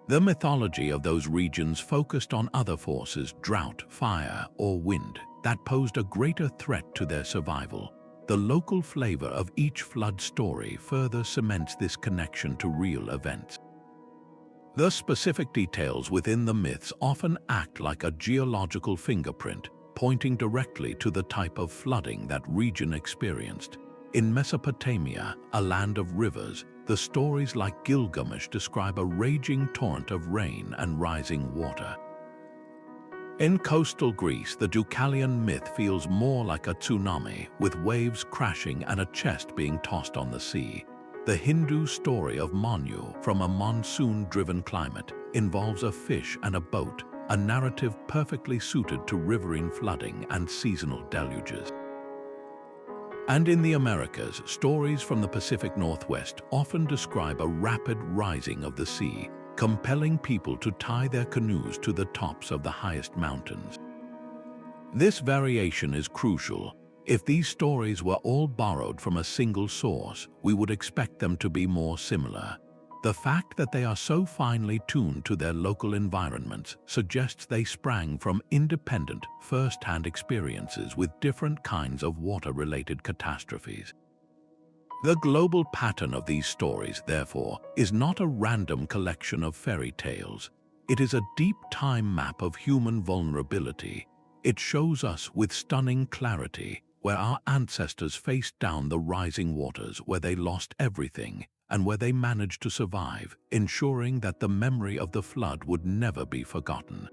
A: The mythology of those regions focused on other forces, drought, fire, or wind, that posed a greater threat to their survival. The local flavor of each flood story further cements this connection to real events. The specific details within the myths often act like a geological fingerprint, pointing directly to the type of flooding that region experienced. In Mesopotamia, a land of rivers, the stories like Gilgamesh describe a raging torrent of rain and rising water. In coastal Greece, the Deucalion myth feels more like a tsunami, with waves crashing and a chest being tossed on the sea. The Hindu story of Manu, from a monsoon-driven climate, involves a fish and a boat, a narrative perfectly suited to riverine flooding and seasonal deluges. And in the Americas, stories from the Pacific Northwest often describe a rapid rising of the sea, compelling people to tie their canoes to the tops of the highest mountains. This variation is crucial. If these stories were all borrowed from a single source, we would expect them to be more similar. The fact that they are so finely tuned to their local environments suggests they sprang from independent, first-hand experiences with different kinds of water-related catastrophes. The global pattern of these stories, therefore, is not a random collection of fairy tales. It is a deep time map of human vulnerability. It shows us with stunning clarity where our ancestors faced down the rising waters, where they lost everything, and where they managed to survive, ensuring that the memory of the flood would never be forgotten.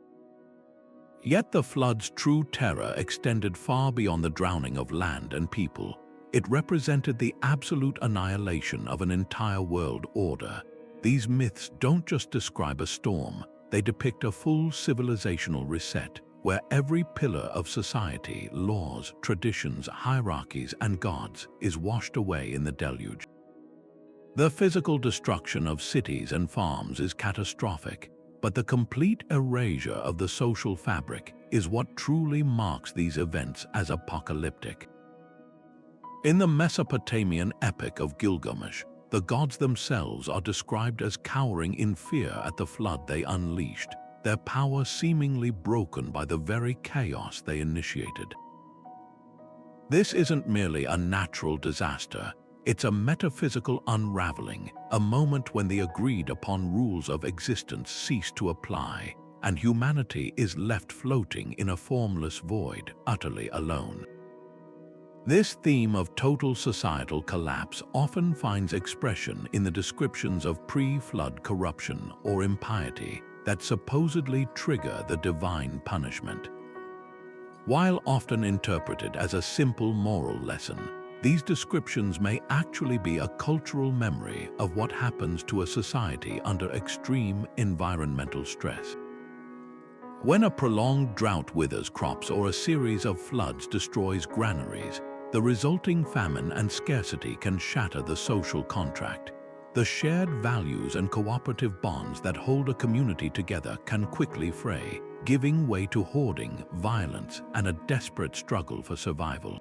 A: Yet the flood's true terror extended far beyond the drowning of land and people. It represented the absolute annihilation of an entire world order. These myths don't just describe a storm, they depict a full civilizational reset, where every pillar of society, laws, traditions, hierarchies, and gods is washed away in the deluge. The physical destruction of cities and farms is catastrophic, but the complete erasure of the social fabric is what truly marks these events as apocalyptic. In the Mesopotamian epic of Gilgamesh, the gods themselves are described as cowering in fear at the flood they unleashed, their power seemingly broken by the very chaos they initiated. This isn't merely a natural disaster, it's a metaphysical unraveling, a moment when the agreed-upon rules of existence cease to apply, and humanity is left floating in a formless void, utterly alone. This theme of total societal collapse often finds expression in the descriptions of pre-flood corruption or impiety that supposedly trigger the divine punishment. While often interpreted as a simple moral lesson, these descriptions may actually be a cultural memory of what happens to a society under extreme environmental stress. When a prolonged drought withers crops or a series of floods destroys granaries, the resulting famine and scarcity can shatter the social contract. The shared values and cooperative bonds that hold a community together can quickly fray, giving way to hoarding, violence, and a desperate struggle for survival.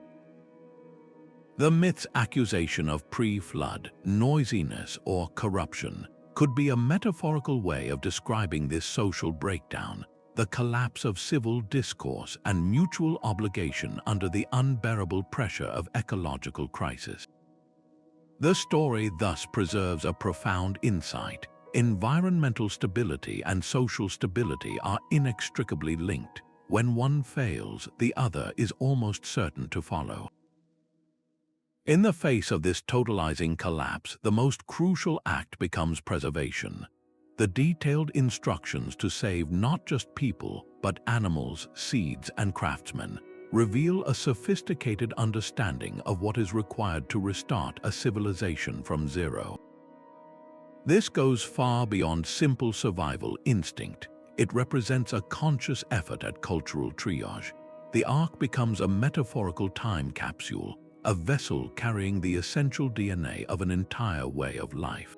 A: The myth's accusation of pre-flood noisiness or corruption could be a metaphorical way of describing this social breakdown, the collapse of civil discourse and mutual obligation under the unbearable pressure of ecological crisis. The story thus preserves a profound insight. Environmental stability and social stability are inextricably linked. When one fails, the other is almost certain to follow. In the face of this totalizing collapse, the most crucial act becomes preservation. The detailed instructions to save not just people, but animals, seeds, and craftsmen reveal a sophisticated understanding of what is required to restart a civilization from zero. This goes far beyond simple survival instinct. It represents a conscious effort at cultural triage. The Ark becomes a metaphorical time capsule, a vessel carrying the essential DNA of an entire way of life.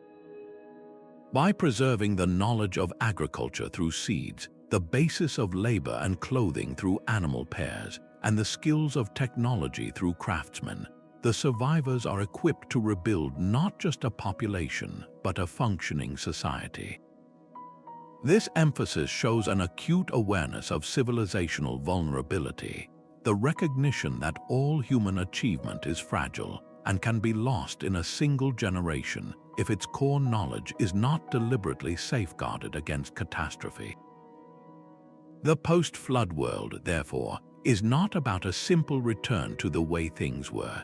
A: By preserving the knowledge of agriculture through seeds, the basis of labor and clothing through animal pairs, and the skills of technology through craftsmen, the survivors are equipped to rebuild not just a population, but a functioning society. This emphasis shows an acute awareness of civilizational vulnerability, the recognition that all human achievement is fragile and can be lost in a single generation if its core knowledge is not deliberately safeguarded against catastrophe. The post-flood world, therefore, is not about a simple return to the way things were.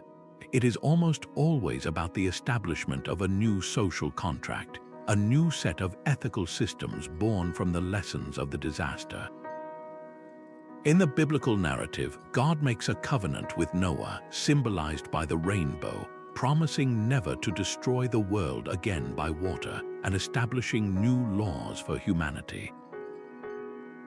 A: it is almost always about the establishment of a new social contract, a new set of ethical systems born from the lessons of the disaster. In the biblical narrative, God makes a covenant with Noah, symbolized by the rainbow, promising never to destroy the world again by water and establishing new laws for humanity.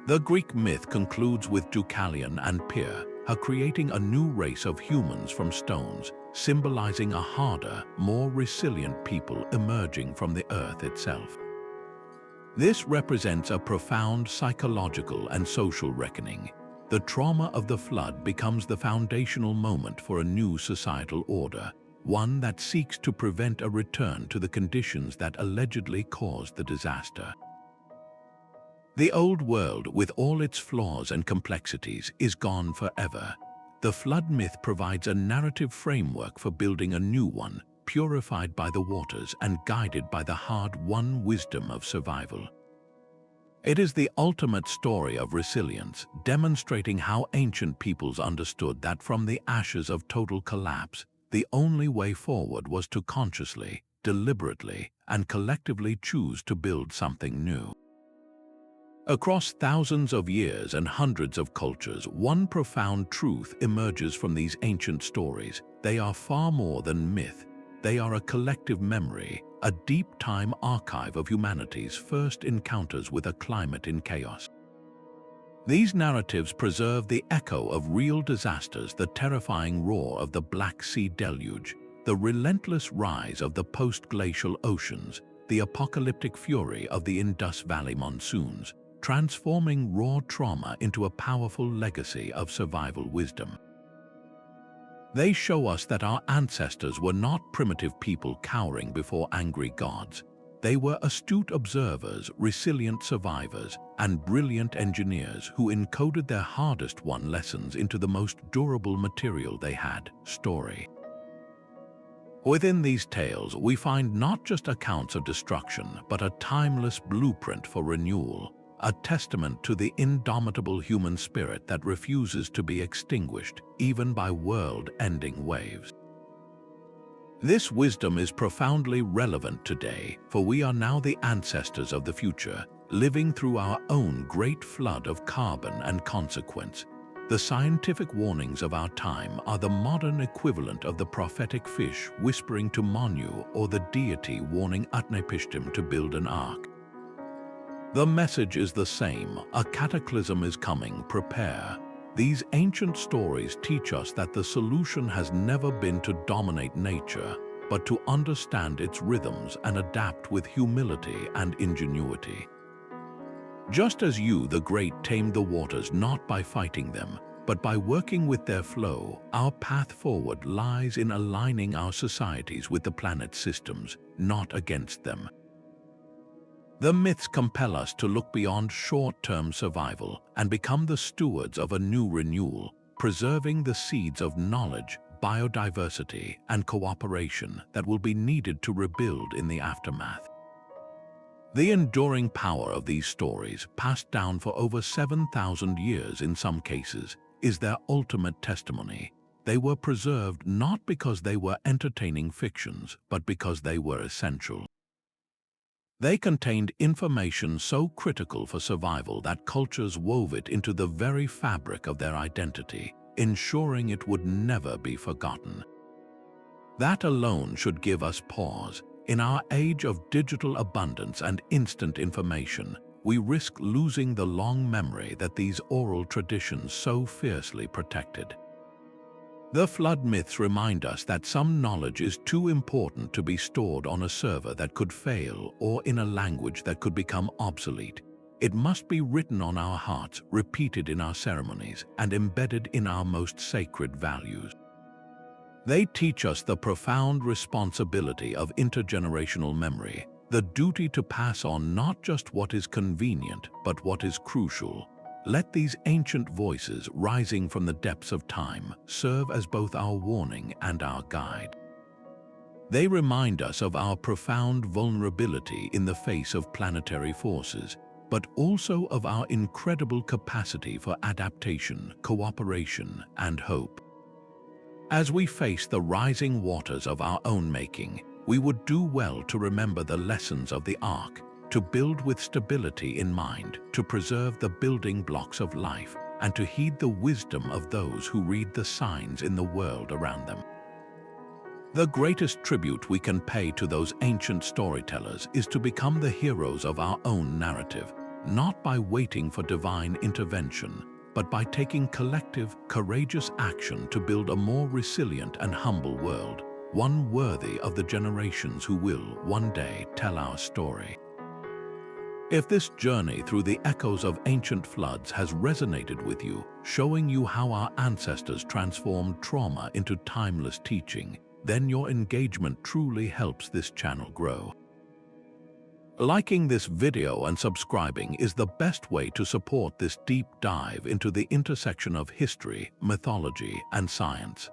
A: The Greek myth concludes with Deucalion and Pyr, creating a new race of humans from stones, symbolizing a harder, more resilient people emerging from the earth itself. This represents a profound psychological and social reckoning. The trauma of the flood becomes the foundational moment for a new societal order, one that seeks to prevent a return to the conditions that allegedly caused the disaster. The old world, with all its flaws and complexities, is gone forever. The flood myth provides a narrative framework for building a new one, purified by the waters and guided by the hard-won wisdom of survival. It is the ultimate story of resilience, demonstrating how ancient peoples understood that from the ashes of total collapse, the only way forward was to consciously, deliberately, and collectively choose to build something new. Across thousands of years and hundreds of cultures, one profound truth emerges from these ancient stories. They are far more than myth. They are a collective memory, a deep time archive of humanity's first encounters with a climate in chaos. These narratives preserve the echo of real disasters, the terrifying roar of the Black Sea deluge, the relentless rise of the post-glacial oceans, the apocalyptic fury of the Indus Valley monsoons, transforming raw trauma into a powerful legacy of survival wisdom. They show us that our ancestors were not primitive people cowering before angry gods. They were astute observers, resilient survivors, and brilliant engineers who encoded their hardest-won lessons into the most durable material they had: story. Within these tales, we find not just accounts of destruction, but a timeless blueprint for renewal, a testament to the indomitable human spirit that refuses to be extinguished, even by world-ending waves. This wisdom is profoundly relevant today, for we are now the ancestors of the future, living through our own great flood of carbon and consequence. The scientific warnings of our time are the modern equivalent of the prophetic fish whispering to Manu or the deity warning Utnapishtim to build an ark. The message is the same: a cataclysm is coming, prepare. These ancient stories teach us that the solution has never been to dominate nature, but to understand its rhythms and adapt with humility and ingenuity. Just as you, the great, tamed the waters not by fighting them, but by working with their flow, our path forward lies in aligning our societies with the planet's systems, not against them. The myths compel us to look beyond short-term survival and become the stewards of a new renewal, preserving the seeds of knowledge, biodiversity, and cooperation that will be needed to rebuild in the aftermath. The enduring power of these stories, passed down for over 7,000 years in some cases, is their ultimate testimony. They were preserved not because they were entertaining fictions, but because they were essential. They contained information so critical for survival that cultures wove it into the very fabric of their identity, ensuring it would never be forgotten. That alone should give us pause. In our age of digital abundance and instant information, we risk losing the long memory that these oral traditions so fiercely protected. The flood myths remind us that some knowledge is too important to be stored on a server that could fail or in a language that could become obsolete. It must be written on our hearts, repeated in our ceremonies, and embedded in our most sacred values. They teach us the profound responsibility of intergenerational memory, the duty to pass on not just what is convenient, but what is crucial. Let these ancient voices rising from the depths of time serve as both our warning and our guide. They remind us of our profound vulnerability in the face of planetary forces, but also of our incredible capacity for adaptation, cooperation, and hope. As we face the rising waters of our own making, we would do well to remember the lessons of the Ark, to build with stability in mind, to preserve the building blocks of life, and to heed the wisdom of those who read the signs in the world around them. The greatest tribute we can pay to those ancient storytellers is to become the heroes of our own narrative, not by waiting for divine intervention, but by taking collective, courageous action to build a more resilient and humble world, one worthy of the generations who will, one day, tell our story. If this journey through the echoes of ancient floods has resonated with you, showing you how our ancestors transformed trauma into timeless teaching, then your engagement truly helps this channel grow. Liking this video and subscribing is the best way to support this deep dive into the intersection of history, mythology, and science.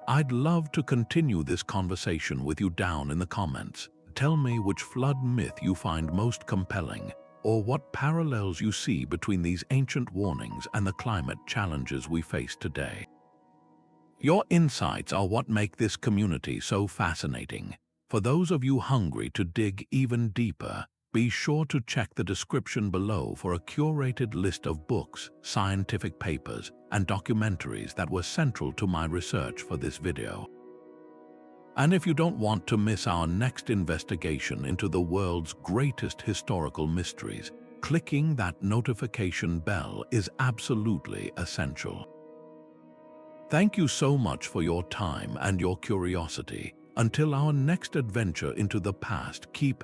A: I'd love to continue this conversation with you down in the comments. Tell me which flood myth you find most compelling, or what parallels you see between these ancient warnings and the climate challenges we face today. Your insights are what make this community so fascinating. For those of you hungry to dig even deeper, be sure to check the description below for a curated list of books, scientific papers, and documentaries that were central to my research for this video. And if you don't want to miss our next investigation into the world's greatest historical mysteries, clicking that notification bell is absolutely essential. Thank you so much for your time and your curiosity. Until our next adventure into the past, keep